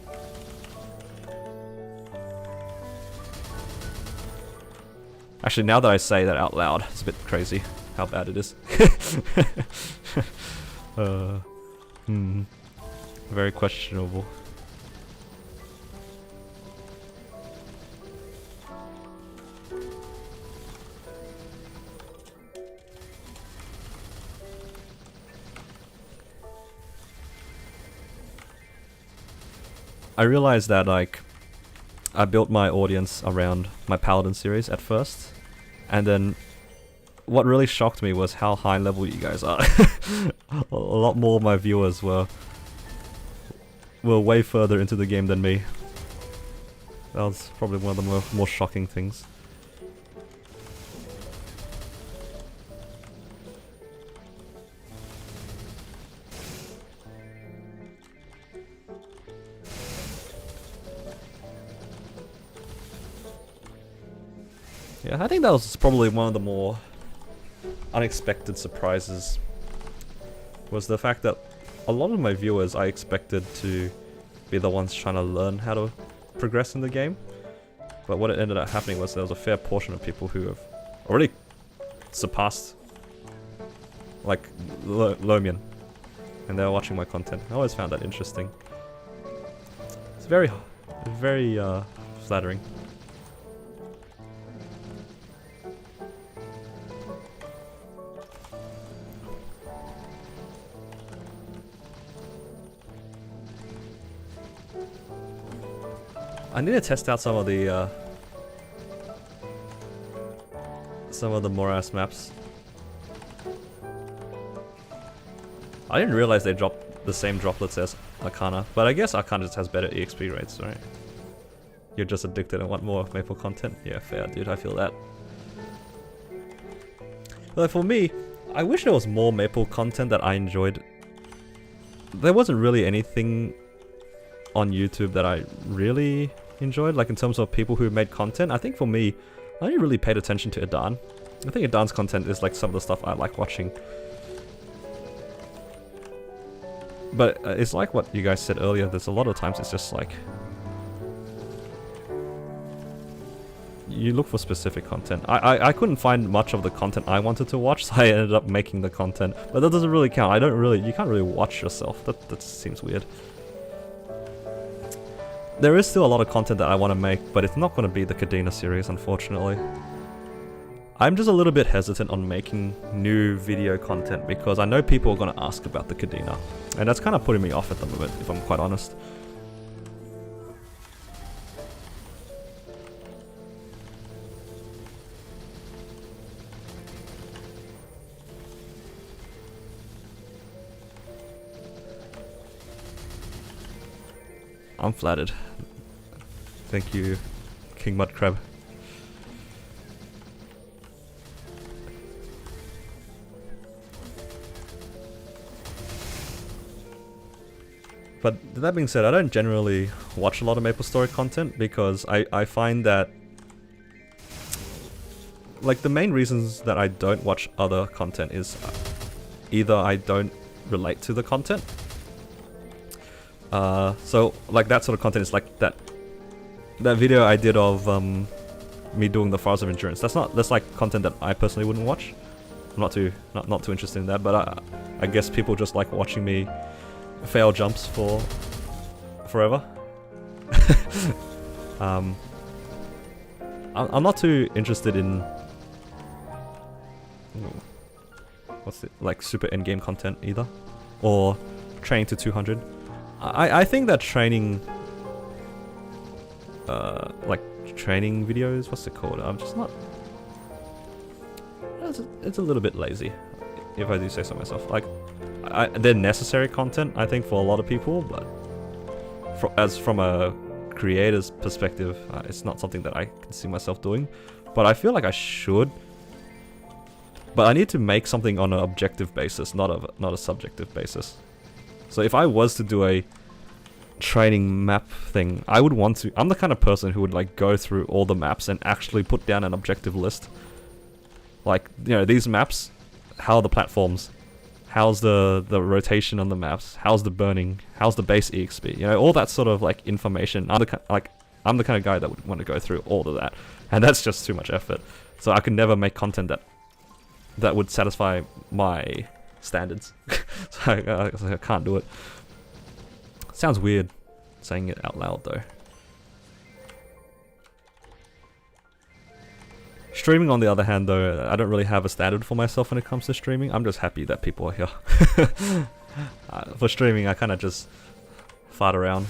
Actually, now that I say that out loud, it's a bit crazy how bad it is. Very questionable. I realized that, like, I built my audience around my Paladin series at first, and then what really shocked me was how high level you guys are. A lot more of my viewers were way further into the game than me. That was probably one of the more shocking things. Yeah, I think that was probably one of the more unexpected surprises, was the fact that a lot of my viewers I expected to be the ones trying to learn how to progress in the game, but what ended up happening was there was a fair portion of people who have already surpassed, like, Lomian, and they were watching my content. I always found that interesting. It's very flattering. I need to test out some of the Morass maps. I didn't realize they dropped the same droplets as Arcana, but I guess Arcana just has better EXP rates, right? You're just addicted and want more Maple content? Yeah, fair, dude, I feel that. But for me, I wish there was more Maple content that I enjoyed. There wasn't really anything on YouTube that I really enjoyed, like in terms of people who made content. I think for me, I only really paid attention to Adan. I think Adan's content is like some of the stuff I like watching. But it's like what you guys said earlier, there's a lot of times it's just like you look for specific content. I couldn't find much of the content I wanted to watch, so I ended up making the content. But that doesn't really count. You can't really watch yourself. That seems weird. There is still a lot of content that I want to make, but it's not going to be the Kadena series, unfortunately. I'm just a little bit hesitant on making new video content because I know people are going to ask about the Kadena, and that's kind of putting me off at the moment, if I'm quite honest. I'm flattered. Thank you, King Mudcrab. But that being said, I don't generally watch a lot of Maplestory content because I find that, like, the main reasons that I don't watch other content is either I don't relate to the content. So like that sort of content is like that video I did of me doing the Fires of Endurance. That's like content that I personally wouldn't watch. I'm not too interested in that, but I guess people just like watching me fail jumps for forever. I'm not too interested in what's it, like, super endgame content either, or training to 200. I think that training, like training videos, what's it called? I'm just not. It's a little bit lazy, if I do say so myself. Like, they're necessary content, I think, for a lot of people, but from a creator's perspective, it's not something that I can see myself doing. But I feel like I should. But I need to make something on an objective basis, not a subjective basis. So if I was to do a training map thing, I would want to. I'm the kind of person who would like go through all the maps and actually put down an objective list. Like, you know, these maps, how are the platforms? How's the rotation on the maps? How's the burning? How's the base EXP? You know, all that sort of like information. I'm the kind of guy that would want to go through all of that, and that's just too much effort. So I could never make content that would satisfy my standards. So I can't do it. Sounds weird saying it out loud though. Streaming on the other hand though, I don't really have a standard for myself when it comes to streaming. I'm just happy that people are here. For streaming I kind of just fart around.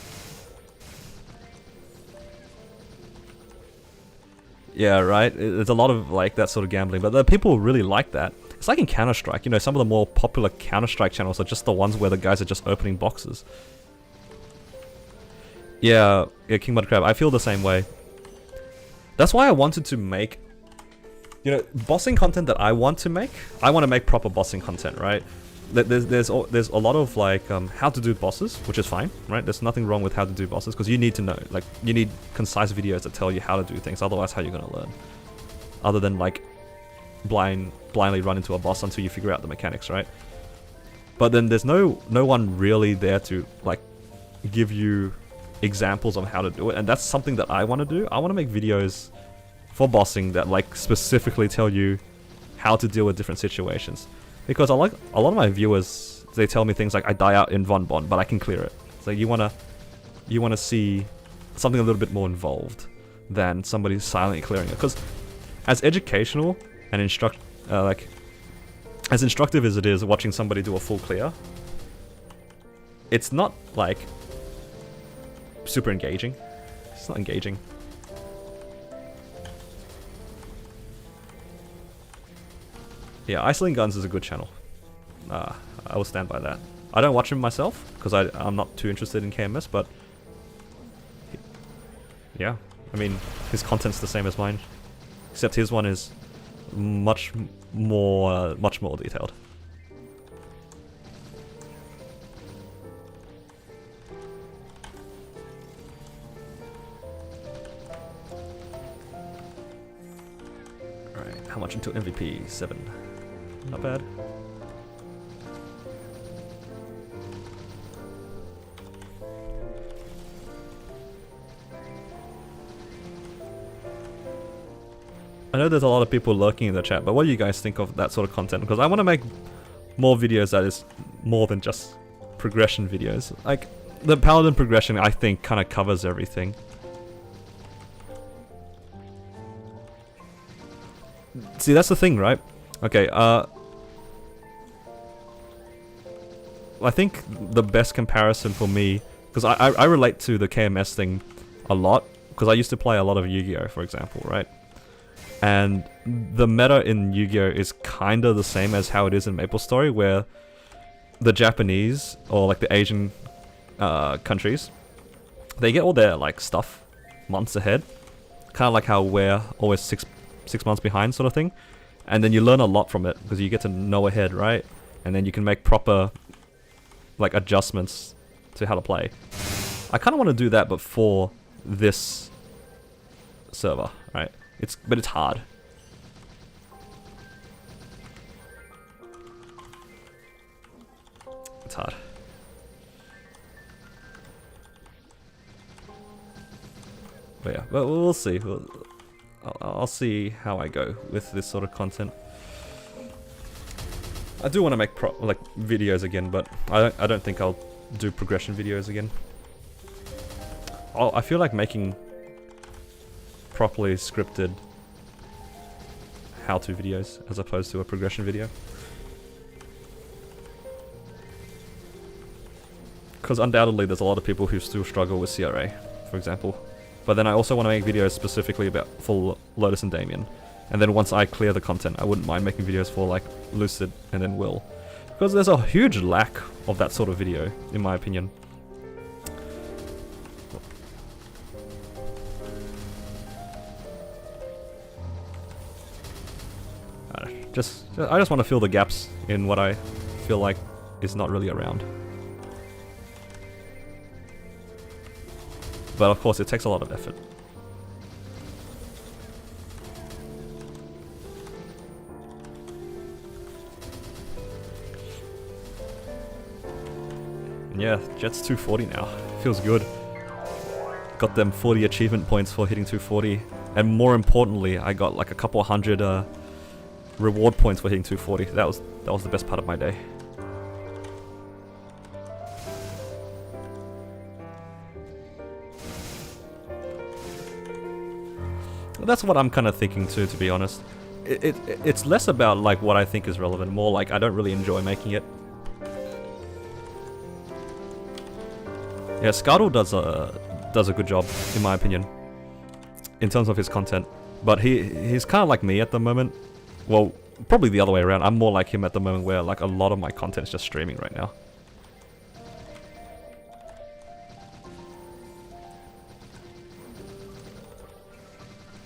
Yeah, right? There's a lot of like that sort of gambling, but the people really like that. It's like in Counter-Strike, you know, some of the more popular Counter-Strike channels are just the ones where the guys are just opening boxes. Yeah, King Mud Crab, I feel the same way. That's why I wanted to make, you know, bossing content that I want to make proper bossing content, right? There's a lot of like how to do bosses, which is fine, right? There's nothing wrong with how to do bosses because you need to know, like you need concise videos that tell you how to do things. Otherwise, how are you gonna learn? Other than like blindly run into a boss until you figure out the mechanics, right? But then there's no one really there to like give you examples of how to do it, and that's something that I want to do. I want to make videos for bossing that like specifically tell you how to deal with different situations. Because I like a lot of my viewers, they tell me things like I die out in Von Bon, but I can clear it. So you wanna see something a little bit more involved than somebody silently clearing it. Because as educational and as instructive as it is watching somebody do a full clear, it's not like super engaging. It's not engaging. Yeah, Iceland Guns is a good channel. I will stand by that. I don't watch him myself, because I'm not too interested in KMS, but yeah, I mean, his content's the same as mine, except his one is much more detailed. Alright, how much until MVP? 7. Not bad. I know there's a lot of people lurking in the chat, but what do you guys think of that sort of content? Because I want to make more videos that is more than just progression videos. Like, the Paladin progression, I think, kind of covers everything. See, that's the thing, right? Okay, I think the best comparison for me, because I relate to the KMS thing a lot, because I used to play a lot of Yu-Gi-Oh, for example, right? And the meta in Yu-Gi-Oh is kind of the same as how it is in Maplestory, where the Japanese, or like the Asian countries, they get all their like stuff months ahead, kind of like how we're always six months behind sort of thing, and then you learn a lot from it, because you get to know ahead, right? And then you can make proper like adjustments to how to play. I kind of want to do that, but for this server, right? But it's hard. It's hard. But yeah, but we'll see. I'll see how I go with this sort of content. I do want to make videos again, but I don't think I'll do progression videos again. I feel like making properly scripted how-to videos as opposed to a progression video. Because undoubtedly there's a lot of people who still struggle with CRA, for example. But then I also want to make videos specifically for Lotus and Damien. And then once I clear the content, I wouldn't mind making videos for like Lucid and then Will. Because there's a huge lack of that sort of video, in my opinion. I just want to fill the gaps in what I feel like is not really around. But of course it takes a lot of effort. And yeah, Jett's 240 now. Feels good. Got them 40 achievement points for hitting 240 And more importantly, I got like a couple hundred reward points for hitting 240. That was the best part of my day. That's what I'm kind of thinking too, to be honest. It's less about like what I think is relevant, more like I don't really enjoy making it. Yeah, Skardle does a good job, in my opinion, in terms of his content. But he's kind of like me at the moment. Well, probably the other way around. I'm more like him at the moment, where like a lot of my content is just streaming right now.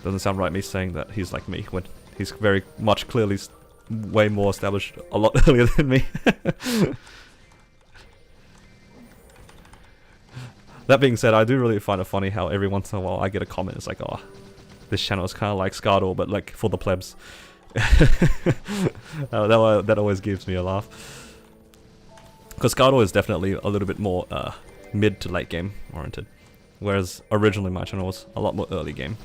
Doesn't sound right me saying that he's like me when he's very much clearly way more established a lot earlier than me. That being said, I do really find it funny how every once in a while I get a comment. It's like, oh, this channel is kind of like Skardle, but like for the plebs. That always gives me a laugh. Because Skardle is definitely a little bit more mid to late game oriented. Whereas originally my channel was a lot more early game.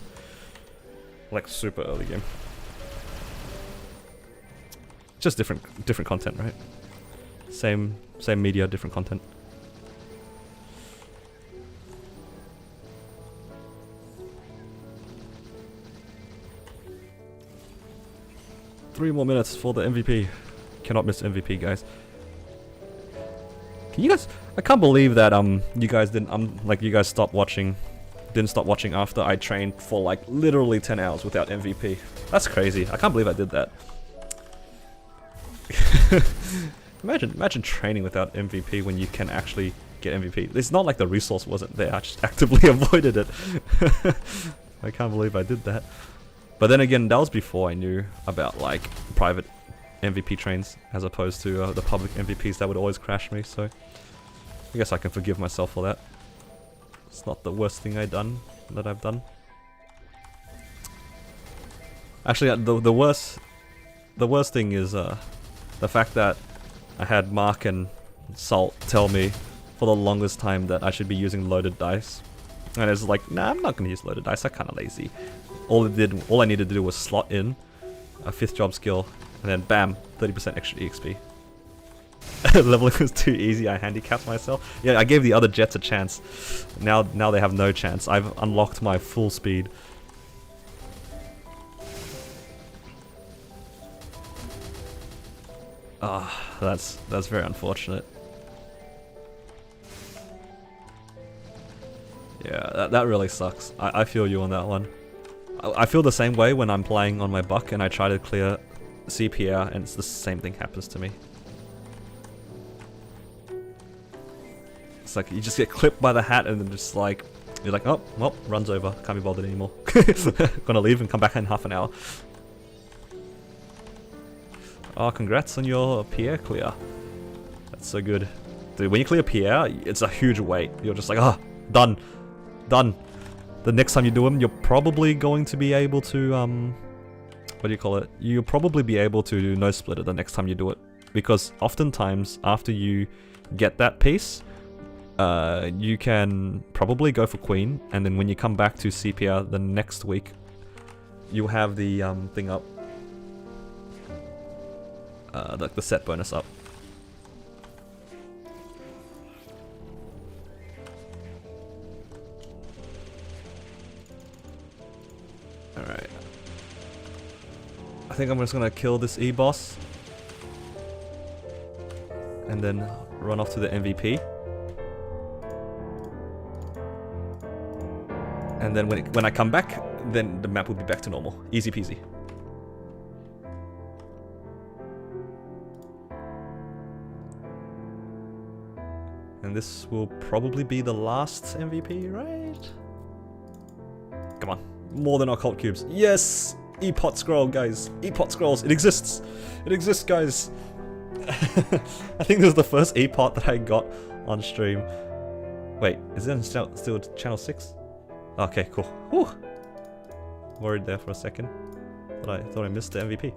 Like super early game. Just different content, right? Same media, different content. Three more minutes for the MVP. Cannot miss MVP, guys. Can you guys? I can't believe that you guys didn't you guys stopped watching. Didn't stop watching after I trained for like literally 10 hours without MVP. That's crazy. I can't believe I did that. Imagine training without MVP when you can actually get MVP. It's not like the resource wasn't there. I just actively avoided it. I can't believe I did that. But then again, that was before I knew about like private MVP trains as opposed to the public MVPs that would always crash me. So I guess I can forgive myself for that. It's not the worst thing I've done. Actually, the worst thing is the fact that I had Mark and Salt tell me for the longest time that I should be using loaded dice, and it's like, nah, I'm not gonna use loaded dice. I'm kind of lazy. All I needed to do was slot in a 5th job skill, and then bam, 30% extra EXP. Leveling was too easy, I handicapped myself. Yeah, I gave the other Jetts a chance. Now they have no chance. I've unlocked my full speed. Ah, that's very unfortunate. Yeah, that really sucks. I feel you on that one. I feel the same way when I'm playing on my buck and I try to clear CPR and it's the same thing happens to me. It's like you just get clipped by the hat and then just like, you're like, oh, well, runs over, can't be bothered anymore. Gonna leave and come back in half an hour. Oh, congrats on your Pierre clear. That's so good. Dude, when you clear Pierre, it's a huge weight. You're just like, oh, done. Done. The next time you do them, you're probably going to be able to, what do you call it? You'll probably be able to do no splitter the next time you do it. Because oftentimes, after you get that piece, you can probably go for Queen, and then when you come back to CPR the next week, you'll have the thing up. The set bonus up. Alright. I think I'm just gonna kill this E-boss. And then run off to the MVP. And then when I come back, then the map will be back to normal. Easy peasy. And this will probably be the last MVP, right? Come on. More than occult cubes. Yes! E-pot scroll, guys. E-pot scrolls. It exists. It exists, guys. I think this is the first E-pot that I got on stream. Wait, is it still channel 6? Okay, cool. Whew. Worried there for a second. Thought I missed the MVP.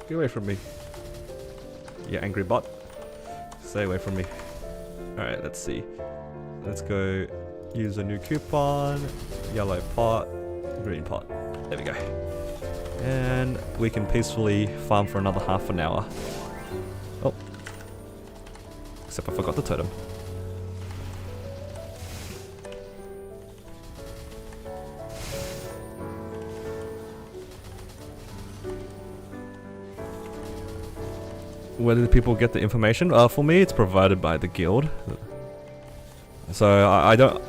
Get away from me. You angry bot. Stay away from me. Alright, let's see. Let's go use a new coupon. Yellow pot. Green pot. There we go. And we can peacefully farm for another half an hour. Oh. Except I forgot the totem. Where do people get the information? For me, it's provided by the guild. So I don't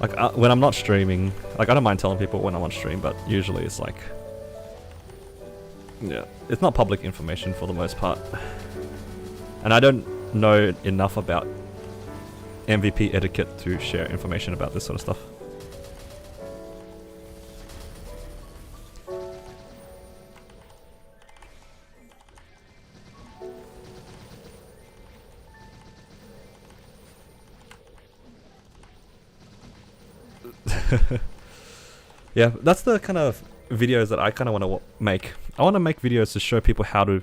like when I'm not streaming. Like I don't mind telling people when I'm on stream, but usually it's like, yeah, it's not public information for the most part. And I don't know enough about MVP etiquette to share information about this sort of stuff. Yeah, that's the kind of videos that I kind of want to make. I want to make videos to show people how to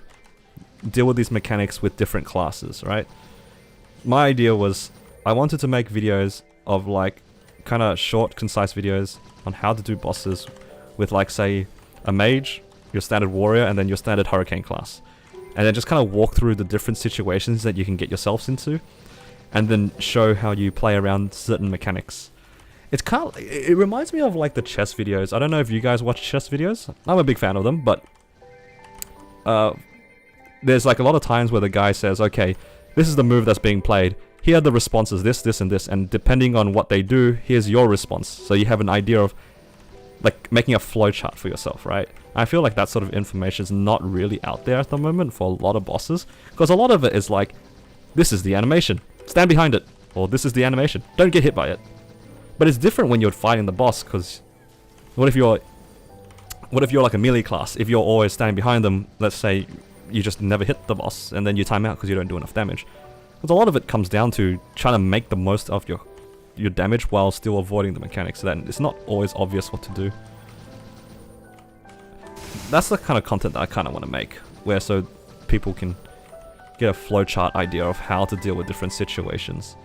deal with these mechanics with different classes, right? My idea was I wanted to make videos of like kind of short, concise videos on how to do bosses with like say a mage, your standard warrior, and then your standard hurricane class. And then just kind of walk through the different situations that you can get yourselves into and then show how you play around certain mechanics. It's kind of, it reminds me of like the chess videos. I don't know if you guys watch chess videos. I'm a big fan of them, but there's like a lot of times where the guy says, okay, this is the move that's being played. Here are the responses, this, this, and this, and depending on what they do, here's your response. So you have an idea of like making a flowchart for yourself, right? I feel like that sort of information is not really out there at the moment for a lot of bosses, because a lot of it is like, this is the animation, stand behind it, or this is the animation, don't get hit by it. But it's different when you're fighting the boss, because what if you're like a melee class? If you're always standing behind them, let's say you just never hit the boss, and then you time out because you don't do enough damage. Because a lot of it comes down to trying to make the most of your damage while still avoiding the mechanics. So that it's not always obvious what to do. That's the kind of content that I kind of want to make, where so people can get a flowchart idea of how to deal with different situations.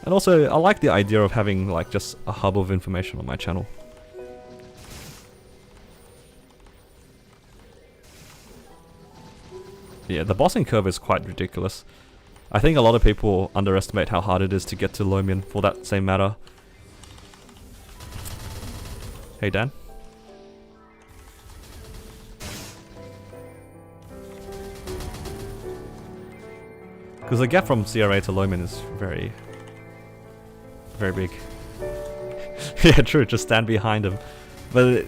And also, I like the idea of having like just a hub of information on my channel. Yeah, the bossing curve is quite ridiculous. I think a lot of people underestimate how hard it is to get to Lomian for that same matter. Hey Dan. Because the gap from CRA to Lomian is very big. Yeah, true, just stand behind him. But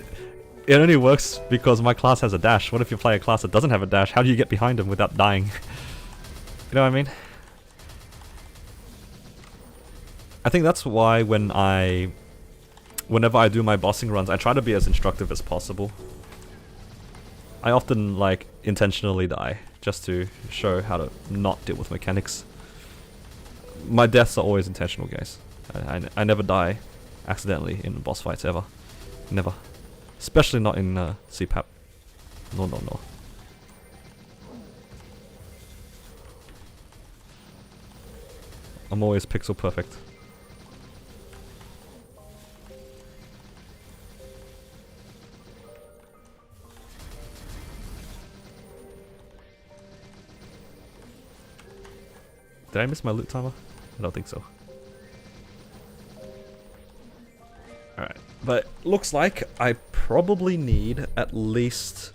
it only works because my class has a dash. What if you play a class that doesn't have a dash? How do you get behind him without dying? You know what I mean? I think that's why whenever I do my bossing runs, I try to be as instructive as possible. I often like intentionally die just to show how to not deal with mechanics. My deaths are always intentional, guys. I never die accidentally in boss fights ever. Never. Especially not in CPAP. No, no, no. I'm always pixel perfect. Did I miss my loot timer? I don't think so. Alright, but looks like I probably need at least...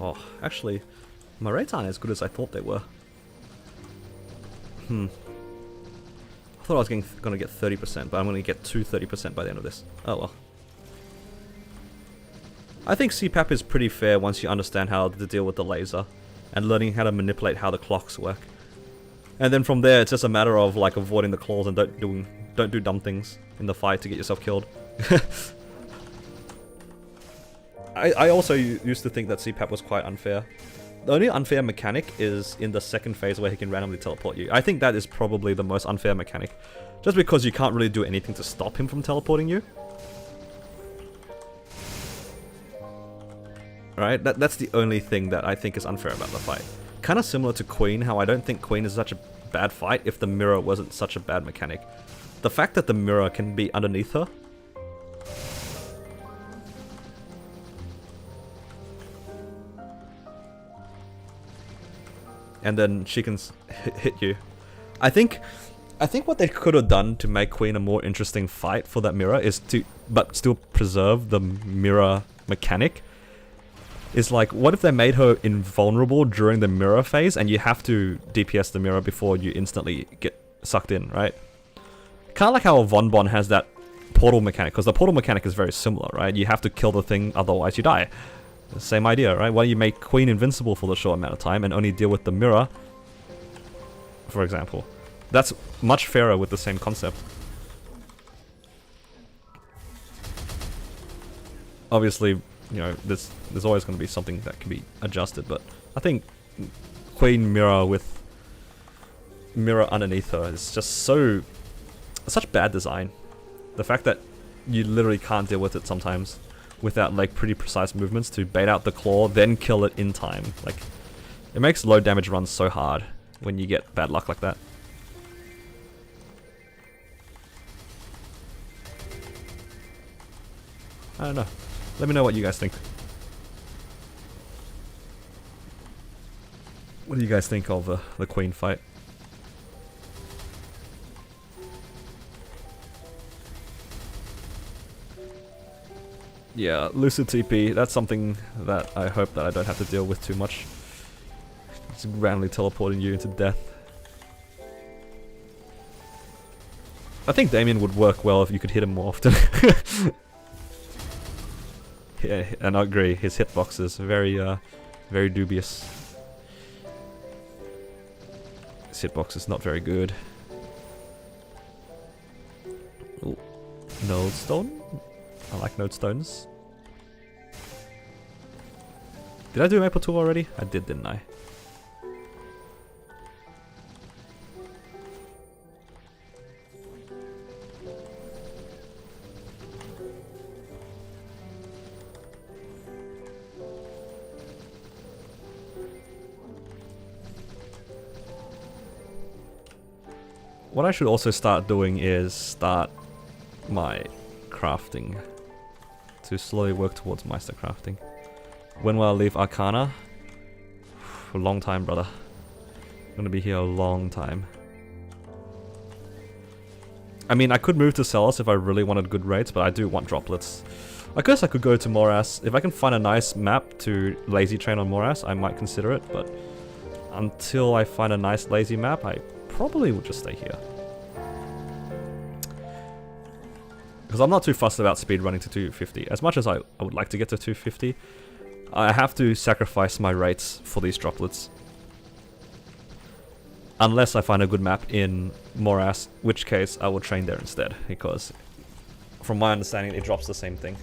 Oh, actually, my rates aren't as good as I thought they were. I thought I was gonna get 30%, but I'm gonna get to 30% by the end of this. Oh well. I think CPAP is pretty fair once you understand how to deal with the laser and learning how to manipulate how the clocks work. And then from there, it's just a matter of like avoiding the claws and don't do dumb things in the fight to get yourself killed. I also used to think that CPAP was quite unfair. The only unfair mechanic is in the second phase where he can randomly teleport you. I think that is probably the most unfair mechanic. Just because you can't really do anything to stop him from teleporting you. Right? That's the only thing that I think is unfair about the fight. Kind of similar to Queen, how I don't think Queen is such a bad fight if the mirror wasn't such a bad mechanic. The fact that the mirror can be underneath her. And then she can hit you. I think what they could have done to make Queen a more interesting fight for that mirror is to, but still preserve the mirror mechanic, is like, what if they made her invulnerable during the mirror phase and you have to DPS the mirror before you instantly get sucked in, right? Kind of like how Von Bon has that portal mechanic, because the portal mechanic is very similar, right? You have to kill the thing, otherwise you die. Same idea, right? Why don't you make Queen invincible for the short amount of time and only deal with the mirror, for example? That's much fairer with the same concept. Obviously, you know, there's always going to be something that can be adjusted, but I think Queen mirror with mirror underneath her is just such bad design. The fact that you literally can't deal with it sometimes without like pretty precise movements to bait out the claw, then kill it in time. Like, it makes low damage runs so hard when you get bad luck like that. I don't know. Let me know what you guys think. What do you guys think of the Queen fight? Yeah, Lucid TP, that's something that I hope that I don't have to deal with too much. Just randomly teleporting you into death. I think Damien would work well if you could hit him more often. Yeah, and I agree, his hitbox is very dubious. His hitbox is not very good. Ooh, Node Stone? I like node stones. Did I do Maple 2 already? I did, didn't I? What I should also start doing is start my crafting to slowly work towards Meister crafting. When will I leave Arcana? For a long time, brother. I'm gonna be here a long time. I mean, I could move to Celis if I really wanted good rates, but I do want droplets. I guess I could go to Morass. If I can find a nice map to lazy train on Morass, I might consider it, but until I find a nice lazy map, I probably will just stay here. Because I'm not too fussed about speed running to 250. As much as I would like to get to 250, I have to sacrifice my rates for these droplets. Unless I find a good map in Morass, which case I will train there instead. Because from my understanding, it drops the same thing.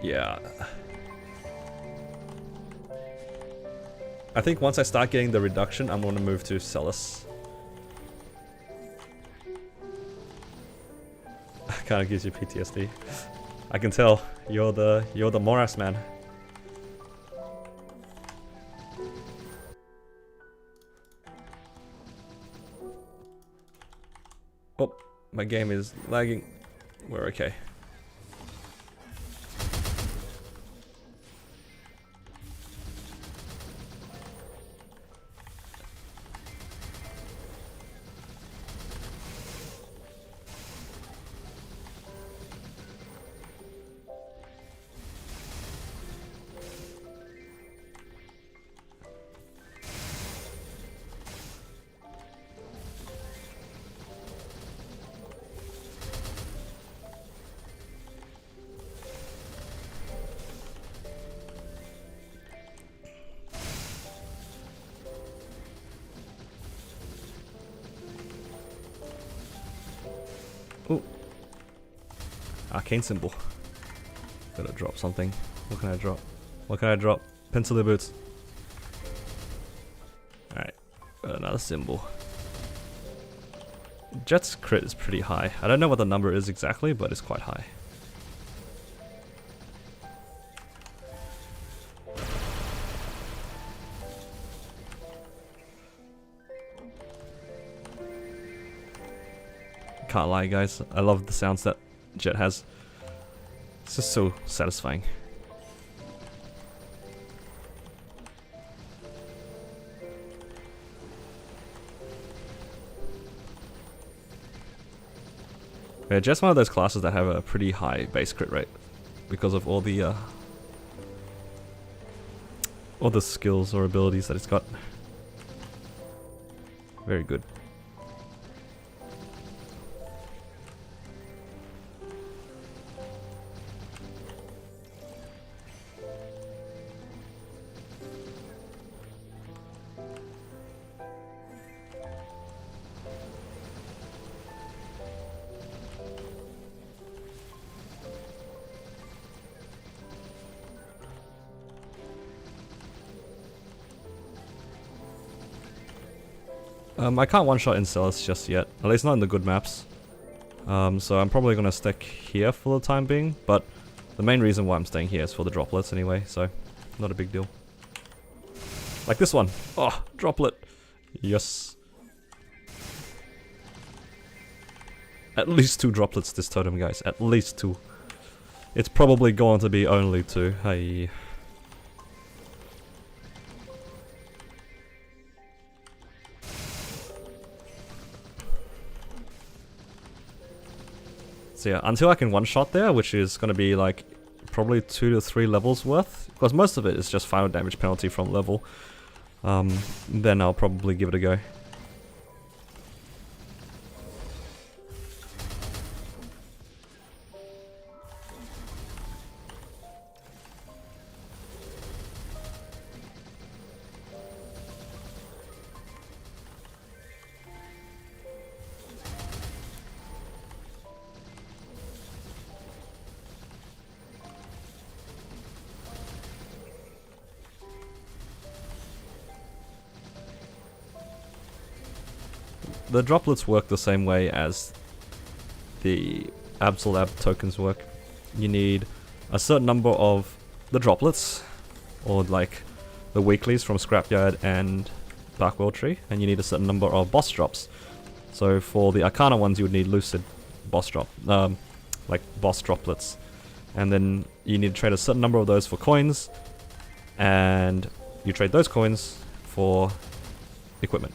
Yeah. I think once I start getting the reduction, I'm going to move to Celis. Kind of gives you PTSD. I can tell you're the Morass man. Oh, my game is lagging. We're okay. Arcane symbol. Gotta drop something. What can I drop? What can I drop? Pencil boots. Alright, got another symbol. Jett's crit is pretty high. I don't know what the number is exactly, but it's quite high. Can't lie, guys. I love the sounds that Jett has. It's just so satisfying. Yeah, Jett's one of those classes that have a pretty high base crit rate because of all the skills or abilities that it's got. Very good. I can't one-shot Incellus just yet, at least not in the good maps. So I'm probably gonna stick here for the time being, but the main reason why I'm staying here is for the droplets anyway, so not a big deal. Like this one. Oh, droplet. Yes. At least 2 droplets this totem, guys. At least 2. It's probably going to be only 2. Hey. So yeah, until I can one-shot there, which is going to be like probably 2 to 3 levels worth, because most of it is just final damage penalty from level, then I'll probably give it a go. The droplets work the same way as the Absolab tokens work. You need a certain number of the droplets, or like the weeklies from Scrapyard and Darkworld Tree, and you need a certain number of boss drops. So for the Arcana ones you would need Lucid boss drop, like boss droplets. And then you need to trade a certain number of those for coins, and you trade those coins for equipment.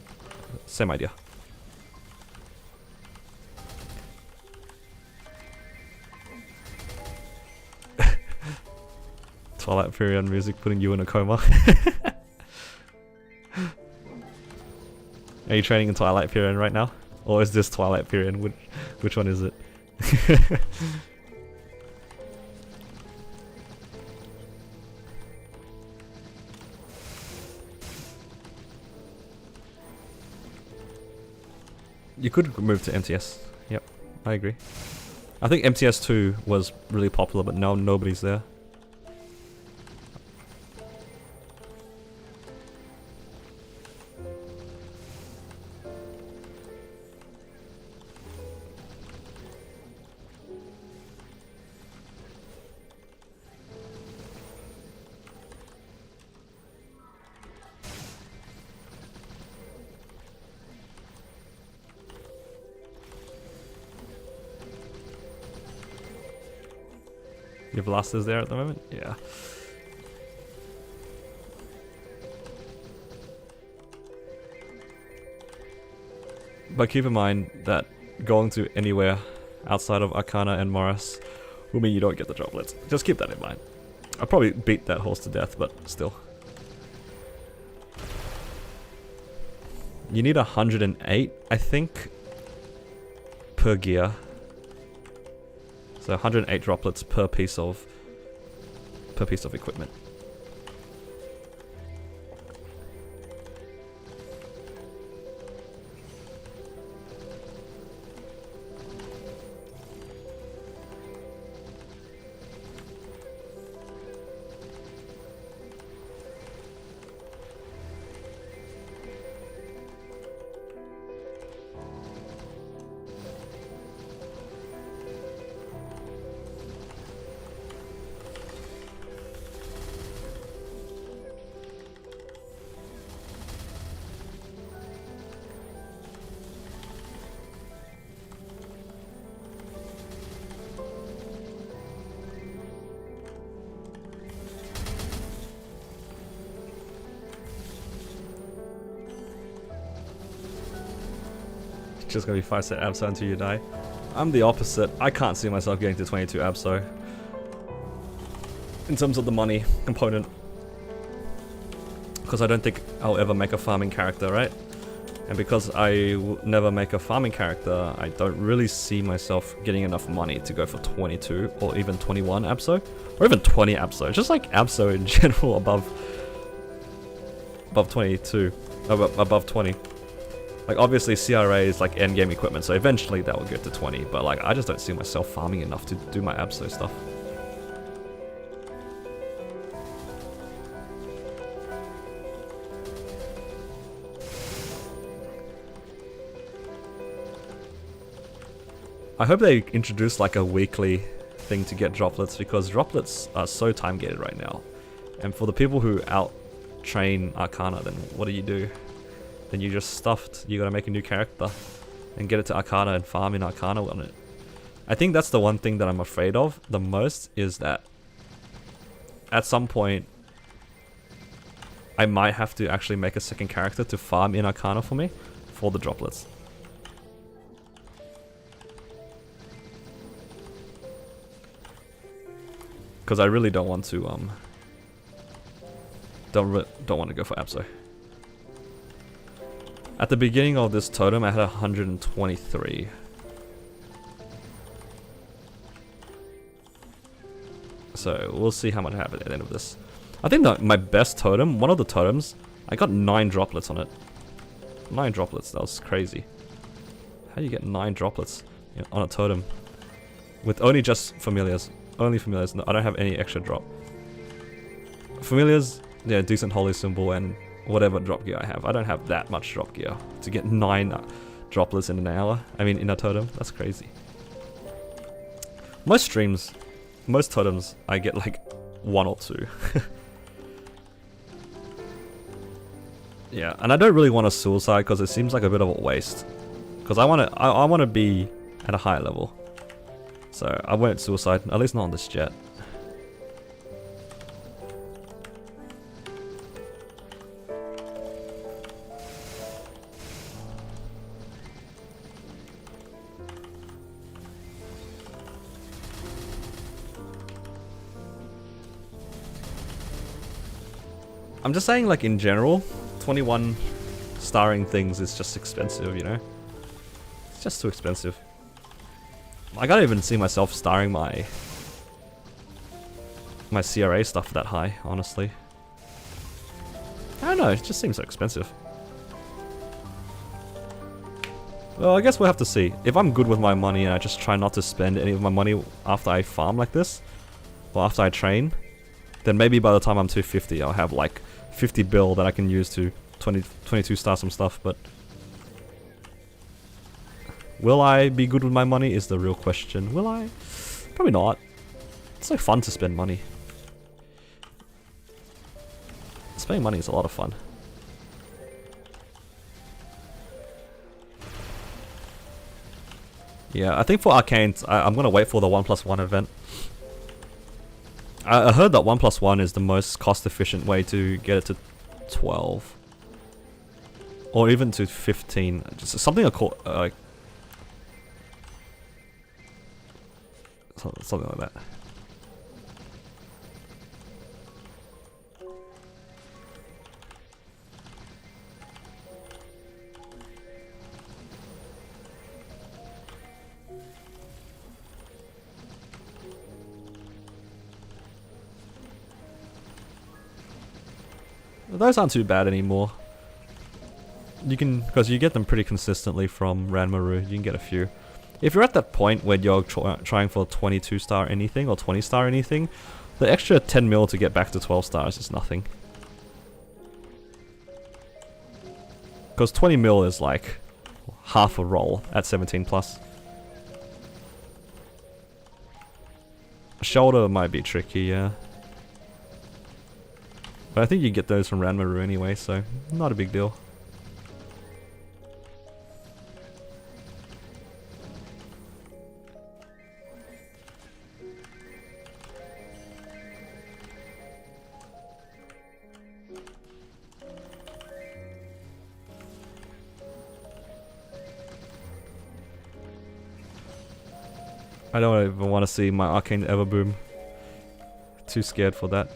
Same idea. Twilight Furion music putting you in a coma. Are you training in Twilight Furion right now? Or is this Twilight Furion? Which one is it? You could move to MTS. Yep, I agree. I think MTS 2 was really popular, but now nobody's there. Your Blaster's there at the moment? Yeah. But keep in mind that going to anywhere outside of Arcana and Morris will mean you don't get the droplets. Just keep that in mind. I'll probably beat that horse to death, but still. You need 108, I think, per gear. So 108 droplets per piece of equipment. Just gonna be 5-set Abso until you die. I'm the opposite. I can't see myself getting to 22 Abso. In terms of the money component. Because I don't think I'll ever make a farming character, right? And because I will never make a farming character, I don't really see myself getting enough money to go for 22 or even 21 Abso. Or even 20 Abso. Just like Abso in general above 22. Above 20. Like obviously CRA is like endgame equipment, so eventually that will get to 20, but like I just don't see myself farming enough to do my Abso stuff. I hope they introduce like a weekly thing to get droplets, because droplets are so time gated right now. And for the people who out train Arcana, then what do? Then you just stuffed. You gotta make a new character and get it to Arcana and farm in Arcana on it. I think that's the one thing that I'm afraid of the most, is that at some point I might have to actually make a second character to farm in Arcana for me for the droplets. Because I really don't want to don't want to go for Abso. At the beginning of this totem, I had 123. So we'll see how much I have at the end of this. I think that my best totem, one of the totems, I got 9 droplets on it. 9 droplets, that was crazy. How do you get 9 droplets on a totem? With only just familiars. Only familiars, no, I don't have any extra drop. Familiars, yeah, decent holy symbol and whatever drop gear I have. I don't have that much drop gear to get 9 droplets in an hour. I mean, in a totem. That's crazy. Most streams, most totems, I get like 1 or 2. Yeah, and I don't really want to suicide because it seems like a bit of a waste. Because I want to be at a higher level. So I won't suicide, at least not on this Jett. I'm just saying, like, in general, 21 starring things is just expensive, you know? It's just too expensive. I can't even see myself starring my CRA stuff that high, honestly. I don't know, it just seems so expensive. Well, I guess we'll have to see. If I'm good with my money and I just try not to spend any of my money after I farm like this, or after I train, then maybe by the time I'm 250, I'll have like 50 bill that I can use to 22 star some stuff, but will I be good with my money is the real question. Will I? Probably not. It's so fun to spend money. Spending money is a lot of fun. Yeah, I think for Arcanes, I'm gonna wait for the 1+1 event. I heard that 1+1 is the most cost-efficient way to get it to 12. Or even to 15. Just something like something like that. Those aren't too bad anymore. You can, because you get them pretty consistently from Ranmaru, you can get a few. If you're at that point where you're trying for 22 star anything or 20 star anything, the extra 10 mil to get back to 12 stars is nothing. Because 20 mil is like half a roll at 17 plus. Shoulder might be tricky, yeah. But I think you get those from Ranmaru anyway, so not a big deal. I don't even want to see my Arcane ever boom. Too scared for that.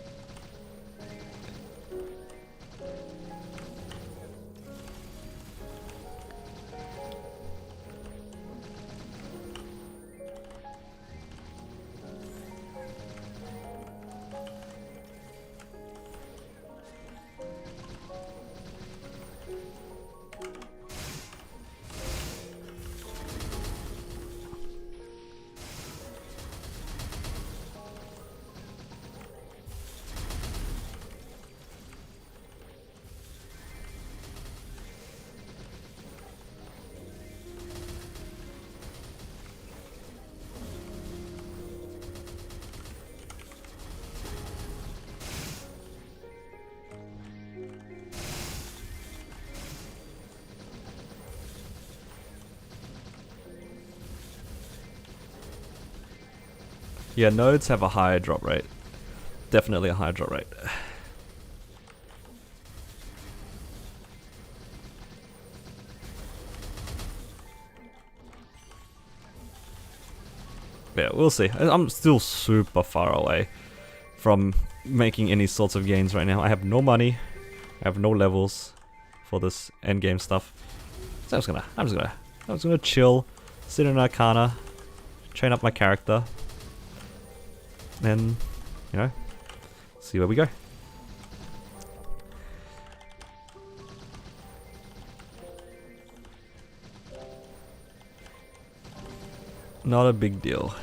Yeah, nodes have a higher drop rate. Definitely a higher drop rate. Yeah, we'll see. I'm still super far away from making any sorts of gains right now. I have no money. I have no levels for this endgame stuff. So I'm just gonna chill, sit in Arcana, train up my character, and you know, see where we go. Not a big deal.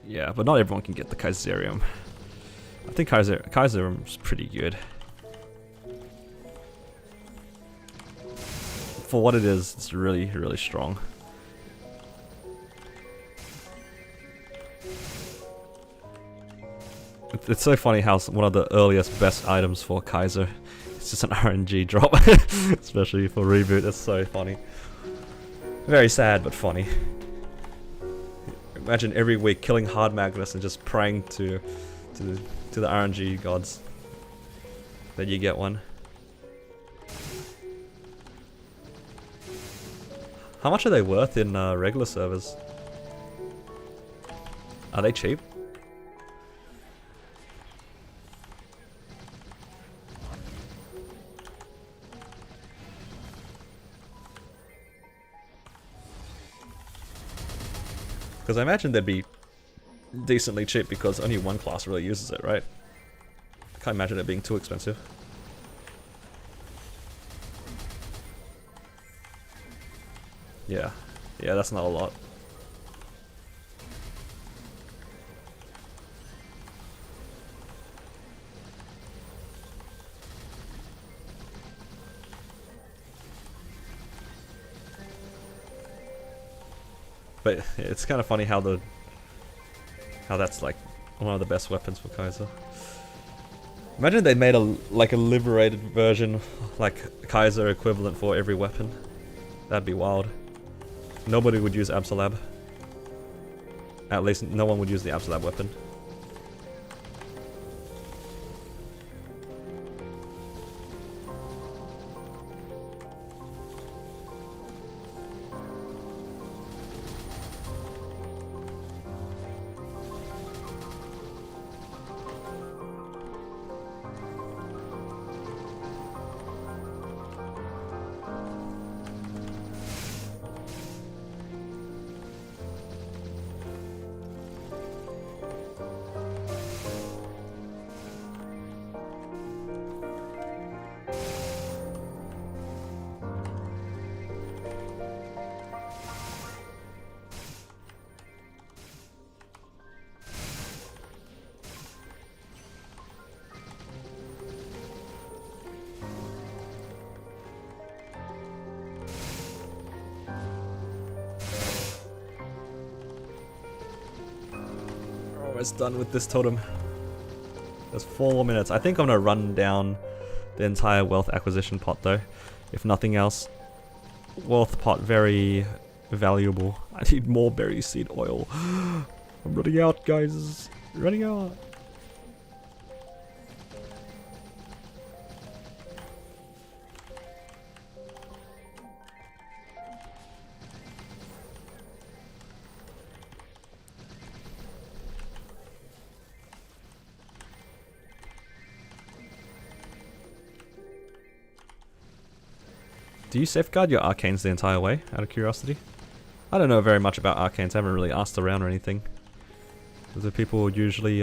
Yeah, but not everyone can get the Kaiserium. I think Kaiserium's pretty good. For what it is, it's really, really strong. It's so funny how one of the earliest best items for Kaiser is just an RNG drop, especially for Reboot. It's so funny. Very sad, but funny. Imagine every week killing Hard Magnus and just praying to the RNG gods that you get one. How much are they worth in regular servers? Are they cheap? Because I imagine they'd be decently cheap because only one class really uses it, right? I can't imagine it being too expensive. Yeah, that's not a lot. But it's kind of funny how that's like one of the best weapons for Kaiser. Imagine they made a liberated version, like Kaiser equivalent for every weapon. That'd be wild. Nobody would use Absolab. At least no one would use the Absolab weapon. almost done with this totem. There's 4 more minutes. I think I'm gonna run down the entire wealth acquisition pot though. If nothing else. Wealth pot, very valuable. I need more berry seed oil. I'm running out, guys. Running out. Do you safeguard your arcanes the entire way, out of curiosity? I don't know very much about arcanes, I haven't really asked around or anything. Do people usually,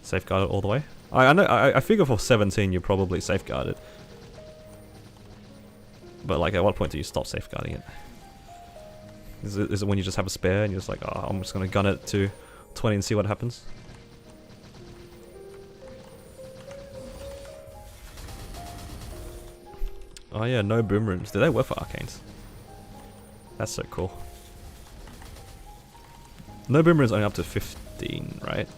safeguard it all the way? I know, I figure for 17 you probably safeguard it. But like, at what point do you stop safeguarding it? Is it when you just have a spare and you're just like, oh, I'm just gonna gun it to 20 and see what happens? Oh yeah, no boom rooms. Do they work for arcanes? That's so cool. No boom rooms only up to 15, right?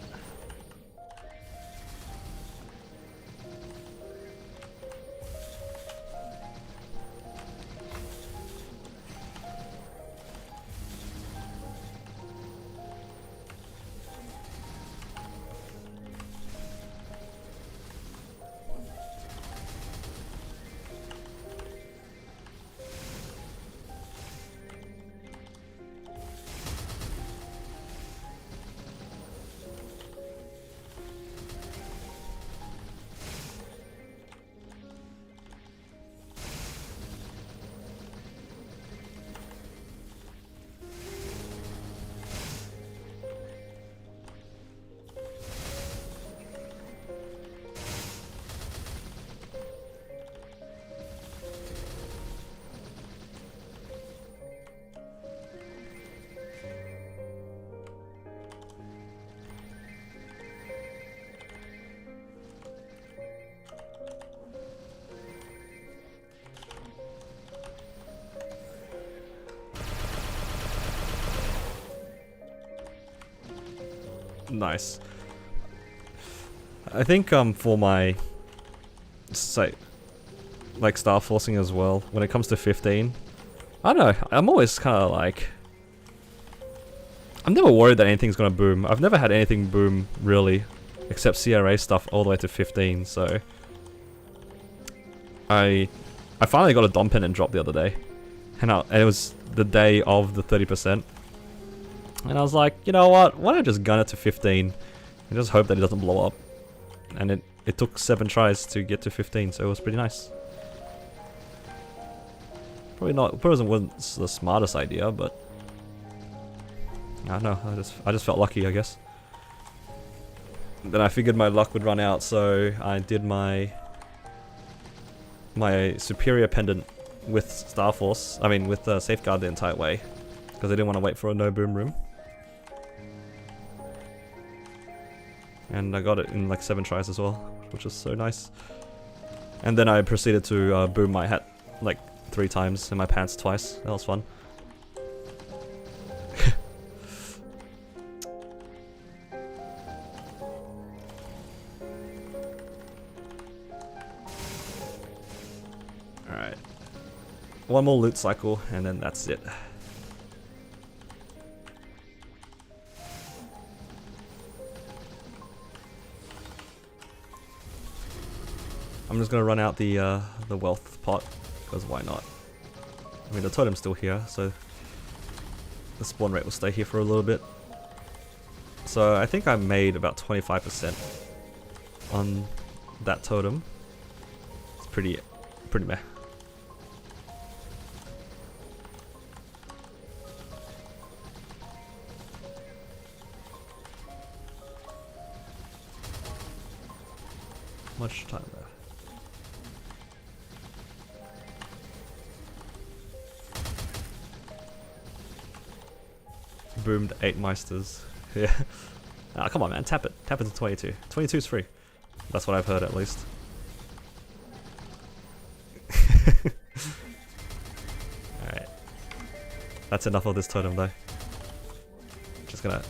Nice. I think for my say like star forcing as well, when it comes to 15, I don't know, I'm always kinda like, I'm never worried that anything's gonna boom. I've never had anything boom really, except CRA stuff all the way to 15, so I finally got a Dom Pendant drop the other day. And it was the day of the 30%. And I was like, you know what, why don't I just gun it to 15 and just hope that it doesn't blow up. And it took 7 tries to get to 15, so it was pretty nice. Probably wasn't the smartest idea, but I don't know, I just felt lucky, I guess. Then I figured my luck would run out, so I did my superior pendant with Star Force, with Safeguard the entire way, because I didn't want to wait for a no boom room. And I got it in like 7 tries as well, which was so nice. And then I proceeded to boom my hat like 3 times and my pants twice. That was fun. Alright. 1 more loot cycle and then that's it. I'm just gonna run out the wealth pot, because why not? I mean, the totem's still here, so the spawn rate will stay here for a little bit. So I think I made about 25% on that totem. It's pretty meh. Much time left. Boomed 8 Meisters. Yeah. Ah, come on, man. Tap it. Tap it to 22. 22 is free. That's what I've heard, at least. Alright. That's enough of this totem though. Just gonna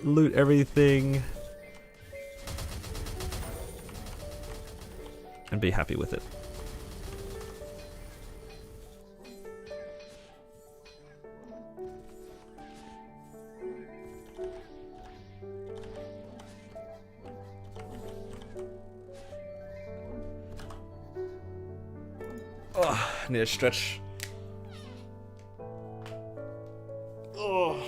loot everything and be happy with it. Oh, need a stretch. Oh.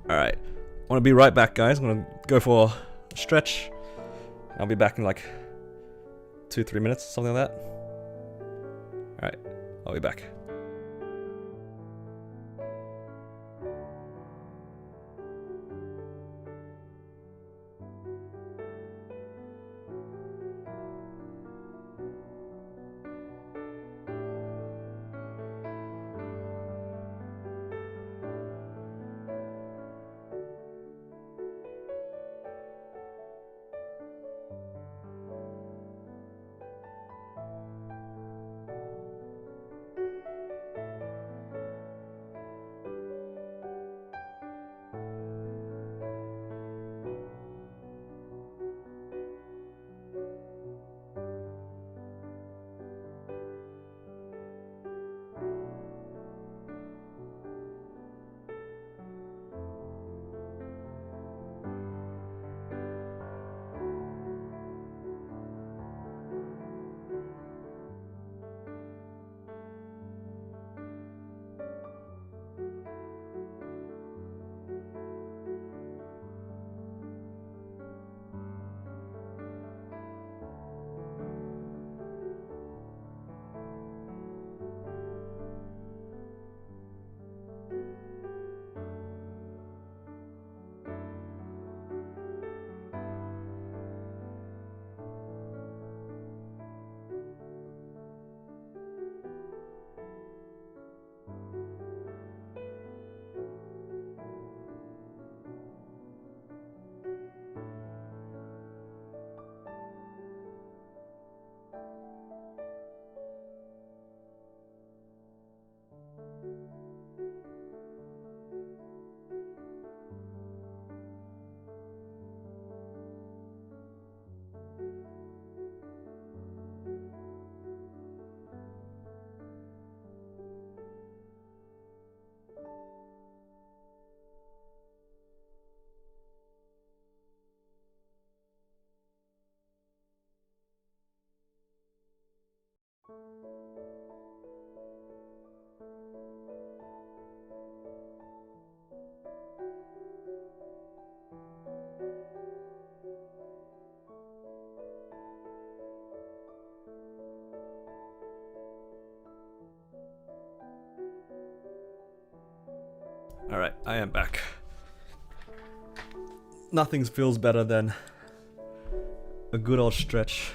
Alright, I want to be right back, guys. I'm going to go for a stretch. I'll be back in like 2-3 minutes, something like that. Alright, I'll be back. Alright, I am back. Nothing feels better than a good old stretch.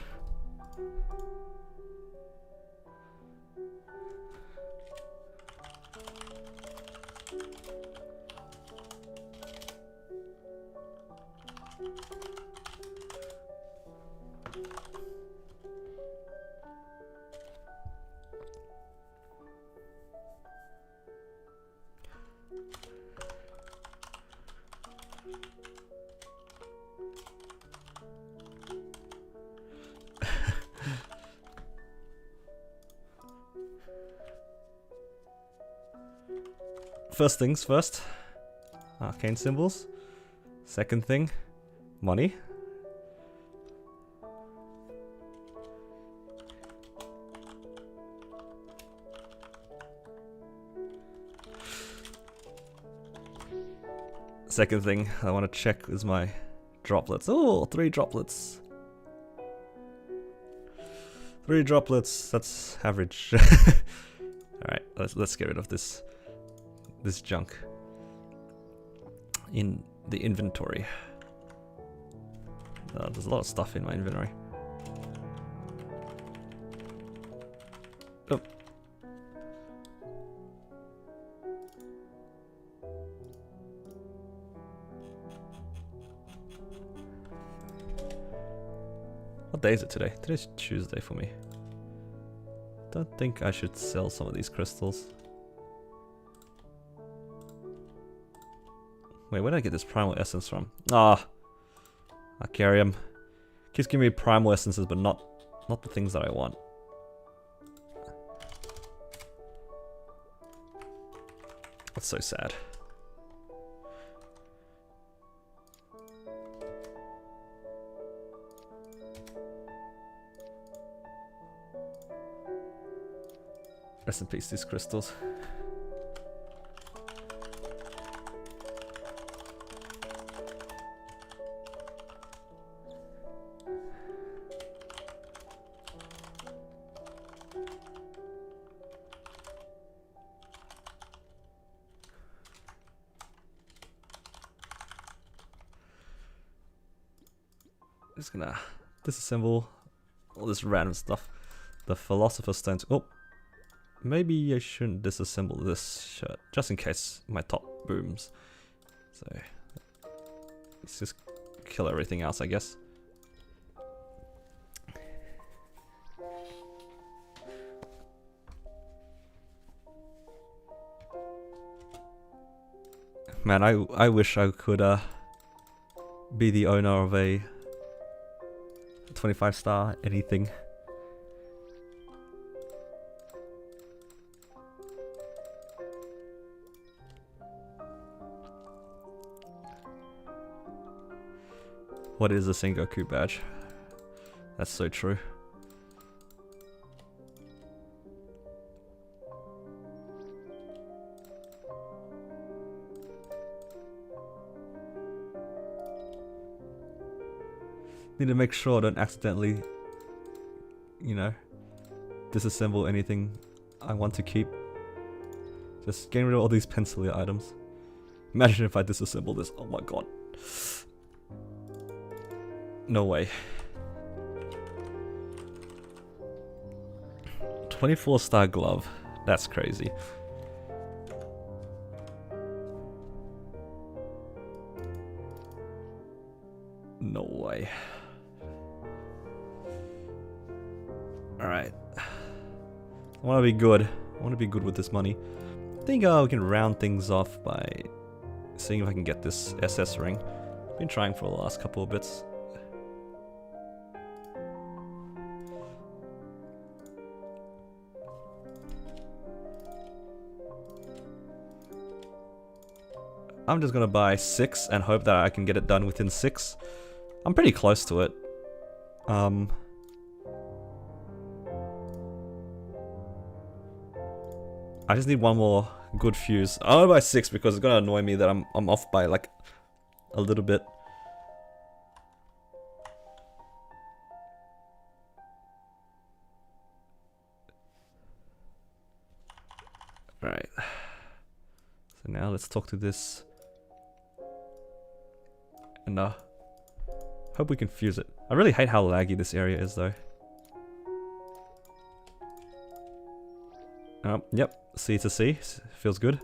First things first, arcane symbols. Second thing, money. Second thing I want to check is my droplets. Oh, 3 droplets. 3 droplets, that's average. Alright, let's get rid of this junk in the inventory. There's a lot of stuff in my inventory. Oh. What day is it today? Today's Tuesday for me. don't think I should sell some of these crystals. Wait, where did I get this primal essence from? Ah, Arcarium. Keeps giving me primal essences, but not the things that I want. That's so sad. Rest in peace, these crystals. Just gonna disassemble all this random stuff. The Philosopher's Stones. Oh, maybe I shouldn't disassemble this shirt, just in case my top booms. So let's just kill everything else, I guess. Man, I wish I could be the owner of a 25-star anything. What is a Sengoku badge? That's so true. Need to make sure I don't accidentally, you know, disassemble anything I want to keep. Just getting rid of all these pencilia items. Imagine if I disassemble this. Oh my god. No way. 24-star glove. That's crazy. No way. Alright. I want to be good. I want to be good with this money. I think we can round things off by seeing if I can get this SS ring. Been trying for the last couple of bits. I'm just gonna buy 6 and hope that I can get it done within 6. I'm pretty close to it. I just need one more good fuse. I'm gonna buy 6 because it's gonna annoy me that I'm off by like a little bit. Alright. So now let's talk to this. And hope we can fuse it. I really hate how laggy this area is though. Yep, C to C, feels good.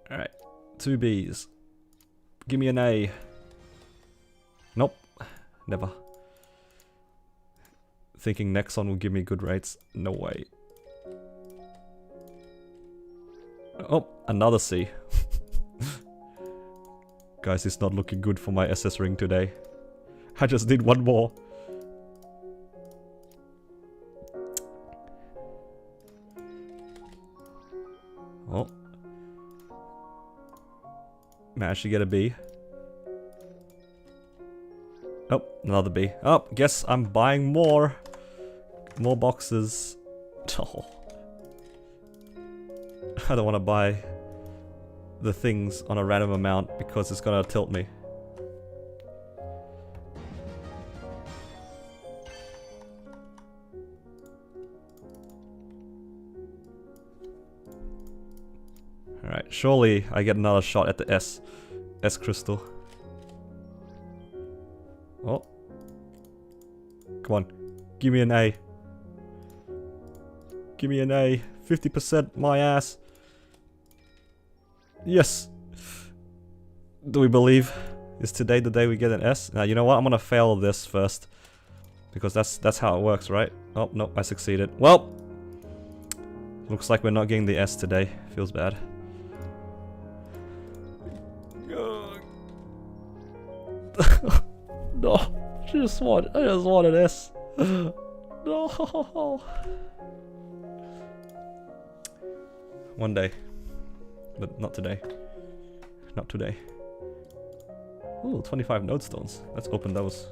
Alright, 2 Bs. Give me an A. Nope, never. Thinking Nexon will give me good rates. No way. Oh, another C. Guys, it's not looking good for my SS ring today. I just need one more. Oh. Managed to get a B. Oh, another B. Oh, guess I'm buying more. More boxes. Oh. I don't want to buy the things on a random amount because it's gonna tilt me. Alright, surely I get another shot at the S crystal. Oh. Come on. Give me an A. Give me an A. 50% my ass. Yes. Do we believe? Is today the day we get an S? Now, you know what? I'm gonna fail this first. Because that's how it works, right? Oh, no, I succeeded. Well, looks like we're not getting the S today. Feels bad. No, I just want an S. No. One day, but not today. Not today. Ooh, 25 node stones. Let's open those.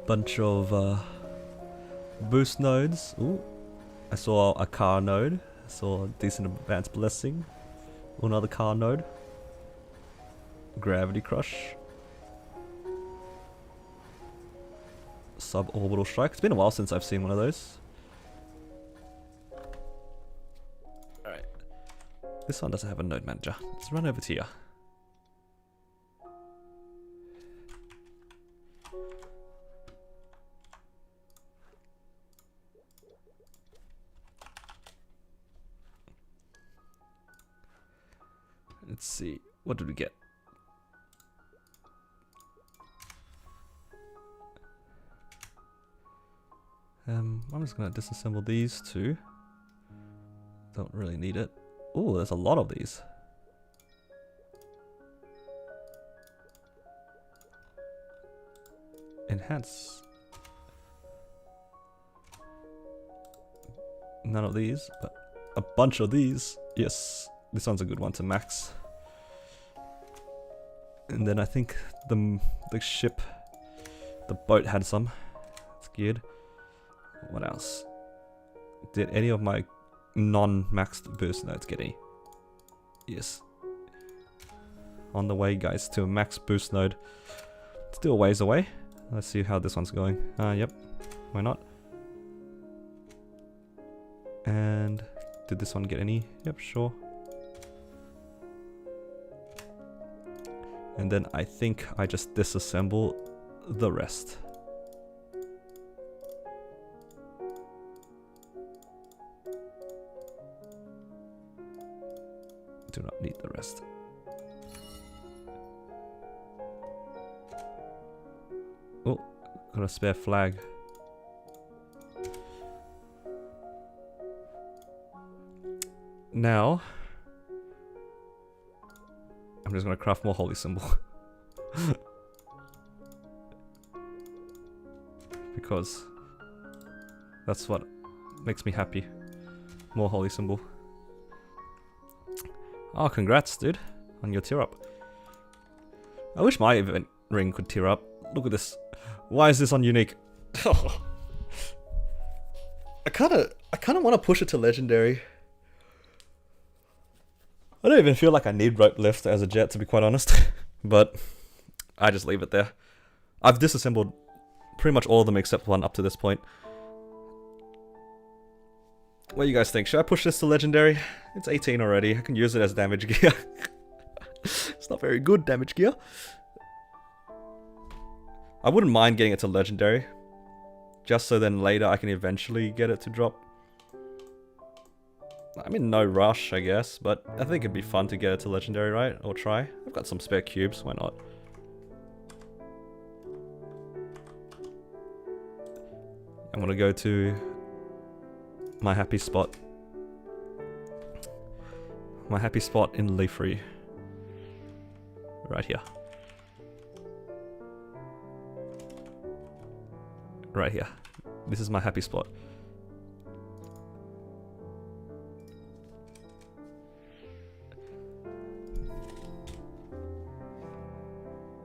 Bunch of boost nodes. Ooh, I saw a car node. I saw a decent advanced blessing. Another car node. Gravity crush. Suborbital strike. It's been a while since I've seen one of those. Alright. This one doesn't have a node manager. Let's run over to here. Let's see. What did we get? I'm just gonna disassemble these two. Don't really need it. Oh, there's a lot of these. Enhance. None of these, but a bunch of these. Yes, this one's a good one to max. And then I think the ship, the boat had some. That's good. What else? Did any of my non-maxed burst nodes get any? Yes. On the way, guys, to a max boost node. Still a ways away. Let's see how this one's going. Yep. Why not? And did this one get any? Yep, sure. And then I think I just disassemble the rest. Do not need the rest. Oh, got a spare flag. Now, I'm just gonna craft more holy symbol. Because that's what makes me happy. More holy symbol. Oh, congrats, dude, on your tier up. I wish my event ring could tier up. Look at this. Why is this on unique? I kinda want to push it to legendary. I don't even feel like I need rope lift as a Jett, to be quite honest. But I just leave it there. I've disassembled pretty much all of them except one up to this point. What do you guys think? Should I push this to legendary? It's 18 already. I can use it as damage gear. It's not very good damage gear. I wouldn't mind getting it to legendary. Just so then later I can eventually get it to drop. I'm in no rush, I guess, but I think it'd be fun to get it to legendary, right? Or try. I've got some spare cubes, why not? I'm gonna go to my happy spot. My happy spot in Leafree. Right here. Right here. This is my happy spot.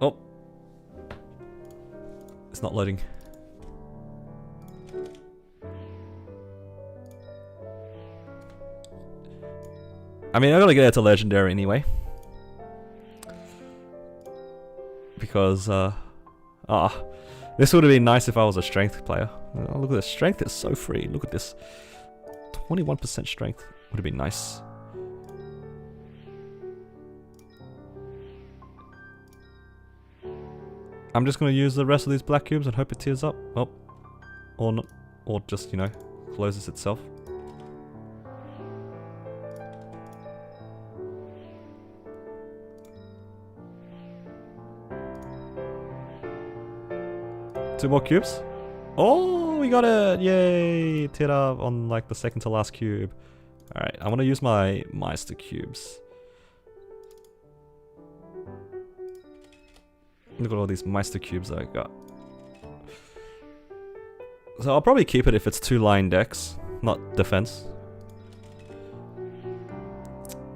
Oh. It's not loading. I mean, I'm gonna get it to legendary anyway. Because, this would have been nice if I was a strength player. Oh, look at this. Strength is so free. Look at this. 21% strength would have been nice. I'm just going to use the rest of these black cubes and hope it tears up. Oh. Or not. Or just, you know, closes itself. 2 more cubes. Oh, we got it! Yay! Teared up on like the second to last cube. Alright, I want to use my Meister cubes. Look at all these Meister cubes I got. So I'll probably keep it if it's 2-line decks, not defense.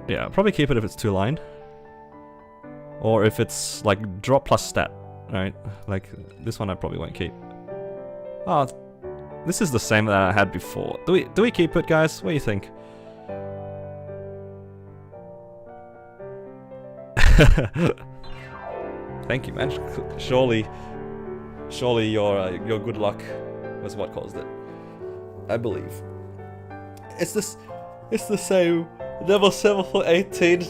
Yeah, I'll probably keep it if it's 2-line. Or if it's like drop plus stat, right? Like this one I probably won't keep. Oh, this is the same that I had before. Do we keep it, guys? What do you think? Thank you, man. Surely your good luck was what caused it. I believe. It's the same. Never 7 for 18.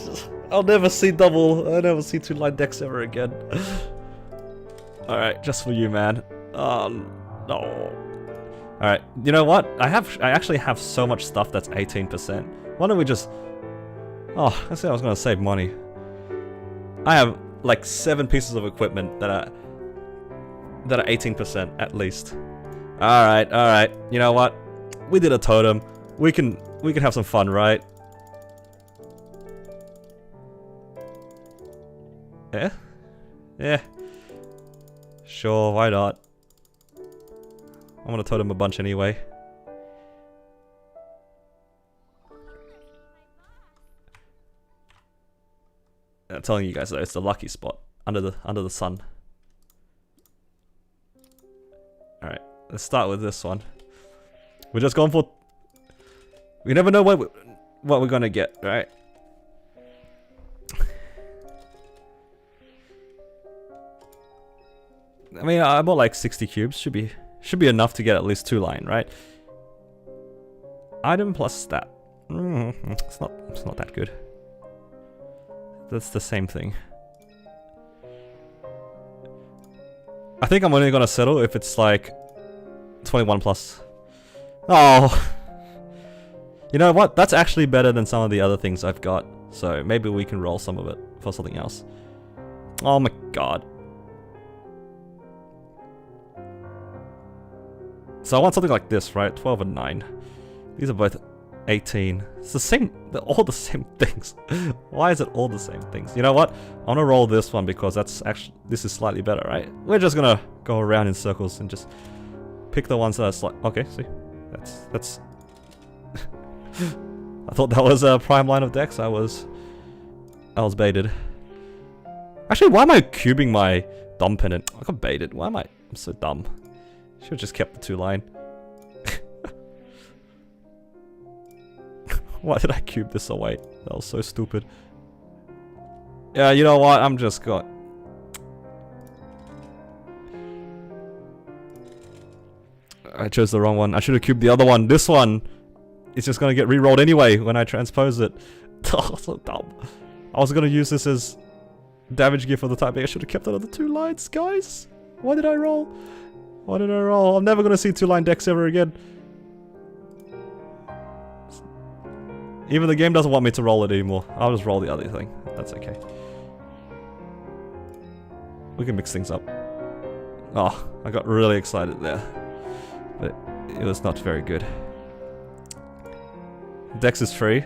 I'll never see double. I'll never see 2-line decks ever again. Alright, just for you, man. No. Alright, you know what? I actually have so much stuff that's 18%. Why don't we just... Oh, I said I was gonna save money. I have like 7 pieces of equipment that are 18% at least. Alright. You know what? We did a totem. We can have some fun, right? Yeah. Sure, why not? I'm gonna totem a bunch anyway. I'm telling you guys though, it's the lucky spot under the sun. Alright, let's start with this one. We're just going for... We never know what we're gonna get, right? I mean, I bought like 60 cubes. Should be enough to get at least 2-line, right? Item plus stat. It's not that good. That's the same thing. I think I'm only gonna settle if it's like 21 plus. Oh. You know what? That's actually better than some of the other things I've got. So maybe we can roll some of it for something else. Oh my god. So I want something like this, right? 12 and 9. These are both 18. It's the same. They're all the same things. Why is it all the same things? You know what? I want to roll this one because that's actually... This is slightly better, right? We're just gonna go around in circles and just pick the ones that are slight... Okay, see? That's... I thought that was a prime line of decks. I was baited. Actually, why am I cubing my dumb pennant? I got baited. Why am I... I'm so dumb. Should've just kept the 2-line. Why did I cube this away? That was so stupid. Yeah, you know what? I'm just got... I chose the wrong one. I should have cubed the other one. This one is just gonna get re-rolled anyway when I transpose it. Oh, so dumb. I was gonna use this as damage gear for the type. I should have kept it on the 2 lines, guys. Why did I roll? Why did I roll? I'm never gonna see 2-line decks ever again. Even the game doesn't want me to roll it anymore. I'll just roll the other thing. That's okay. We can mix things up. Oh, I got really excited there. But it was not very good. Dex is free.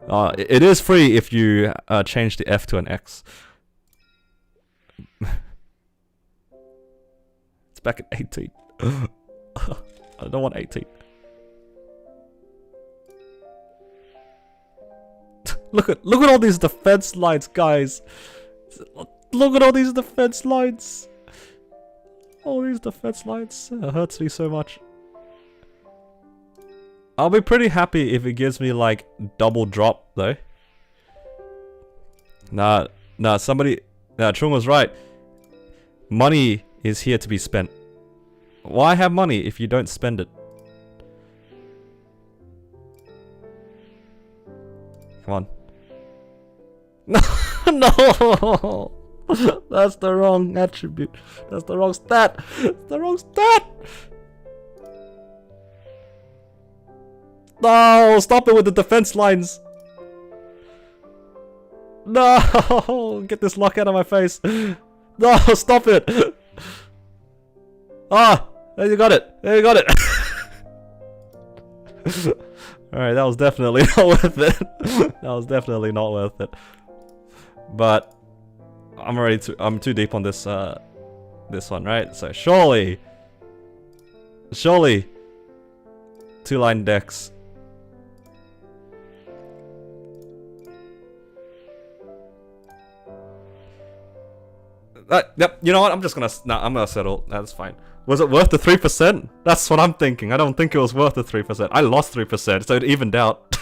It is free if you change the F to an X. It's back at 18. I don't want 18. Look at all these defense lines, guys. Look at all these defense lines. All these defense lines. It hurts me so much. I'll be pretty happy if it gives me like double drop though. Nah, somebody... Nah, Chung was right. Money is here to be spent. Why have money if you don't spend it? Come on. No! That's the wrong attribute. That's the wrong stat. That's the wrong stat! No! Stop it with the defense lines! No! Get this luck out of my face. No! Stop it! Ah! There you got it! There you got it! Alright, that was definitely not worth it. That was definitely not worth it. But I'm too deep on this this one, right? So surely 2-line decks. Yep, you know what? I'm gonna settle. That's fine. Was it worth the 3%? That's what I'm thinking. I don't think it was worth the 3%. I lost 3%, so it evened out.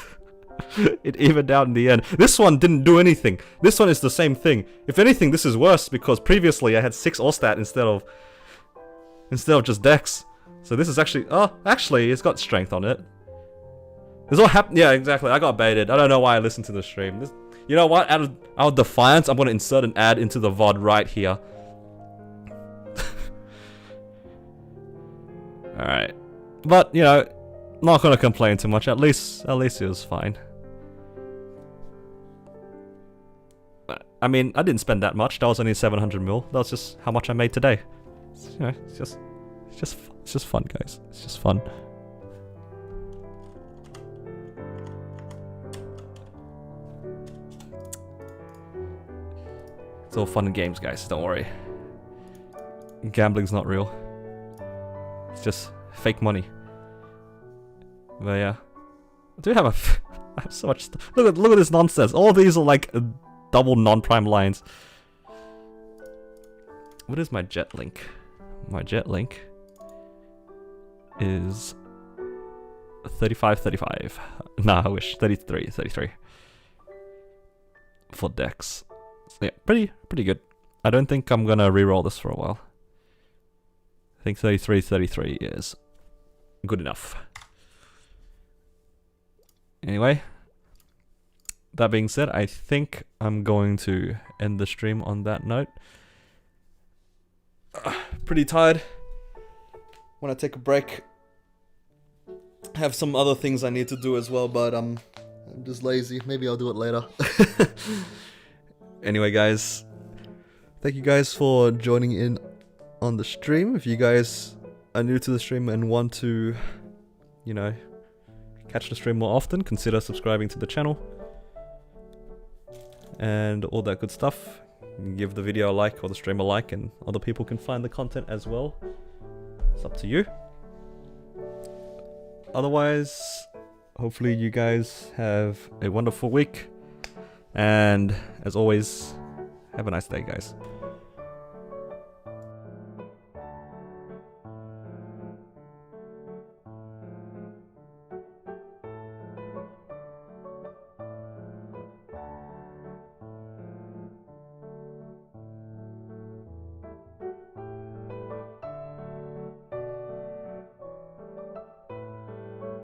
It evened out in the end. This one didn't do anything. This one is the same thing. If anything, this is worse because previously I had 6 All-Stat instead of just Dex. So this is actually... Oh, actually, it's got strength on it. This all happened... Yeah, exactly. I got baited. I don't know why I listened to the stream. You know what? Out of defiance, I'm going to insert an ad into the VOD right here. Alright. But, you know, not going to complain too much. At least it was fine. I mean, I didn't spend that much. That was only 700 mil. That was just how much I made today. You know, it's just fun, guys. It's just fun. It's all fun and games, guys. Don't worry. Gambling's not real. It's just fake money. But yeah, I do have I have so much stuff. Look at this nonsense. All these are like double non-prime lines. What is my Jett link? My Jett link is 35. Nah, I wish 33 for Dex. So yeah, pretty good. I don't think I'm gonna reroll this for a while. I think 33 is good enough. Anyway, that being said, I think I'm going to end the stream on that note. Pretty tired. Want to take a break. Have some other things I need to do as well, but I'm just lazy. Maybe I'll do it later. Anyway, guys, thank you guys for joining in on the stream. If you guys are new to the stream and want to, you know, catch the stream more often, consider subscribing to the channel and all that good stuff. Give the video a like or the stream a like, and other people can find the content as well. It's up to you. Otherwise, hopefully you guys have a wonderful week, and as always, have a nice day, guys.